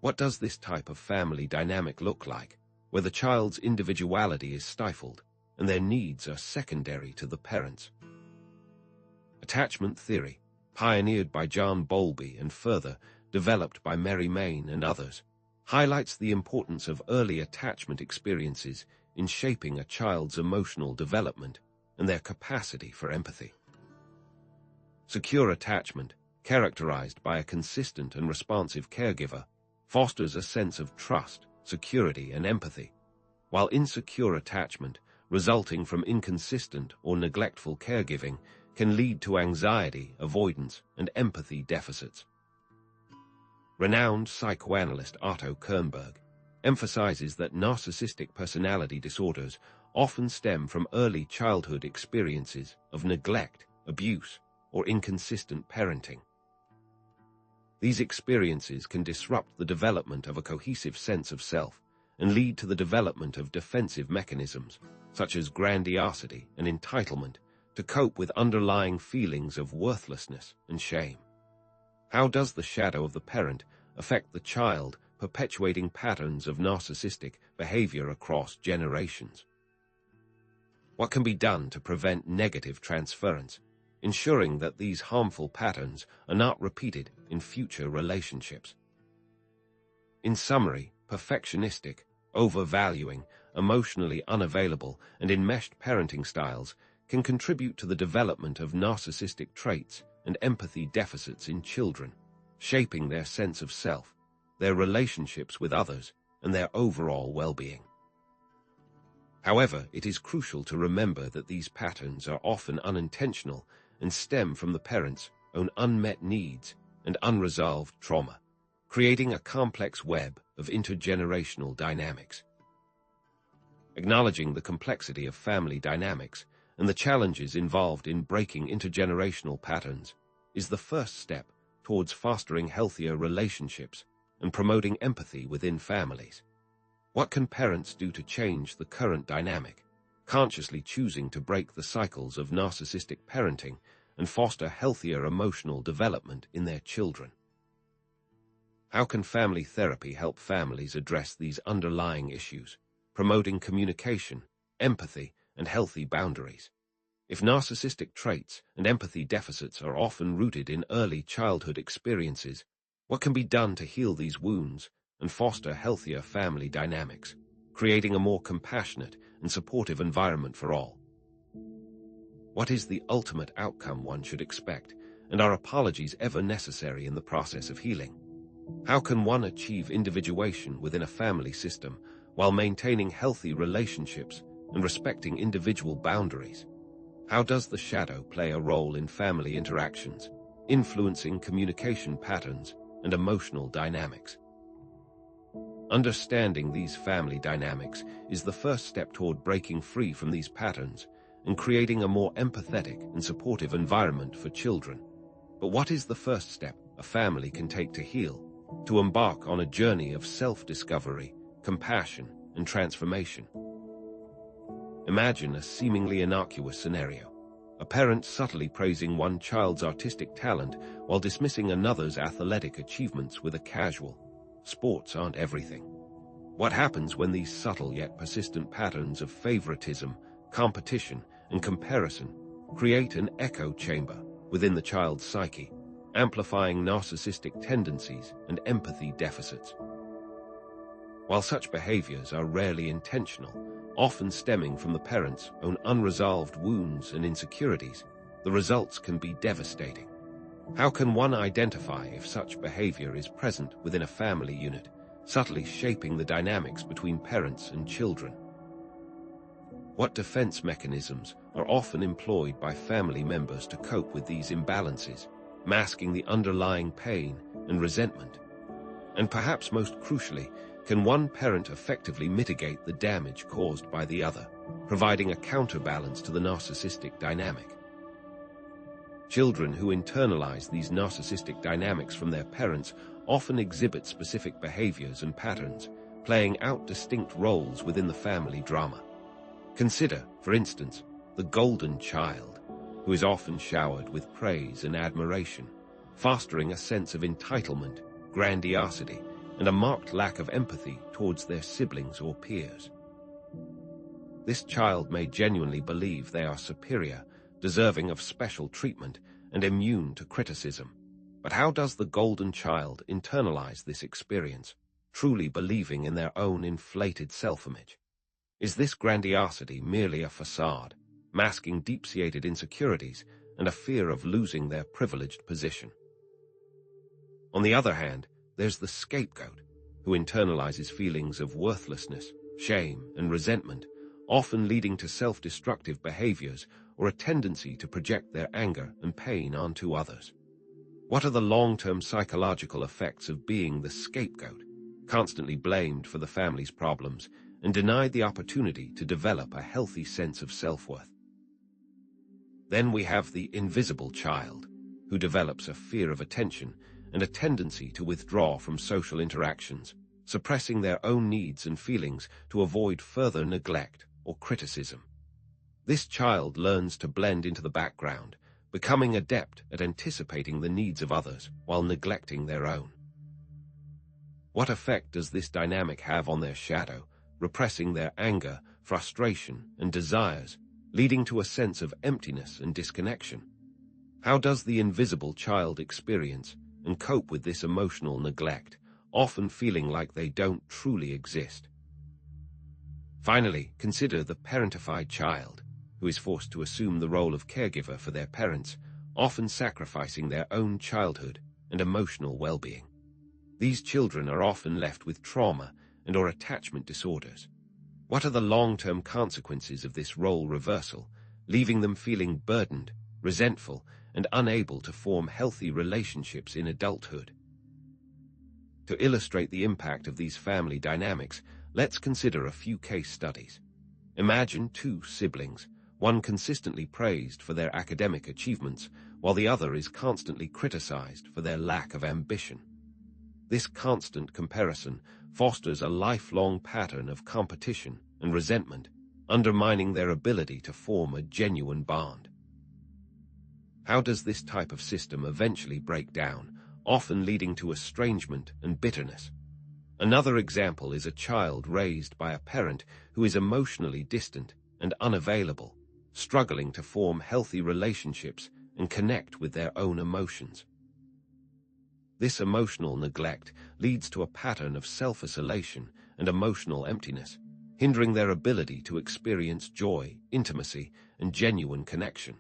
What does this type of family dynamic look like, where the child's individuality is stifled and their needs are secondary to the parent's? Attachment theory, pioneered by John Bowlby and further developed by Mary Main and others, highlights the importance of early attachment experiences in shaping a child's emotional development and their capacity for empathy. Secure attachment, characterized by a consistent and responsive caregiver, fosters a sense of trust, security, and empathy, while insecure attachment, resulting from inconsistent or neglectful caregiving, can lead to anxiety, avoidance, and empathy deficits. Renowned psychoanalyst Otto Kernberg emphasizes that narcissistic personality disorders often stem from early childhood experiences of neglect, abuse, or inconsistent parenting. These experiences can disrupt the development of a cohesive sense of self and lead to the development of defensive mechanisms, such as grandiosity and entitlement, to cope with underlying feelings of worthlessness and shame. How does the shadow of the parent affect the child, perpetuating patterns of narcissistic behavior across generations? What can be done to prevent negative transference, ensuring that these harmful patterns are not repeated in future relationships? In summary, perfectionistic, overvaluing, emotionally unavailable, and enmeshed parenting styles can contribute to the development of narcissistic traits and empathy deficits in children, shaping their sense of self, their relationships with others, and their overall well-being. However, it is crucial to remember that these patterns are often unintentional and stem from the parents' own unmet needs and unresolved trauma, creating a complex web of intergenerational dynamics. Acknowledging the complexity of family dynamics and the challenges involved in breaking intergenerational patterns is the first step towards fostering healthier relationships and promoting empathy within families. What can parents do to change the current dynamic, consciously choosing to break the cycles of narcissistic parenting and foster healthier emotional development in their children? How can family therapy help families address these underlying issues, promoting communication, empathy, and healthy boundaries? If narcissistic traits and empathy deficits are often rooted in early childhood experiences, what can be done to heal these wounds and foster healthier family dynamics, creating a more compassionate and supportive environment for all? What is the ultimate outcome one should expect, and are apologies ever necessary in the process of healing? How can one achieve individuation within a family system while maintaining healthy relationships and respecting individual boundaries? How does the shadow play a role in family interactions, influencing communication patterns and emotional dynamics? Understanding these family dynamics is the first step toward breaking free from these patterns and creating a more empathetic and supportive environment for children. But what is the first step a family can take to heal, to embark on a journey of self-discovery, compassion, and transformation? Imagine a seemingly innocuous scenario: a parent subtly praising one child's artistic talent while dismissing another's athletic achievements with a casual, "Sports aren't everything." What happens when these subtle yet persistent patterns of favoritism, competition, and comparison create an echo chamber within the child's psyche, amplifying narcissistic tendencies and empathy deficits? While such behaviors are rarely intentional, often stemming from the parents' own unresolved wounds and insecurities, the results can be devastating. How can one identify if such behavior is present within a family unit, subtly shaping the dynamics between parents and children? What defense mechanisms are often employed by family members to cope with these imbalances, masking the underlying pain and resentment? And perhaps most crucially, can one parent effectively mitigate the damage caused by the other, providing a counterbalance to the narcissistic dynamic? Children who internalize these narcissistic dynamics from their parents often exhibit specific behaviors and patterns, playing out distinct roles within the family drama. Consider, for instance, the golden child, who is often showered with praise and admiration, fostering a sense of entitlement, grandiosity, and a marked lack of empathy towards their siblings or peers. This child may genuinely believe they are superior, deserving of special treatment, and immune to criticism. But how does the golden child internalize this experience, truly believing in their own inflated self-image? Is this grandiosity merely a facade, masking deep-seated insecurities and a fear of losing their privileged position? On the other hand, there's the scapegoat, who internalizes feelings of worthlessness, shame, and resentment, often leading to self-destructive behaviors or a tendency to project their anger and pain onto others. What are the long-term psychological effects of being the scapegoat, constantly blamed for the family's problems and denied the opportunity to develop a healthy sense of self-worth? Then we have the invisible child, who develops a fear of attention and a tendency to withdraw from social interactions, suppressing their own needs and feelings to avoid further neglect or criticism. This child learns to blend into the background, becoming adept at anticipating the needs of others while neglecting their own. What effect does this dynamic have on their shadow, repressing their anger, frustration, and desires, leading to a sense of emptiness and disconnection? How does the invisible child experience and cope with this emotional neglect, often feeling like they don't truly exist? Finally, consider the parentified child, who is forced to assume the role of caregiver for their parents, often sacrificing their own childhood and emotional well-being. These children are often left with trauma and/or attachment disorders. What are the long-term consequences of this role reversal, leaving them feeling burdened, resentful, and unable to form healthy relationships in adulthood? To illustrate the impact of these family dynamics, let's consider a few case studies. Imagine two siblings, one consistently praised for their academic achievements, while the other is constantly criticized for their lack of ambition. This constant comparison fosters a lifelong pattern of competition and resentment, undermining their ability to form a genuine bond. How does this type of system eventually break down, often leading to estrangement and bitterness? Another example is a child raised by a parent who is emotionally distant and unavailable, struggling to form healthy relationships and connect with their own emotions. This emotional neglect leads to a pattern of self-isolation and emotional emptiness, hindering their ability to experience joy, intimacy, and genuine connection.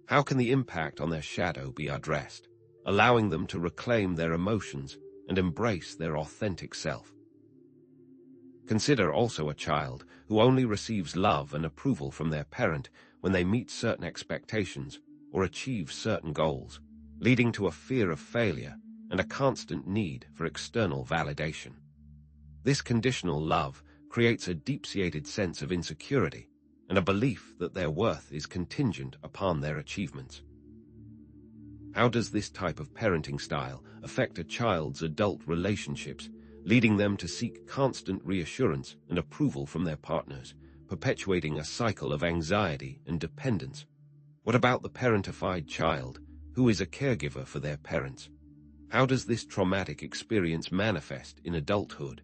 How can the impact on their shadow be addressed, allowing them to reclaim their emotions and embrace their authentic self? Consider also a child who only receives love and approval from their parent when they meet certain expectations or achieve certain goals, leading to a fear of failure and a constant need for external validation. This conditional love creates a deep-seated sense of insecurity and a belief that their worth is contingent upon their achievements. How does this type of parenting style affect a child's adult relationships, leading them to seek constant reassurance and approval from their partners, perpetuating a cycle of anxiety and dependence? What about the parentified child, who is a caregiver for their parents? How does this traumatic experience manifest in adulthood?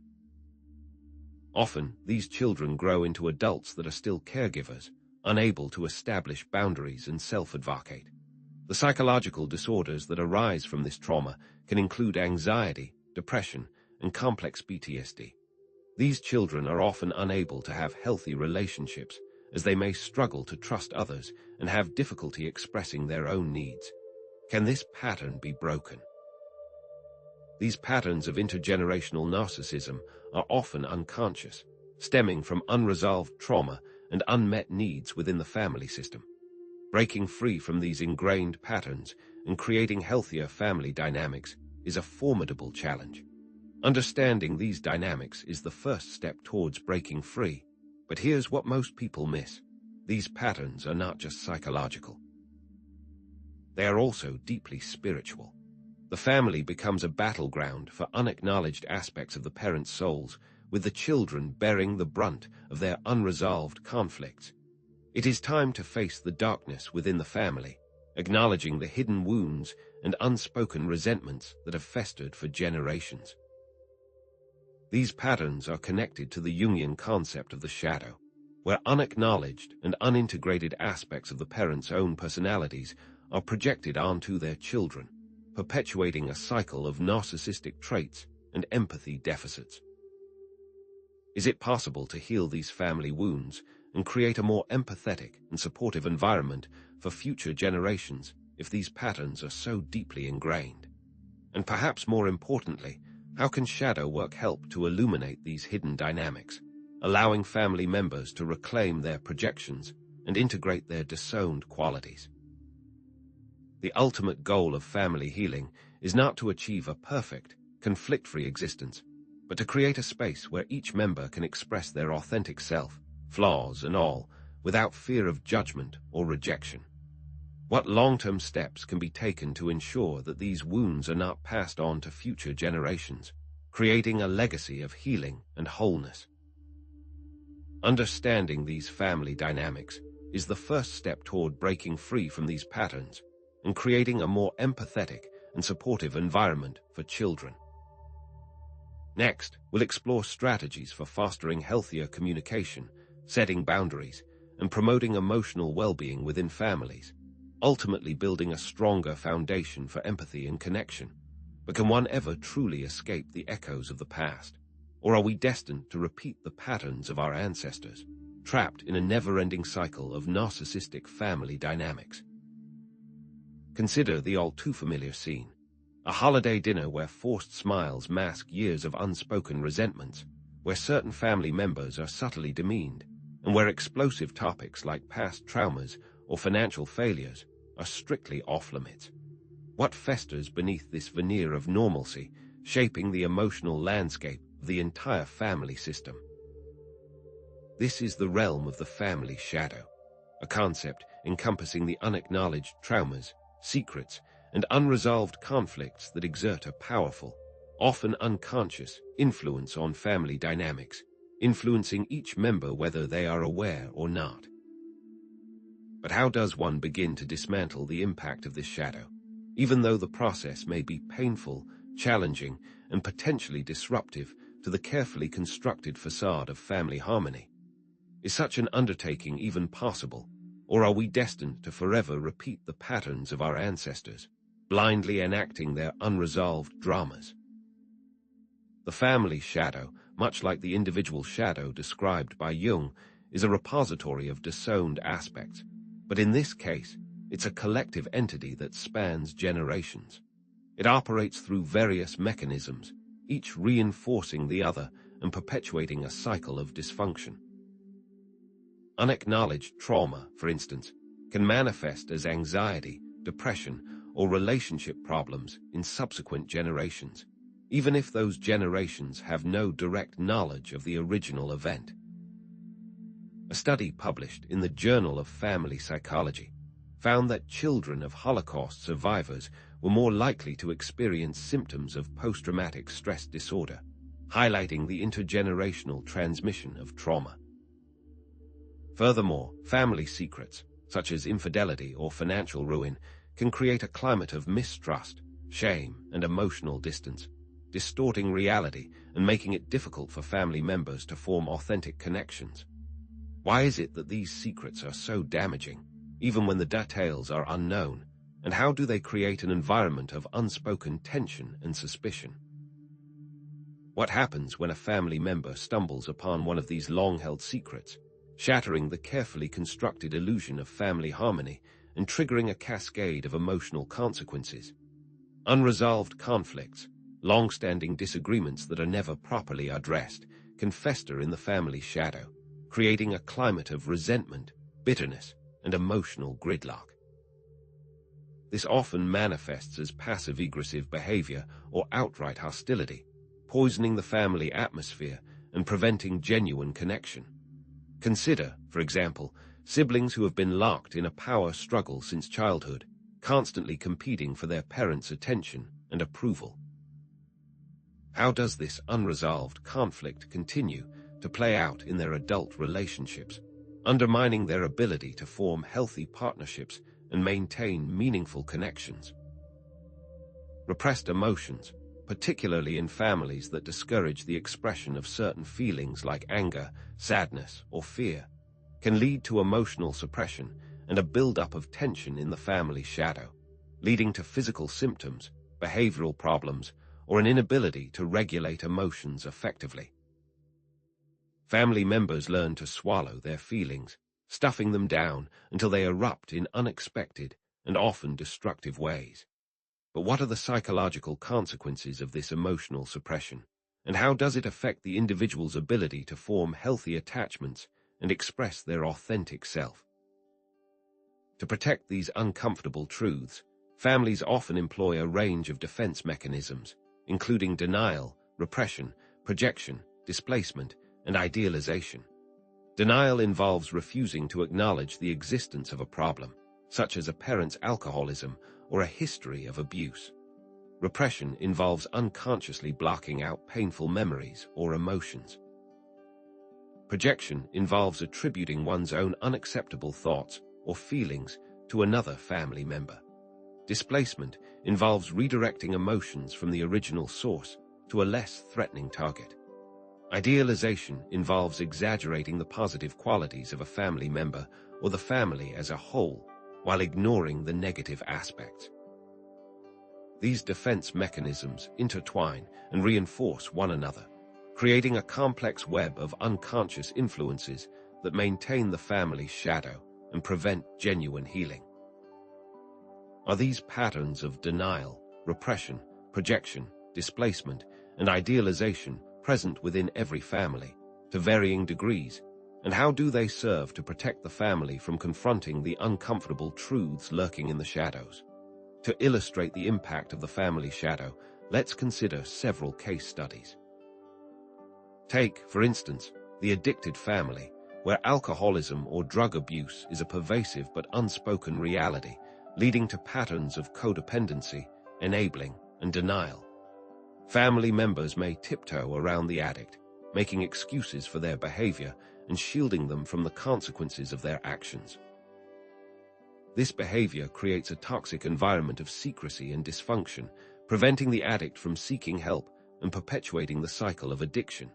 Often, these children grow into adults that are still caregivers, unable to establish boundaries and self-advocate. The psychological disorders that arise from this trauma can include anxiety, depression, and complex PTSD. These children are often unable to have healthy relationships, as they may struggle to trust others and have difficulty expressing their own needs. Can this pattern be broken? These patterns of intergenerational narcissism are often unconscious, stemming from unresolved trauma and unmet needs within the family system. Breaking free from these ingrained patterns and creating healthier family dynamics is a formidable challenge. Understanding these dynamics is the first step towards breaking free, but here's what most people miss. These patterns are not just psychological. They are also deeply spiritual. The family becomes a battleground for unacknowledged aspects of the parents' souls, with the children bearing the brunt of their unresolved conflicts. It is time to face the darkness within the family, acknowledging the hidden wounds and unspoken resentments that have festered for generations. These patterns are connected to the Jungian concept of the shadow, where unacknowledged and unintegrated aspects of the parents' own personalities are projected onto their children, perpetuating a cycle of narcissistic traits and empathy deficits. Is it possible to heal these family wounds and create a more empathetic and supportive environment for future generations if these patterns are so deeply ingrained? And perhaps more importantly, how can shadow work help to illuminate these hidden dynamics, allowing family members to reclaim their projections and integrate their disowned qualities? The ultimate goal of family healing is not to achieve a perfect, conflict-free existence, but to create a space where each member can express their authentic self, flaws and all, without fear of judgment or rejection. What long-term steps can be taken to ensure that these wounds are not passed on to future generations, creating a legacy of healing and wholeness? Understanding these family dynamics is the first step toward breaking free from these patterns and creating a more empathetic and supportive environment for children. Next, we'll explore strategies for fostering healthier communication, setting boundaries, and promoting emotional well-being within families, ultimately building a stronger foundation for empathy and connection. But can one ever truly escape the echoes of the past? Or are we destined to repeat the patterns of our ancestors, trapped in a never-ending cycle of narcissistic family dynamics? Consider the all-too-familiar scene. A holiday dinner where forced smiles mask years of unspoken resentments, where certain family members are subtly demeaned, and where explosive topics like past traumas or financial failures are strictly off-limits. What festers beneath this veneer of normalcy, shaping the emotional landscape of the entire family system? This is the realm of the family shadow, a concept encompassing the unacknowledged traumas, secrets, and unresolved conflicts that exert a powerful, often unconscious, influence on family dynamics, influencing each member whether they are aware or not. But how does one begin to dismantle the impact of this shadow, even though the process may be painful, challenging, and potentially disruptive to the carefully constructed facade of family harmony? Is such an undertaking even possible, or are we destined to forever repeat the patterns of our ancestors, blindly enacting their unresolved dramas? The family shadow, much like the individual shadow described by Jung, is a repository of disowned aspects, but in this case, it's a collective entity that spans generations. It operates through various mechanisms, each reinforcing the other and perpetuating a cycle of dysfunction. Unacknowledged trauma, for instance, can manifest as anxiety, depression, or relationship problems in subsequent generations, even if those generations have no direct knowledge of the original event. A study published in the Journal of Family Psychology found that children of Holocaust survivors were more likely to experience symptoms of post-traumatic stress disorder, highlighting the intergenerational transmission of trauma. Furthermore, family secrets, such as infidelity or financial ruin, can create a climate of mistrust, shame, and emotional distance, distorting reality and making it difficult for family members to form authentic connections. Why is it that these secrets are so damaging, even when the details are unknown, and how do they create an environment of unspoken tension and suspicion? What happens when a family member stumbles upon one of these long-held secrets, shattering the carefully constructed illusion of family harmony and triggering a cascade of emotional consequences? Unresolved conflicts, long-standing disagreements that are never properly addressed, can fester in the family shadow, creating a climate of resentment, bitterness, and emotional gridlock. This often manifests as passive-aggressive behavior or outright hostility, poisoning the family atmosphere and preventing genuine connection. Consider, for example, siblings who have been locked in a power struggle since childhood, constantly competing for their parents' attention and approval. How does this unresolved conflict continue to play out in their adult relationships, undermining their ability to form healthy partnerships and maintain meaningful connections? Repressed emotions, particularly in families that discourage the expression of certain feelings like anger, sadness, or fear, can lead to emotional suppression and a buildup of tension in the family shadow, leading to physical symptoms, behavioral problems, or an inability to regulate emotions effectively. Family members learn to swallow their feelings, stuffing them down until they erupt in unexpected and often destructive ways. But what are the psychological consequences of this emotional suppression, and how does it affect the individual's ability to form healthy attachments and express their authentic self? To protect these uncomfortable truths, families often employ a range of defense mechanisms, including denial, repression, projection, displacement, and idealization. Denial involves refusing to acknowledge the existence of a problem, such as a parent's alcoholism or a history of abuse. Repression involves unconsciously blocking out painful memories or emotions. Projection involves attributing one's own unacceptable thoughts or feelings to another family member. Displacement involves redirecting emotions from the original source to a less threatening target. Idealization involves exaggerating the positive qualities of a family member or the family as a whole, while ignoring the negative aspects. These defense mechanisms intertwine and reinforce one another, creating a complex web of unconscious influences that maintain the family's shadow and prevent genuine healing. Are these patterns of denial, repression, projection, displacement, and idealization present within every family, to varying degrees, and how do they serve to protect the family from confronting the uncomfortable truths lurking in the shadows? To illustrate the impact of the family shadow, let's consider several case studies. Take, for instance, the addicted family, where alcoholism or drug abuse is a pervasive but unspoken reality, leading to patterns of codependency, enabling, and denial. Family members may tiptoe around the addict, making excuses for their behavior and shielding them from the consequences of their actions. This behavior creates a toxic environment of secrecy and dysfunction, preventing the addict from seeking help and perpetuating the cycle of addiction.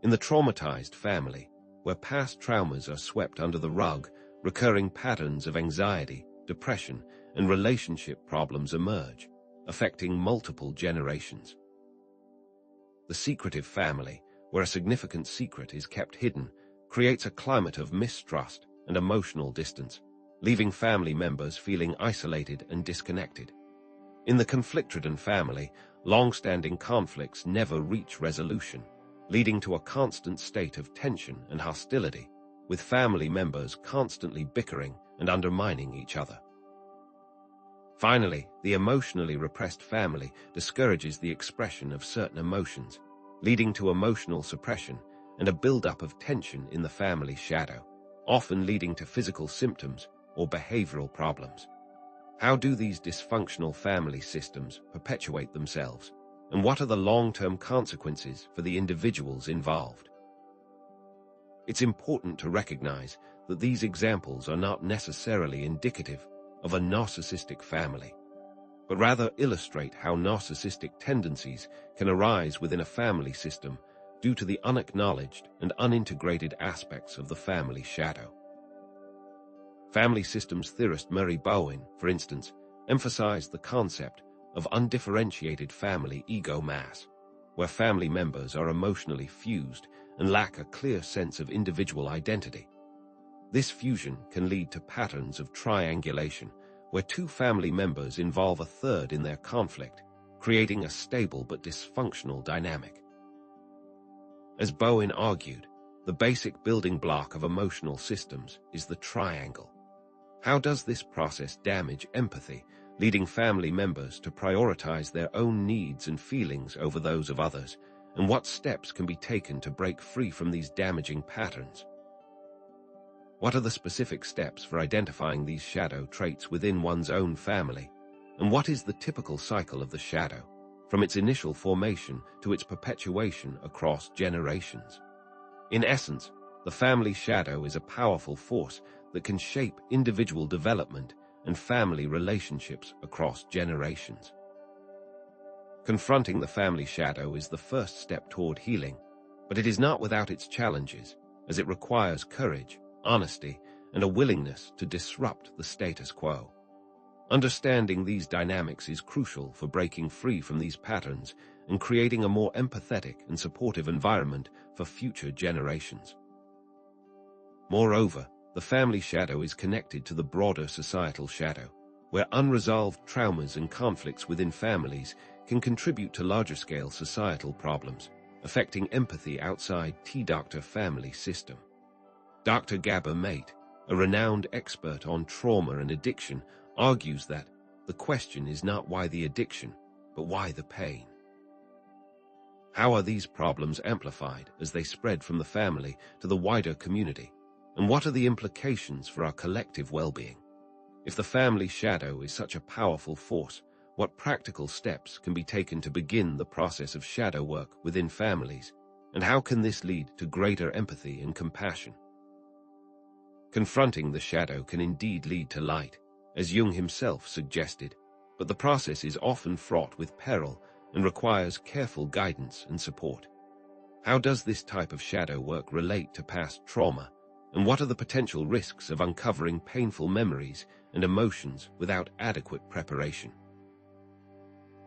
In the traumatized family, where past traumas are swept under the rug, recurring patterns of anxiety, depression, and relationship problems emerge, affecting multiple generations. The secretive family, where a significant secret is kept hidden, creates a climate of mistrust and emotional distance, leaving family members feeling isolated and disconnected. In the conflict-ridden family, long-standing conflicts never reach resolution, leading to a constant state of tension and hostility, with family members constantly bickering and undermining each other. Finally, the emotionally repressed family discourages the expression of certain emotions, leading to emotional suppression and a buildup of tension in the family shadow, often leading to physical symptoms or behavioral problems. How do these dysfunctional family systems perpetuate themselves, and what are the long-term consequences for the individuals involved? It's important to recognize that these examples are not necessarily indicative of a narcissistic family, but rather illustrate how narcissistic tendencies can arise within a family system due to the unacknowledged and unintegrated aspects of the family shadow. Family systems theorist Murray Bowen, for instance, emphasized the concept of undifferentiated family ego mass, where family members are emotionally fused and lack a clear sense of individual identity. This fusion can lead to patterns of triangulation, where two family members involve a third in their conflict, creating a stable but dysfunctional dynamic. As Bowen argued, the basic building block of emotional systems is the triangle. How does this process damage empathy, leading family members to prioritize their own needs and feelings over those of others, and what steps can be taken to break free from these damaging patterns? What are the specific steps for identifying these shadow traits within one's own family, and what is the typical cycle of the shadow, from its initial formation to its perpetuation across generations? In essence, the family shadow is a powerful force that can shape individual development and family relationships across generations. Confronting the family shadow is the first step toward healing, but it is not without its challenges, as it requires courage, honesty, and a willingness to disrupt the status quo. Understanding these dynamics is crucial for breaking free from these patterns and creating a more empathetic and supportive environment for future generations. Moreover, the family shadow is connected to the broader societal shadow, where unresolved traumas and conflicts within families can contribute to larger-scale societal problems, affecting empathy outside T-Doctor family system. Dr. Gabor Mate, a renowned expert on trauma and addiction, argues that the question is not why the addiction, but why the pain. How are these problems amplified as they spread from the family to the wider community? And what are the implications for our collective well-being? If the family shadow is such a powerful force, what practical steps can be taken to begin the process of shadow work within families, and how can this lead to greater empathy and compassion? Confronting the shadow can indeed lead to light, as Jung himself suggested, but the process is often fraught with peril and requires careful guidance and support. How does this type of shadow work relate to past trauma, and what are the potential risks of uncovering painful memories and emotions without adequate preparation?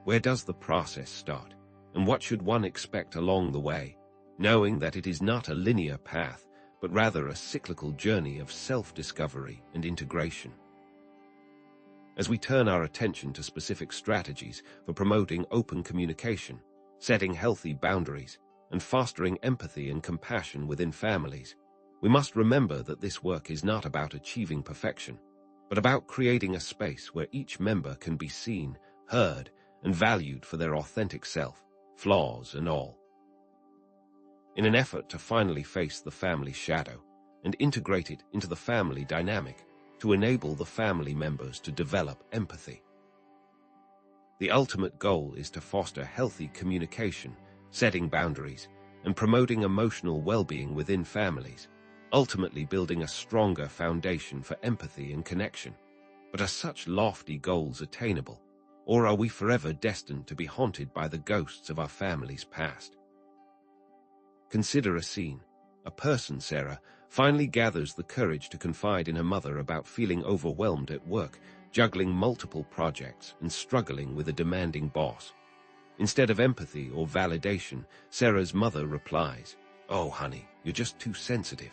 Where does the process start, and what should one expect along the way, knowing that it is not a linear path, but rather a cyclical journey of self-discovery and integration? as we turn our attention to specific strategies for promoting open communication, setting healthy boundaries, and fostering empathy and compassion within families, we must remember that this work is not about achieving perfection, but about creating a space where each member can be seen, heard, and valued for their authentic self, flaws and all. In an effort to finally face the family shadow and integrate it into the family dynamic to enable the family members to develop empathy. The ultimate goal is to foster healthy communication, setting boundaries, and promoting emotional well-being within families, ultimately building a stronger foundation for empathy and connection. But are such lofty goals attainable, or are we forever destined to be haunted by the ghosts of our family's past? Consider a scene. A person, Sarah, finally gathers the courage to confide in her mother about feeling overwhelmed at work, juggling multiple projects and struggling with a demanding boss. Instead of empathy or validation, Sarah's mother replies, "Oh, honey, you're just too sensitive.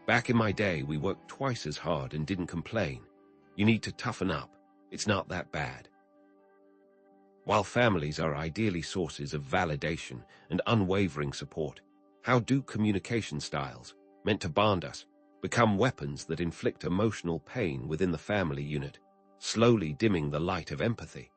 Back in my day, we worked twice as hard and didn't complain. You need to toughen up. It's not that bad." While families are ideally sources of validation and unwavering support, how do communication styles, meant to bond us, become weapons that inflict emotional pain within the family unit, slowly dimming the light of empathy?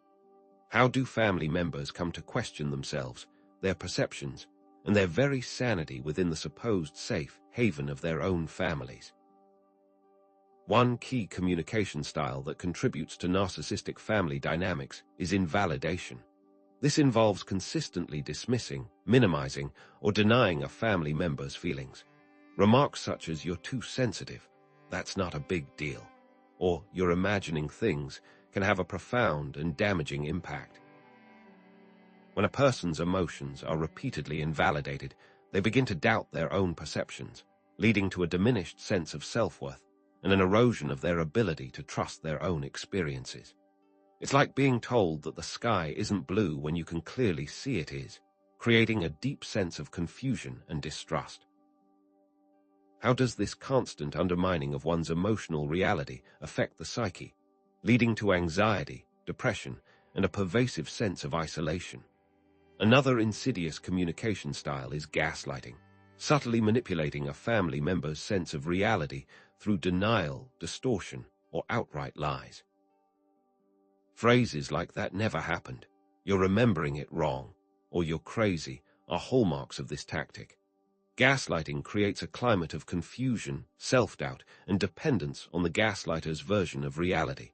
How do family members come to question themselves, their perceptions, and their very sanity within the supposed safe haven of their own families? One key communication style that contributes to narcissistic family dynamics is invalidation. This involves consistently dismissing, minimizing, or denying a family member's feelings. Remarks such as "you're too sensitive," "that's not a big deal," or "you're imagining things," can have a profound and damaging impact. When a person's emotions are repeatedly invalidated, they begin to doubt their own perceptions, leading to a diminished sense of self-worth and an erosion of their ability to trust their own experiences. It's like being told that the sky isn't blue when you can clearly see it is, creating a deep sense of confusion and distrust. How does this constant undermining of one's emotional reality affect the psyche, leading to anxiety, depression, and a pervasive sense of isolation? Another insidious communication style is gaslighting, subtly manipulating a family member's sense of reality through denial, distortion, or outright lies. Phrases like "that never happened," "you're remembering it wrong," or "you're crazy" are hallmarks of this tactic. Gaslighting creates a climate of confusion, self-doubt, and dependence on the gaslighter's version of reality.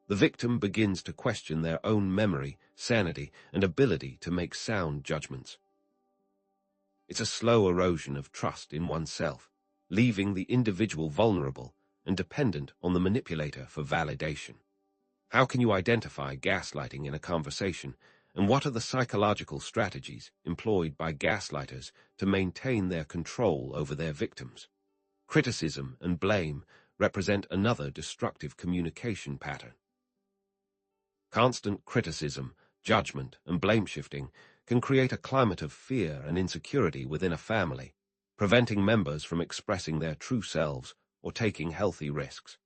The victim begins to question their own memory, sanity, and ability to make sound judgments. It's a slow erosion of trust in oneself, leaving the individual vulnerable and dependent on the manipulator for validation. How can you identify gaslighting in a conversation, and what are the psychological strategies employed by gaslighters to maintain their control over their victims? Criticism and blame represent another destructive communication pattern. Constant criticism, judgment, and blame-shifting can create a climate of fear and insecurity within a family, preventing members from expressing their true selves or taking healthy risks.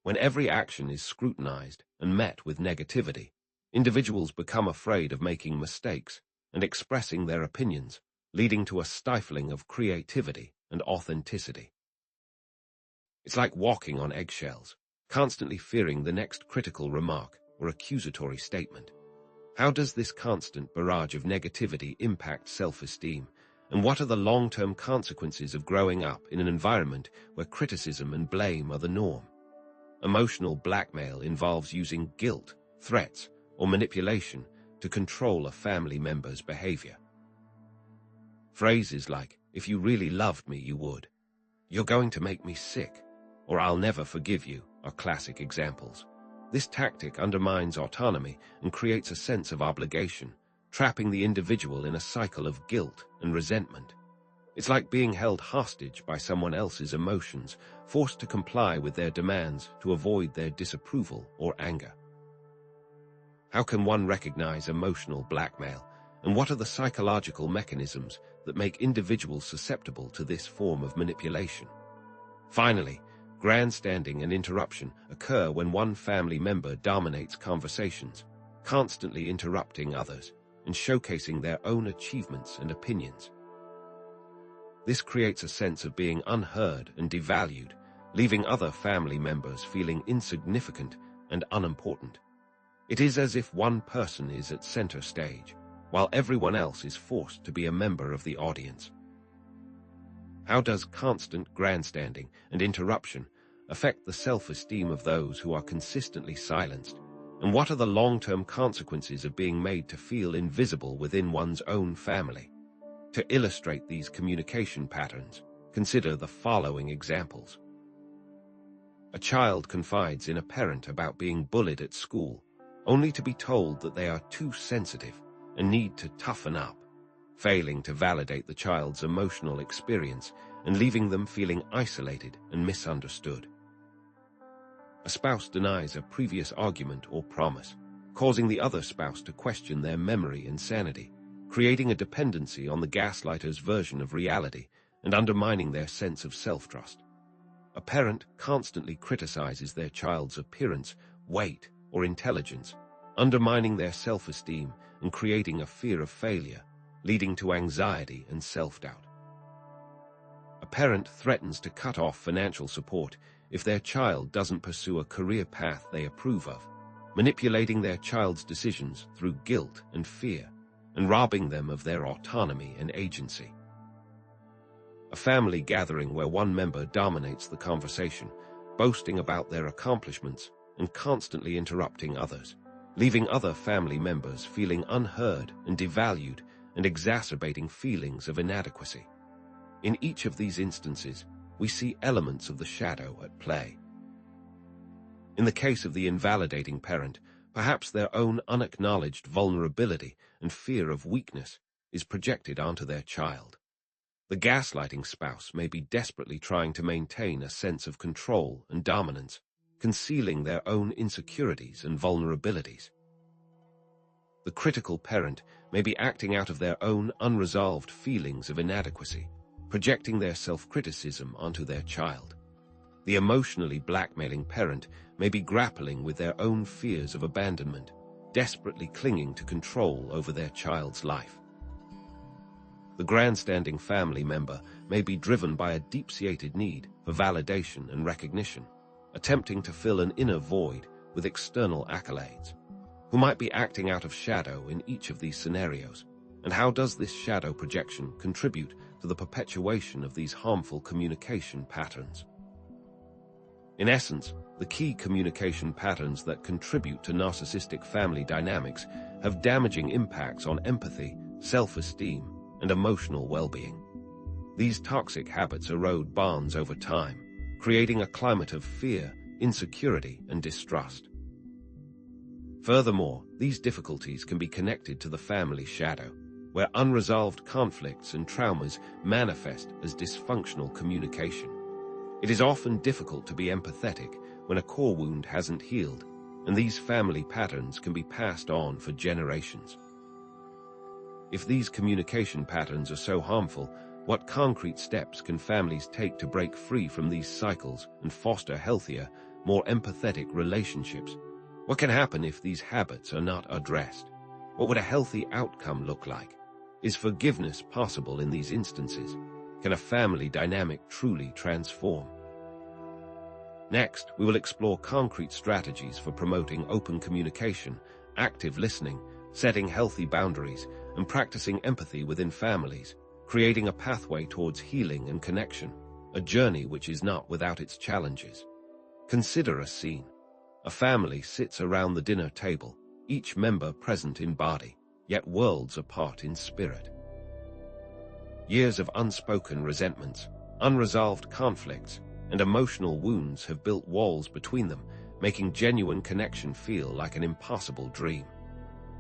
When every action is scrutinized and met with negativity, individuals become afraid of making mistakes and expressing their opinions, leading to a stifling of creativity and authenticity. It's like walking on eggshells, constantly fearing the next critical remark or accusatory statement. How does this constant barrage of negativity impact self-esteem, and what are the long-term consequences of growing up in an environment where criticism and blame are the norm? Emotional blackmail involves using guilt, threats, or manipulation to control a family member's behavior. Phrases like, "if you really loved me, you would," "you're going to make me sick," or "I'll never forgive you" are classic examples. This tactic undermines autonomy and creates a sense of obligation, trapping the individual in a cycle of guilt and resentment. It's like being held hostage by someone else's emotions, forced to comply with their demands to avoid their disapproval or anger. How can one recognize emotional blackmail, and what are the psychological mechanisms that make individuals susceptible to this form of manipulation? Finally, Grandstanding and interruption occur when one family member dominates conversations, constantly interrupting others and showcasing their own achievements and opinions. This creates a sense of being unheard and devalued, leaving other family members feeling insignificant and unimportant. It is as if one person is at center stage, while everyone else is forced to be a member of the audience. How does constant grandstanding and interruption affect the self-esteem of those who are consistently silenced? And what are the long-term consequences of being made to feel invisible within one's own family? To illustrate these communication patterns, consider the following examples. A child confides in a parent about being bullied at school, only to be told that they are too sensitive and need to toughen up, failing to validate the child's emotional experience and leaving them feeling isolated and misunderstood. A spouse denies a previous argument or promise, causing the other spouse to question their memory and sanity, creating a dependency on the gaslighter's version of reality and undermining their sense of self-trust. A parent constantly criticizes their child's appearance, weight, or intelligence, undermining their self-esteem and creating a fear of failure, leading to anxiety and self-doubt. A parent threatens to cut off financial support if their child doesn't pursue a career path they approve of, manipulating their child's decisions through guilt and fear, and robbing them of their autonomy and agency. A family gathering where one member dominates the conversation, boasting about their accomplishments and constantly interrupting others, leaving other family members feeling unheard and devalued and exacerbating feelings of inadequacy. In each of these instances, we see elements of the shadow at play. In the case of the invalidating parent, perhaps their own unacknowledged vulnerability and fear of weakness is projected onto their child. The gaslighting spouse may be desperately trying to maintain a sense of control and dominance, concealing their own insecurities and vulnerabilities. The critical parent may be acting out of their own unresolved feelings of inadequacy, projecting their self-criticism onto their child. The emotionally blackmailing parent may be grappling with their own fears of abandonment, desperately clinging to control over their child's life. The grandstanding family member may be driven by a deep-seated need for validation and recognition, attempting to fill an inner void with external accolades. Who might be acting out of shadow in each of these scenarios? And how does this shadow projection contribute to the perpetuation of these harmful communication patterns? In essence, the key communication patterns that contribute to narcissistic family dynamics have damaging impacts on empathy, self-esteem, and emotional well-being. These toxic habits erode bonds over time, creating a climate of fear, insecurity, and distrust. Furthermore, these difficulties can be connected to the family shadow, where unresolved conflicts and traumas manifest as dysfunctional communication. It is often difficult to be empathetic when a core wound hasn't healed, and these family patterns can be passed on for generations. If these communication patterns are so harmful, what concrete steps can families take to break free from these cycles and foster healthier, more empathetic relationships? What can happen if these habits are not addressed? What would a healthy outcome look like? Is forgiveness possible in these instances? Can a family dynamic truly transform? Next, we will explore concrete strategies for promoting open communication, active listening, setting healthy boundaries, and practicing empathy within families, creating a pathway towards healing and connection, a journey which is not without its challenges. Consider a scene. A family sits around the dinner table, each member present in body, yet worlds apart in spirit. Years of unspoken resentments, unresolved conflicts, and emotional wounds have built walls between them, making genuine connection feel like an impossible dream.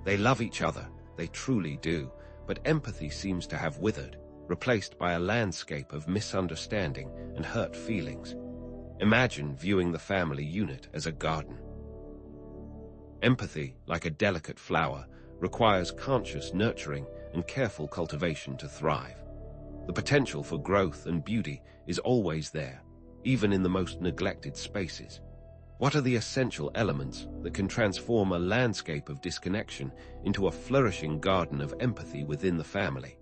They love each other, they truly do, but empathy seems to have withered, replaced by a landscape of misunderstanding and hurt feelings. Imagine viewing the family unit as a garden. Empathy, like a delicate flower, requires conscious nurturing and careful cultivation to thrive. The potential for growth and beauty is always there, even in the most neglected spaces? What are the essential elements that can transform a landscape of disconnection into a flourishing garden of empathy within the family?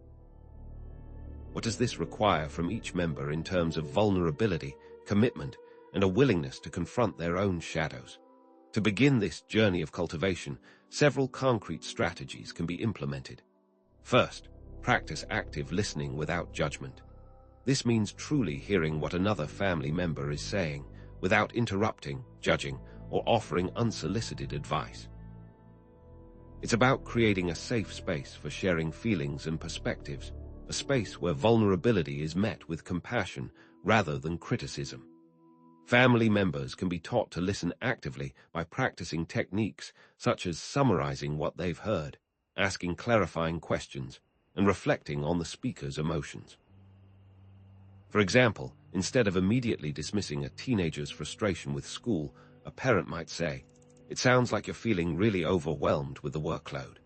What does this require from each member in terms of vulnerability, commitment, and a willingness to confront their own shadows? To begin this journey of cultivation, several concrete strategies can be implemented. First, practice active listening without judgment. This means truly hearing what another family member is saying, without interrupting, judging, or offering unsolicited advice. It's about creating a safe space for sharing feelings and perspectives, a space where vulnerability is met with compassion rather than criticism. Family members can be taught to listen actively by practicing techniques such as summarizing what they've heard, asking clarifying questions, and reflecting on the speaker's emotions. For example, instead of immediately dismissing a teenager's frustration with school, a parent might say, "It sounds like you're feeling really overwhelmed with the workload.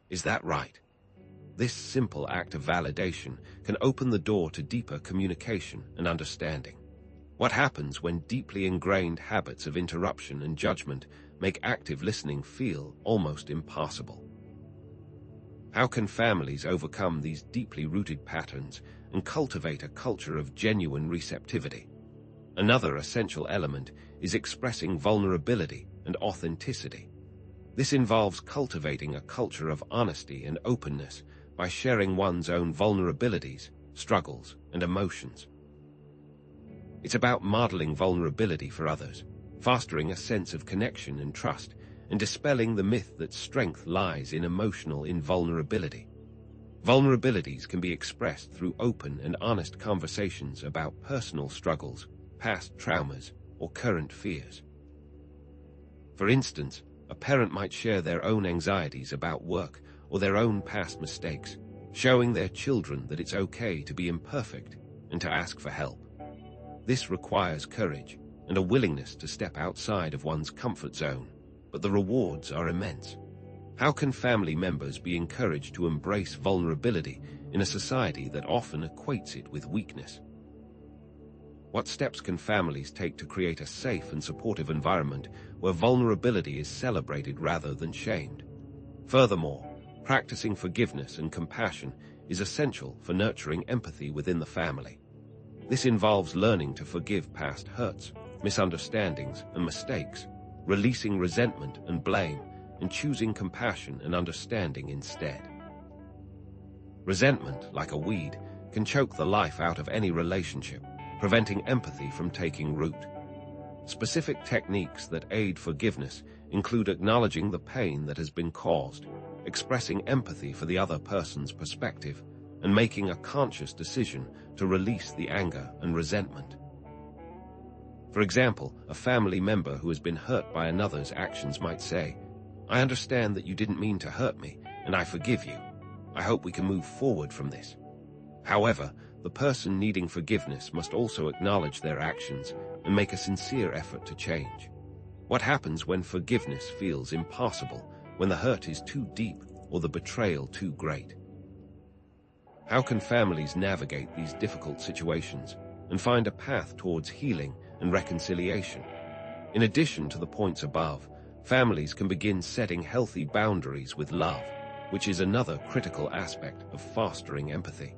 Is that right?" This simple act of validation can open the door to deeper communication and understanding. What happens when deeply ingrained habits of interruption and judgment make active listening feel almost impossible? How can families overcome these deeply rooted patterns and cultivate a culture of genuine receptivity? Another essential element is expressing vulnerability and authenticity. This involves cultivating a culture of honesty and openness by sharing one's own vulnerabilities, struggles, and emotions. It's about modeling vulnerability for others, fostering a sense of connection and trust, and dispelling the myth that strength lies in emotional invulnerability. Vulnerabilities can be expressed through open and honest conversations about personal struggles, past traumas, or current fears. For instance, a parent might share their own anxieties about work or their own past mistakes, showing their children that it's okay to be imperfect and to ask for help. This requires courage and a willingness to step outside of one's comfort zone, but the rewards are immense. How can family members be encouraged to embrace vulnerability in a society that often equates it with weakness? What steps can families take to create a safe and supportive environment where vulnerability is celebrated rather than shamed? Furthermore, practicing forgiveness and compassion is essential for nurturing empathy within the family. This involves learning to forgive past hurts, misunderstandings, and mistakes, releasing resentment and blame, and choosing compassion and understanding instead. Resentment, like a weed, can choke the life out of any relationship, preventing empathy from taking root. Specific techniques that aid forgiveness include acknowledging the pain that has been caused, expressing empathy for the other person's perspective, and making a conscious decision to release the anger and resentment. For example, a family member who has been hurt by another's actions might say, "I understand that you didn't mean to hurt me, and I forgive you. I hope we can move forward from this." However, the person needing forgiveness must also acknowledge their actions and make a sincere effort to change. What happens when forgiveness feels impossible, when the hurt is too deep or the betrayal too great? How can families navigate these difficult situations and find a path towards healing and reconciliation? In addition to the points above, families can begin setting healthy boundaries with love, which is another critical aspect of fostering empathy.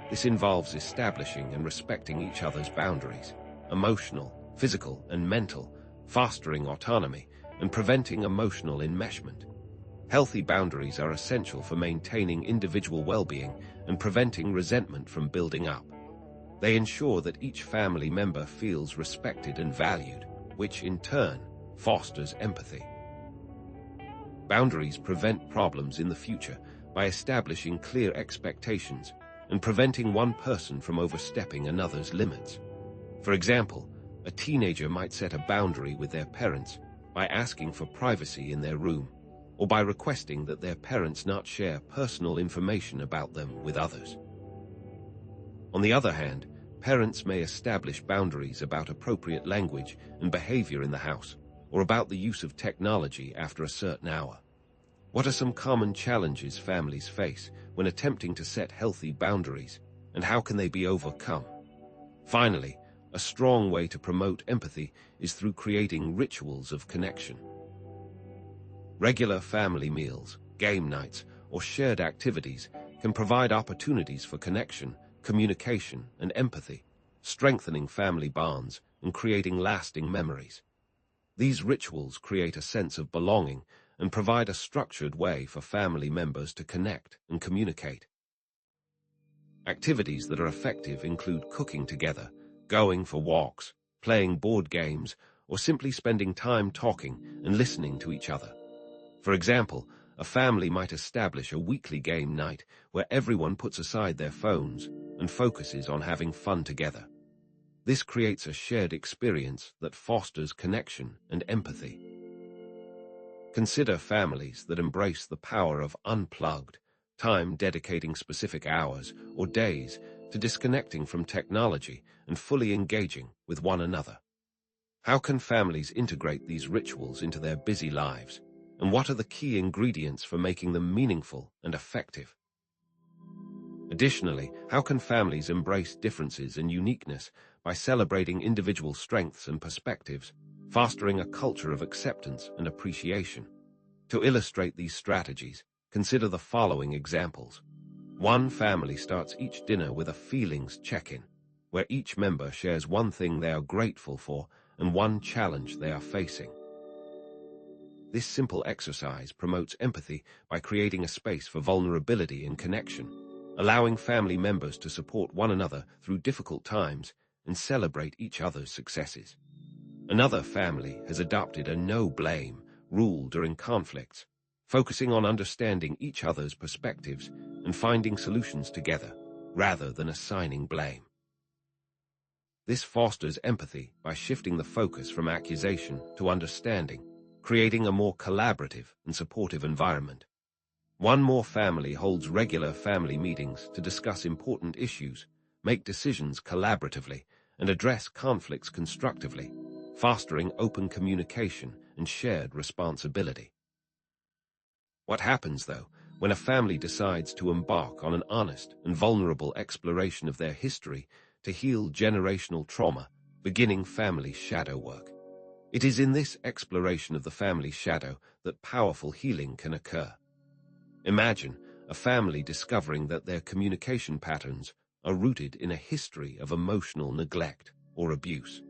This involves establishing and respecting each other's boundaries, emotional, physical, and mental, fostering autonomy, and preventing emotional enmeshment. Healthy boundaries are essential for maintaining individual well-being and preventing resentment from building up. They ensure that each family member feels respected and valued, which in turn fosters empathy. Boundaries prevent problems in the future by establishing clear expectations and preventing one person from overstepping another's limits. For example, a teenager might set a boundary with their parents by asking for privacy in their room, or by requesting that their parents not share personal information about them with others. On the other hand, parents may establish boundaries about appropriate language and behavior in the house, or about the use of technology after a certain hour. What are some common challenges families face when attempting to set healthy boundaries, and how can they be overcome? Finally, A strong way to promote empathy is through creating rituals of connection. Regular family meals, game nights, or shared activities can provide opportunities for connection, communication, and empathy, strengthening family bonds and creating lasting memories. These rituals create a sense of belonging and provide a structured way for family members to connect and communicate. Activities that are effective include cooking together, going for walks, playing board games, or simply spending time talking and listening to each other. For example, a family might establish a weekly game night where everyone puts aside their phones and focuses on having fun together. This creates a shared experience that fosters connection and empathy. Consider families that embrace the power of unplugged time, dedicating specific hours or days to disconnecting from technology and fully engaging with one another. How can families integrate these rituals into their busy lives, and what are the key ingredients for making them meaningful and effective? Additionally, how can families embrace differences and uniqueness by celebrating individual strengths and perspectives, fostering a culture of acceptance and appreciation? To illustrate these strategies, consider the following examples. One family starts each dinner with a feelings check-in, where each member shares one thing they are grateful for and one challenge they are facing. This simple exercise promotes empathy by creating a space for vulnerability and connection, allowing family members to support one another through difficult times and celebrate each other's successes. Another family has adopted a no-blame rule during conflicts, focusing on understanding each other's perspectives and finding solutions together, rather than assigning blame. This fosters empathy by shifting the focus from accusation to understanding, creating a more collaborative and supportive environment. One more family holds regular family meetings to discuss important issues, make decisions collaboratively, and address conflicts constructively, fostering open communication and shared responsibility. What happens, though, when a family decides to embark on an honest and vulnerable exploration of their history to heal generational trauma, beginning family shadow work? It is in this exploration of the family shadow that powerful healing can occur. Imagine a family discovering that their communication patterns are rooted in a history of emotional neglect or abuse.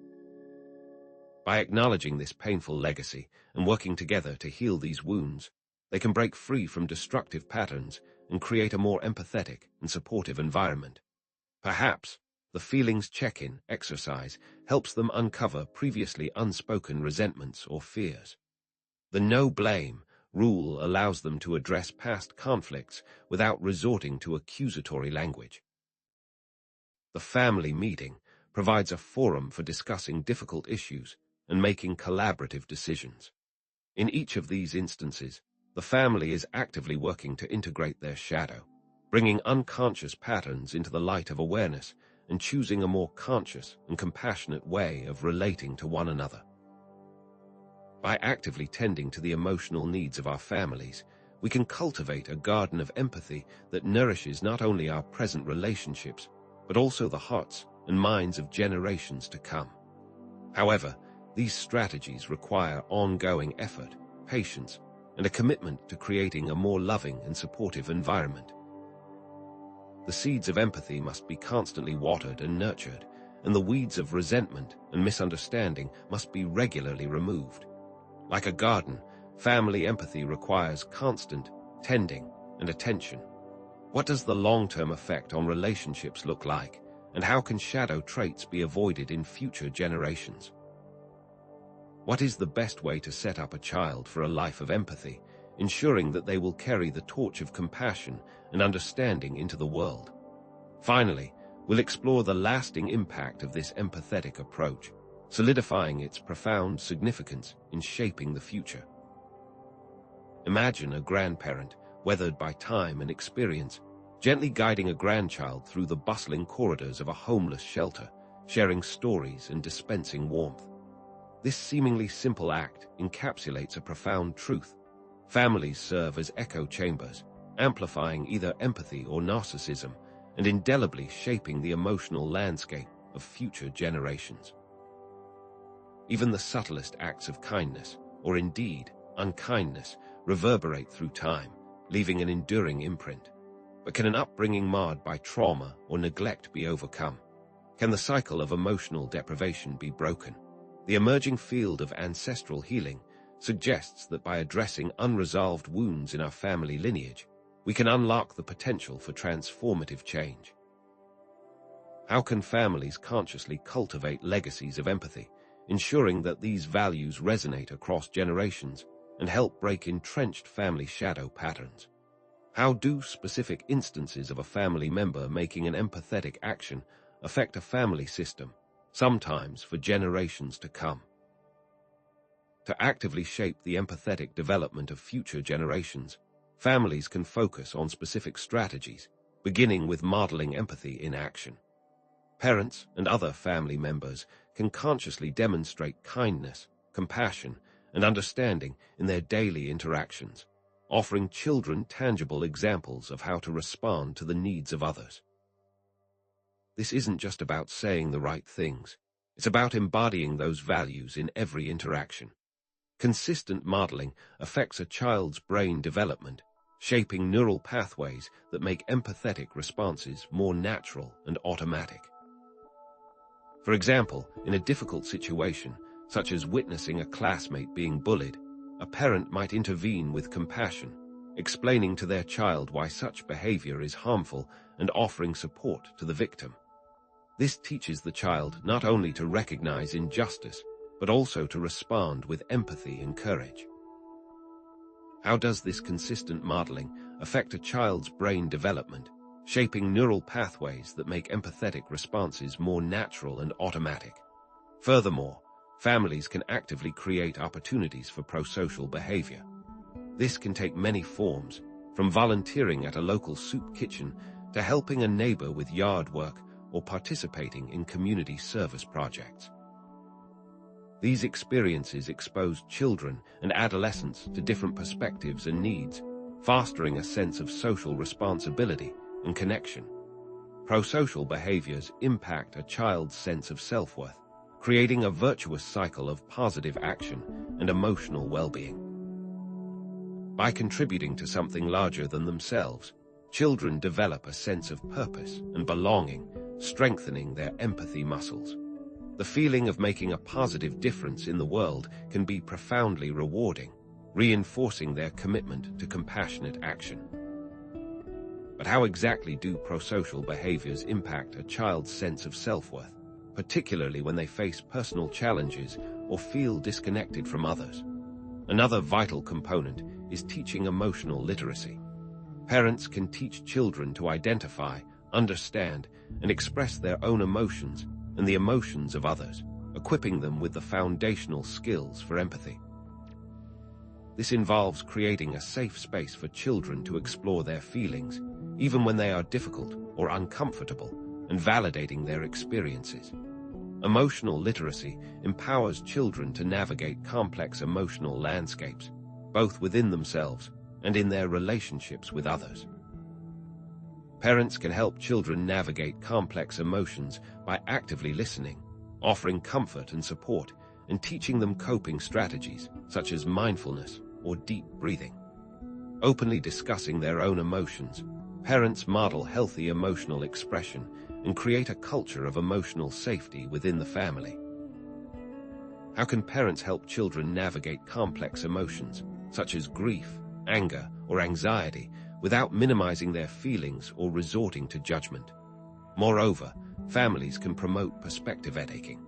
By acknowledging this painful legacy and working together to heal these wounds, they can break free from destructive patterns and create a more empathetic and supportive environment. Perhaps the feelings check-in exercise helps them uncover previously unspoken resentments or fears. The no-blame rule allows them to address past conflicts without resorting to accusatory language. The family meeting provides a forum for discussing difficult issues and making collaborative decisions. In each of these instances, the family is actively working to integrate their shadow, bringing unconscious patterns into the light of awareness and choosing a more conscious and compassionate way of relating to one another. By actively tending to the emotional needs of our families, we can cultivate a garden of empathy that nourishes not only our present relationships, but also the hearts and minds of generations to come. However, these strategies require ongoing effort, patience, and a commitment to creating a more loving and supportive environment. The seeds of empathy must be constantly watered and nurtured, and the weeds of resentment and misunderstanding must be regularly removed. Like a garden, family empathy requires constant tending and attention. What does the long-term effect on relationships look like, and how can shadow traits be avoided in future generations? What is the best way to set up a child for a life of empathy, ensuring that they will carry the torch of compassion and understanding into the world? Finally, we'll explore the lasting impact of this empathetic approach, solidifying its profound significance in shaping the future. Imagine a grandparent, weathered by time and experience, gently guiding a grandchild through the bustling corridors of a homeless shelter, sharing stories and dispensing warmth. This seemingly simple act encapsulates a profound truth. Families serve as echo chambers, amplifying either empathy or narcissism, and indelibly shaping the emotional landscape of future generations. Even the subtlest acts of kindness, or indeed unkindness, reverberate through time, leaving an enduring imprint. But can an upbringing marred by trauma or neglect be overcome? Can the cycle of emotional deprivation be broken? The emerging field of ancestral healing suggests that by addressing unresolved wounds in our family lineage, we can unlock the potential for transformative change. How can families consciously cultivate legacies of empathy, ensuring that these values resonate across generations and help break entrenched family shadow patterns? How do specific instances of a family member making an empathetic action affect a family system, sometimes for generations to come? To actively shape the empathetic development of future generations, families can focus on specific strategies, beginning with modeling empathy in action. Parents and other family members can consciously demonstrate kindness, compassion, and understanding in their daily interactions, offering children tangible examples of how to respond to the needs of others. This isn't just about saying the right things. It's about embodying those values in every interaction. Consistent modeling affects a child's brain development, shaping neural pathways that make empathetic responses more natural and automatic. For example, in a difficult situation, such as witnessing a classmate being bullied, a parent might intervene with compassion, explaining to their child why such behavior is harmful and offering support to the victim. This teaches the child not only to recognize injustice, but also to respond with empathy and courage. How does this consistent modeling affect a child's brain development, shaping neural pathways that make empathetic responses more natural and automatic? Furthermore, families can actively create opportunities for prosocial behavior. This can take many forms, from volunteering at a local soup kitchen to helping a neighbor with yard work or participating in community service projects. These experiences expose children and adolescents to different perspectives and needs, fostering a sense of social responsibility and connection. Prosocial behaviors impact a child's sense of self-worth, creating a virtuous cycle of positive action and emotional well-being. By contributing to something larger than themselves, children develop a sense of purpose and belonging, strengthening their empathy muscles. The feeling of making a positive difference in the world can be profoundly rewarding, reinforcing their commitment to compassionate action. But how exactly do prosocial behaviors impact a child's sense of self-worth, particularly when they face personal challenges or feel disconnected from others? Another vital component is teaching emotional literacy. Parents can teach children to identify, understand, and express their own emotions and the emotions of others, equipping them with the foundational skills for empathy. This involves creating a safe space for children to explore their feelings, even when they are difficult or uncomfortable, and validating their experiences. Emotional literacy empowers children to navigate complex emotional landscapes, both within themselves and in their relationships with others. Parents can help children navigate complex emotions by actively listening, offering comfort and support, and teaching them coping strategies such as mindfulness or deep breathing. Openly discussing their own emotions, parents model healthy emotional expression and create a culture of emotional safety within the family. How can parents help children navigate complex emotions such as grief, anger, or anxiety without minimizing their feelings or resorting to judgment? Moreover, families can promote perspective taking.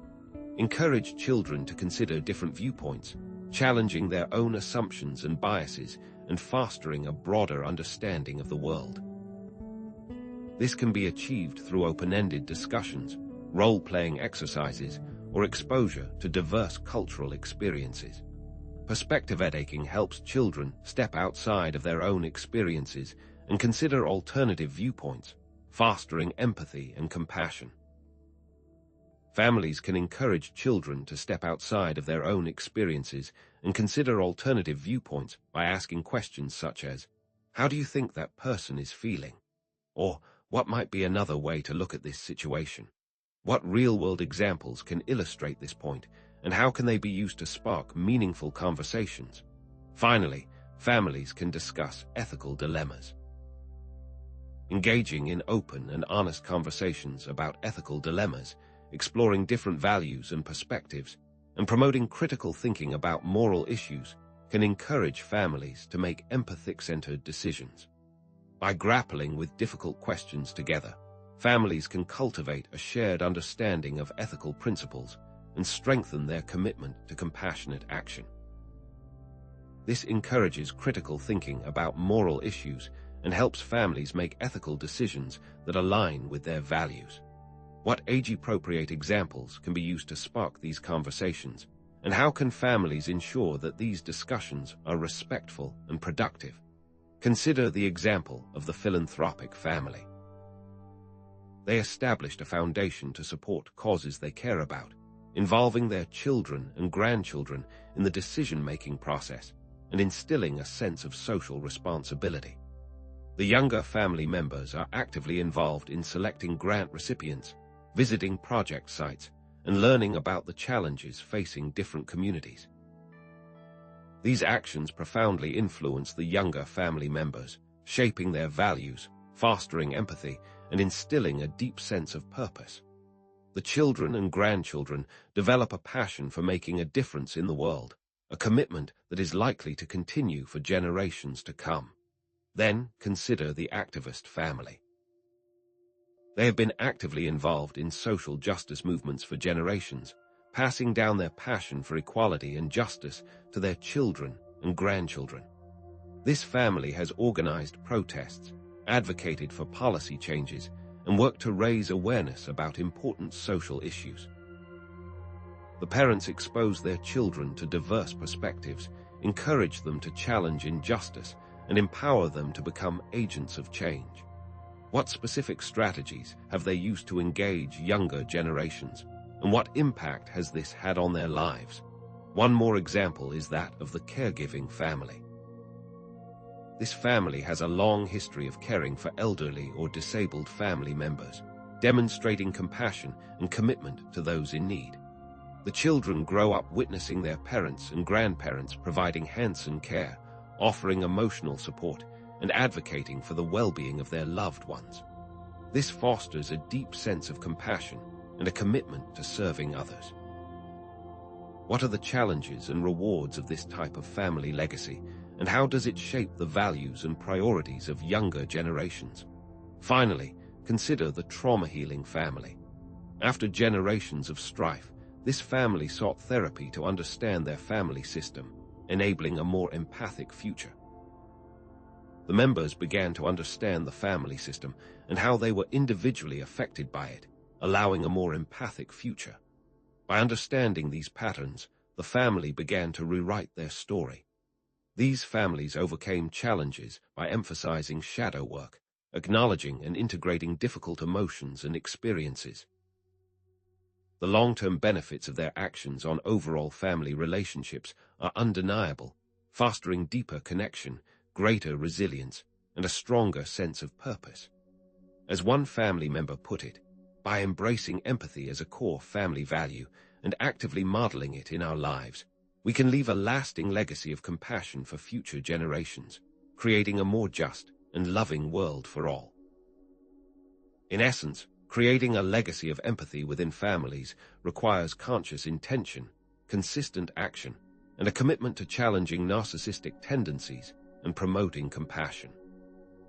Encourage children to consider different viewpoints, challenging their own assumptions and biases, and fostering a broader understanding of the world. This can be achieved through open-ended discussions, role-playing exercises, or exposure to diverse cultural experiences. Perspective taking helps children step outside of their own experiences and consider alternative viewpoints, fostering empathy and compassion. Families can encourage children to step outside of their own experiences and consider alternative viewpoints by asking questions such as, "How do you think that person is feeling?" Or, "What might be another way to look at this situation?" What real-world examples can illustrate this point, and how can they be used to spark meaningful conversations? Finally, families can discuss ethical dilemmas. Engaging in open and honest conversations about ethical dilemmas, exploring different values and perspectives, and promoting critical thinking about moral issues can encourage families to make empathic-centered decisions. By grappling with difficult questions together, families can cultivate a shared understanding of ethical principles and strengthen their commitment to compassionate action. This encourages critical thinking about moral issues and helps families make ethical decisions that align with their values. What age-appropriate examples can be used to spark these conversations, and how can families ensure that these discussions are respectful and productive? Consider the example of the philanthropic family. They established a foundation to support causes they care about, involving their children and grandchildren in the decision-making process and instilling a sense of social responsibility. The younger family members are actively involved in selecting grant recipients, visiting project sites, and learning about the challenges facing different communities. These actions profoundly influence the younger family members, shaping their values, fostering empathy, and instilling a deep sense of purpose. The children and grandchildren develop a passion for making a difference in the world, a commitment that is likely to continue for generations to come. Then consider the activist family. They have been actively involved in social justice movements for generations, passing down their passion for equality and justice to their children and grandchildren. This family has organized protests, advocated for policy changes, and worked to raise awareness about important social issues. The parents expose their children to diverse perspectives, encourage them to challenge injustice, and empower them to become agents of change. What specific strategies have they used to engage younger generations, and what impact has this had on their lives? One more example is that of the caregiving family. This family has a long history of caring for elderly or disabled family members, demonstrating compassion and commitment to those in need. The children grow up witnessing their parents and grandparents providing hands-on care, offering emotional support, and advocating for the well-being of their loved ones. This fosters a deep sense of compassion and a commitment to serving others. What are the challenges and rewards of this type of family legacy, and how does it shape the values and priorities of younger generations? Finally, consider the trauma-healing family. After generations of strife, this family sought therapy to understand their family system, enabling a more empathic future. The members began to understand the family system and how they were individually affected by it, allowing a more empathic future. By understanding these patterns, the family began to rewrite their story. These families overcame challenges by emphasizing shadow work, acknowledging and integrating difficult emotions and experiences. The long-term benefits of their actions on overall family relationships are undeniable, fostering deeper connection, greater resilience, and a stronger sense of purpose. As one family member put it, by embracing empathy as a core family value and actively modeling it in our lives, we can leave a lasting legacy of compassion for future generations, creating a more just and loving world for all. In essence, creating a legacy of empathy within families requires conscious intention, consistent action, and a commitment to challenging narcissistic tendencies and promoting compassion.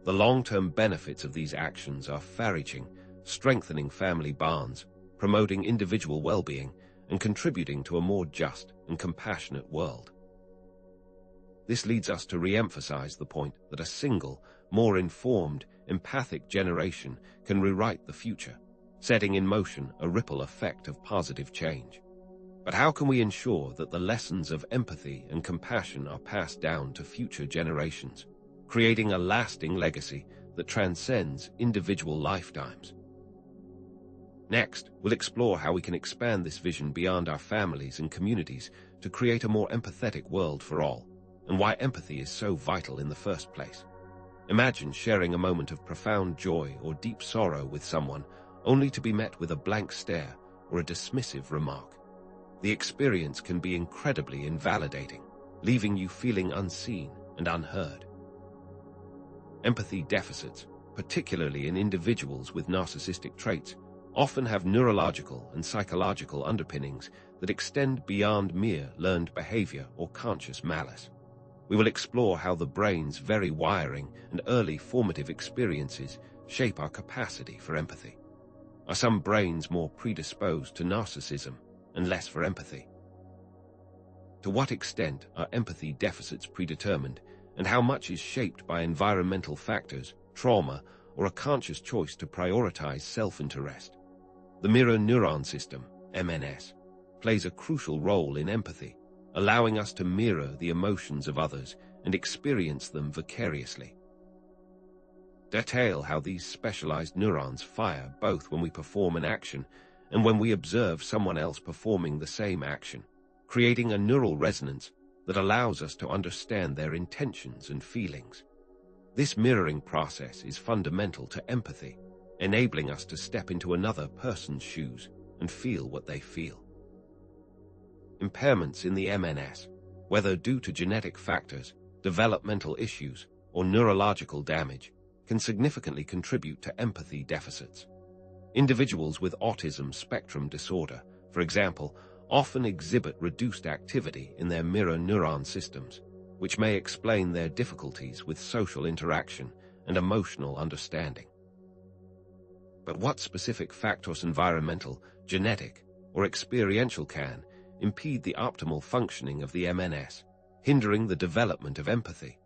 The long-term benefits of these actions are far-reaching, strengthening family bonds, promoting individual well-being, and contributing to a more just and compassionate world. This leads us to re-emphasize the point that a single, more informed, empathic generation can rewrite the future, setting in motion a ripple effect of positive change. But how can we ensure that the lessons of empathy and compassion are passed down to future generations, creating a lasting legacy that transcends individual lifetimes? Next, we'll explore how we can expand this vision beyond our families and communities to create a more empathetic world for all, and why empathy is so vital in the first place. Imagine sharing a moment of profound joy or deep sorrow with someone, only to be met with a blank stare or a dismissive remark. The experience can be incredibly invalidating, leaving you feeling unseen and unheard. Empathy deficits, particularly in individuals with narcissistic traits, often have neurological and psychological underpinnings that extend beyond mere learned behavior or conscious malice. We will explore how the brain's very wiring and early formative experiences shape our capacity for empathy. Are some brains more predisposed to narcissism and less for empathy? To what extent are empathy deficits predetermined, and how much is shaped by environmental factors, trauma, or a conscious choice to prioritize self-interest? The mirror neuron system, MNS, plays a crucial role in empathy, allowing us to mirror the emotions of others and experience them vicariously. Detail how these specialized neurons fire both when we perform an action and when we observe someone else performing the same action, creating a neural resonance that allows us to understand their intentions and feelings. This mirroring process is fundamental to empathy, enabling us to step into another person's shoes and feel what they feel. Impairments in the MNS, whether due to genetic factors, developmental issues, or neurological damage, can significantly contribute to empathy deficits. Individuals with autism spectrum disorder, for example, often exhibit reduced activity in their mirror neuron systems, which may explain their difficulties with social interaction and emotional understanding. But what specific factors, environmental, genetic, or experiential, can impede the optimal functioning of the MNS, hindering the development of empathy?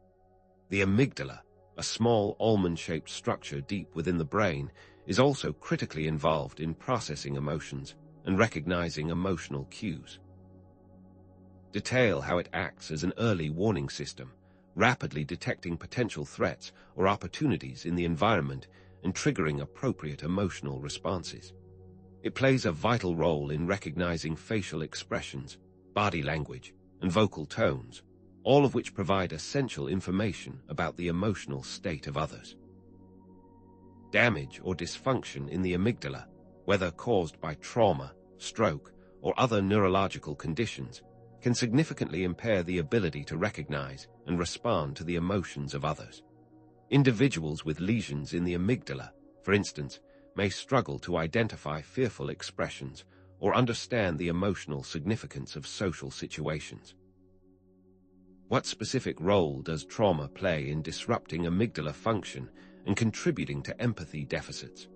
The amygdala, a small almond-shaped structure deep within the brain, is also critically involved in processing emotions and recognizing emotional cues. Detail how it acts as an early warning system, rapidly detecting potential threats or opportunities in the environment and triggering appropriate emotional responses. It plays a vital role in recognizing facial expressions, body language, and vocal tones, all of which provide essential information about the emotional state of others. Damage or dysfunction in the amygdala, whether caused by trauma, stroke, or other neurological conditions, can significantly impair the ability to recognize and respond to the emotions of others. Individuals with lesions in the amygdala, for instance, may struggle to identify fearful expressions or understand the emotional significance of social situations. What specific role does trauma play in disrupting amygdala function and contributing to empathy deficits?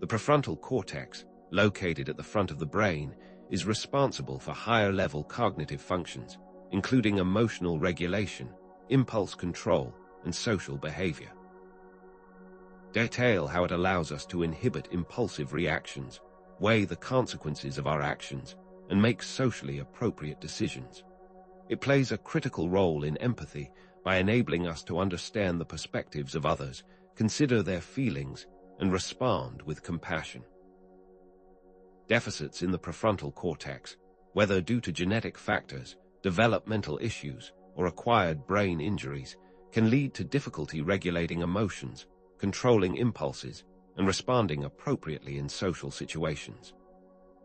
The prefrontal cortex, located at the front of the brain, is responsible for higher-level cognitive functions, including emotional regulation, impulse control, and social behavior. Detail how it allows us to inhibit impulsive reactions, weigh the consequences of our actions, and make socially appropriate decisions. It plays a critical role in empathy by enabling us to understand the perspectives of others, consider their feelings, and respond with compassion. Deficits in the prefrontal cortex, whether due to genetic factors, developmental issues, or acquired brain injuries, can lead to difficulty regulating emotions, controlling impulses, and responding appropriately in social situations.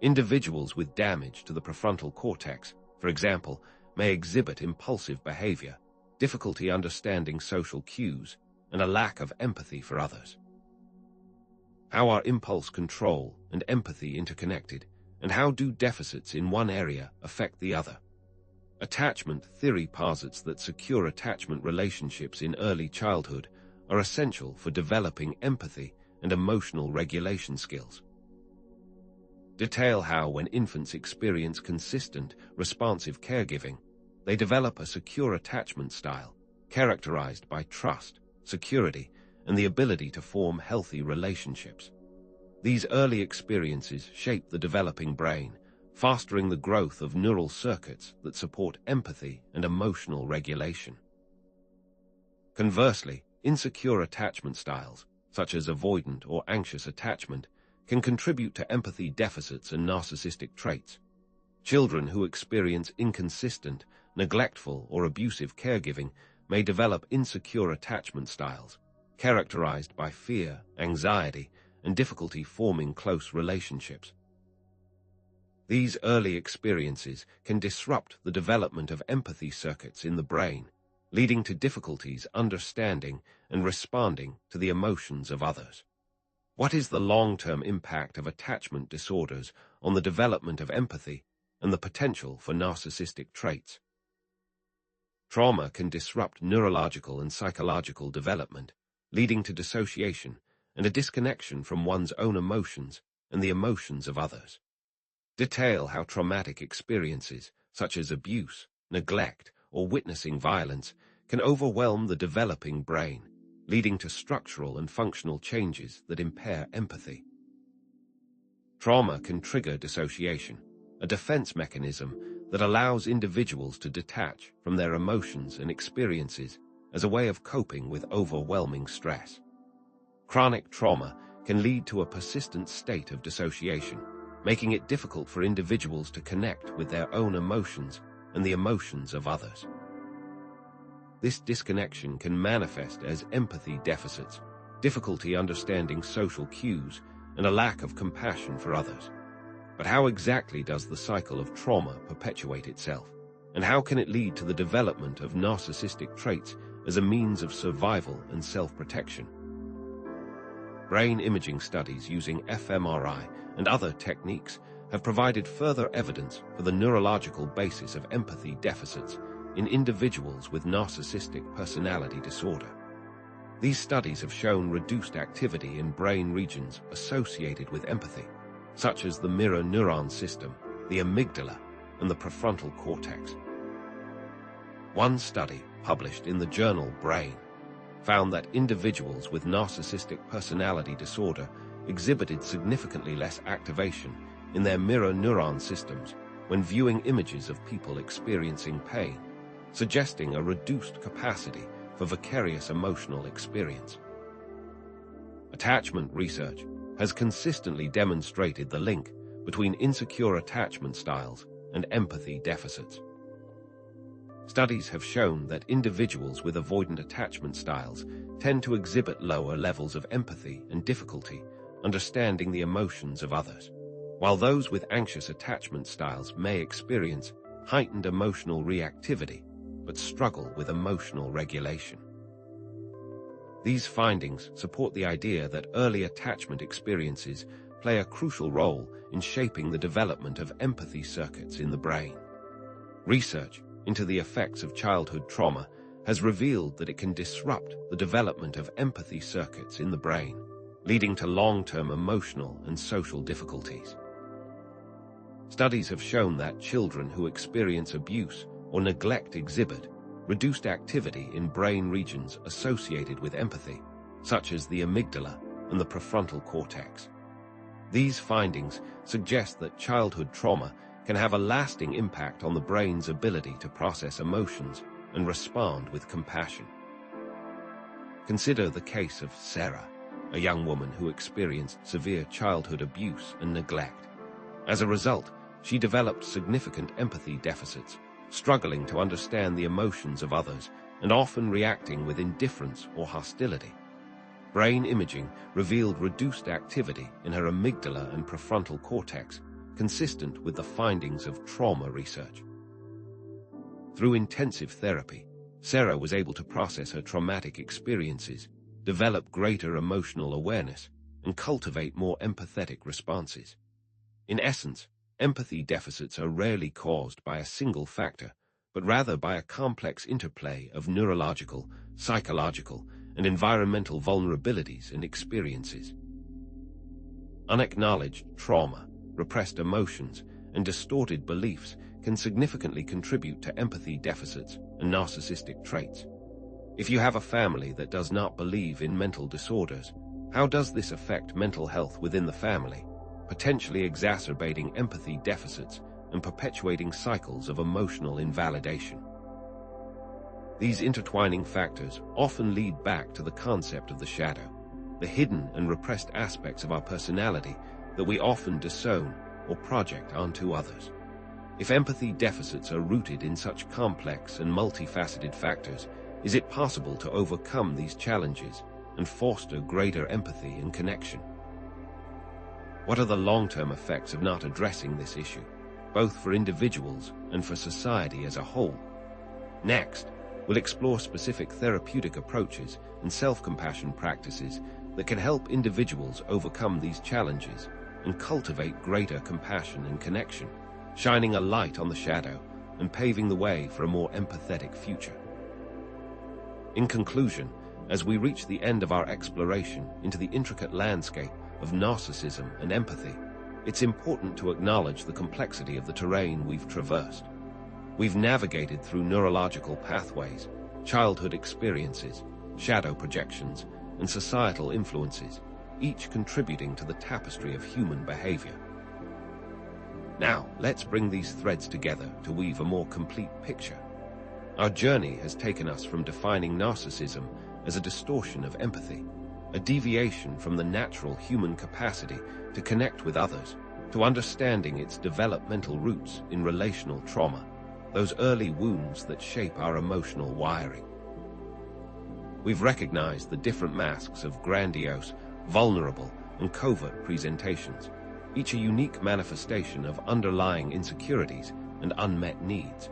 Individuals with damage to the prefrontal cortex, for example, may exhibit impulsive behavior, difficulty understanding social cues, and a lack of empathy for others. How are impulse control and empathy interconnected, and how do deficits in one area affect the other? Attachment theory posits that secure attachment relationships in early childhood are essential for developing empathy and emotional regulation skills. Detail how, when infants experience consistent, responsive caregiving, they develop a secure attachment style, characterized by trust, security, and the ability to form healthy relationships. These early experiences shape the developing brain, fostering the growth of neural circuits that support empathy and emotional regulation. Conversely, insecure attachment styles, such as avoidant or anxious attachment, can contribute to empathy deficits and narcissistic traits. Children who experience inconsistent, neglectful, or abusive caregiving may develop insecure attachment styles, characterized by fear, anxiety, and difficulty forming close relationships. These early experiences can disrupt the development of empathy circuits in the brain, leading to difficulties understanding and responding to the emotions of others. What is the long-term impact of attachment disorders on the development of empathy and the potential for narcissistic traits? Trauma can disrupt neurological and psychological development, leading to dissociation and a disconnection from one's own emotions and the emotions of others. Detail how traumatic experiences, such as abuse, neglect, or witnessing violence, can overwhelm the developing brain, leading to structural and functional changes that impair empathy. Trauma can trigger dissociation, a defense mechanism that allows individuals to detach from their emotions and experiences as a way of coping with overwhelming stress. Chronic trauma can lead to a persistent state of dissociation, making it difficult for individuals to connect with their own emotions and the emotions of others. This disconnection can manifest as empathy deficits, difficulty understanding social cues, and a lack of compassion for others. But how exactly does the cycle of trauma perpetuate itself? And how can it lead to the development of narcissistic traits as a means of survival and self-protection? Brain imaging studies using fMRI and other techniques have provided further evidence for the neurological basis of empathy deficits in individuals with narcissistic personality disorder. These studies have shown reduced activity in brain regions associated with empathy, such as the mirror neuron system, the amygdala, and the prefrontal cortex. One study, published in the journal Brain, found that individuals with narcissistic personality disorder exhibited significantly less activation in their mirror neuron systems when viewing images of people experiencing pain, suggesting a reduced capacity for vicarious emotional experience. Attachment research has consistently demonstrated the link between insecure attachment styles and empathy deficits. Studies have shown that individuals with avoidant attachment styles tend to exhibit lower levels of empathy and difficulty understanding the emotions of others, while those with anxious attachment styles may experience heightened emotional reactivity but struggle with emotional regulation. These findings support the idea that early attachment experiences play a crucial role in shaping the development of empathy circuits in the brain. Research into the effects of childhood trauma has revealed that it can disrupt the development of empathy circuits in the brain, leading to long-term emotional and social difficulties. Studies have shown that children who experience abuse or neglect exhibit reduced activity in brain regions associated with empathy, such as the amygdala and the prefrontal cortex. These findings suggest that childhood trauma can have a lasting impact on the brain's ability to process emotions and respond with compassion. Consider the case of Sarah, a young woman who experienced severe childhood abuse and neglect. As a result, she developed significant empathy deficits, struggling to understand the emotions of others and often reacting with indifference or hostility. Brain imaging revealed reduced activity in her amygdala and prefrontal cortex, consistent with the findings of trauma research. Through intensive therapy, Sarah was able to process her traumatic experiences, develop greater emotional awareness, and cultivate more empathetic responses. In essence, empathy deficits are rarely caused by a single factor, but rather by a complex interplay of neurological, psychological, and environmental vulnerabilities and experiences. Unacknowledged trauma, repressed emotions, and distorted beliefs can significantly contribute to empathy deficits and narcissistic traits. If you have a family that does not believe in mental disorders, how does this affect mental health within the family, potentially exacerbating empathy deficits and perpetuating cycles of emotional invalidation? These intertwining factors often lead back to the concept of the shadow, the hidden and repressed aspects of our personality that we often disown or project onto others. If empathy deficits are rooted in such complex and multifaceted factors, is it possible to overcome these challenges and foster greater empathy and connection? What are the long-term effects of not addressing this issue, both for individuals and for society as a whole? Next, we'll explore specific therapeutic approaches and self-compassion practices that can help individuals overcome these challenges and cultivate greater compassion and connection, shining a light on the shadow and paving the way for a more empathetic future. In conclusion, as we reach the end of our exploration into the intricate landscape of narcissism and empathy, it's important to acknowledge the complexity of the terrain we've traversed. We've navigated through neurological pathways, childhood experiences, shadow projections, and societal influences, each contributing to the tapestry of human behavior. Now, let's bring these threads together to weave a more complete picture. Our journey has taken us from defining narcissism as a distortion of empathy, a deviation from the natural human capacity to connect with others, to understanding its developmental roots in relational trauma, those early wounds that shape our emotional wiring. We've recognized the different masks of grandiose, vulnerable, and covert presentations, each a unique manifestation of underlying insecurities and unmet needs.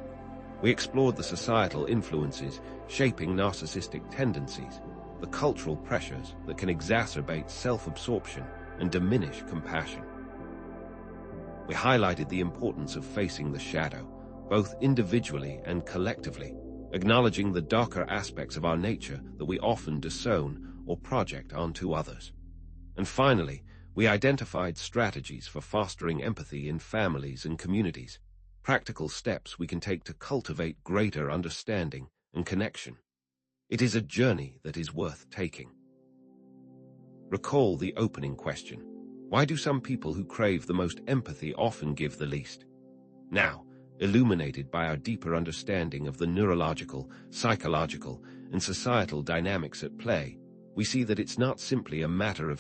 We explored the societal influences shaping narcissistic tendencies, the cultural pressures that can exacerbate self-absorption and diminish compassion. We highlighted the importance of facing the shadow, both individually and collectively, acknowledging the darker aspects of our nature that we often disown or project onto others. And finally, we identified strategies for fostering empathy in families and communities, practical steps we can take to cultivate greater understanding and connection. It is a journey that is worth taking. Recall the opening question. Why do some people who crave the most empathy often give the least? Now, illuminated by our deeper understanding of the neurological, psychological, and societal dynamics at play, we see that it's not simply a matter of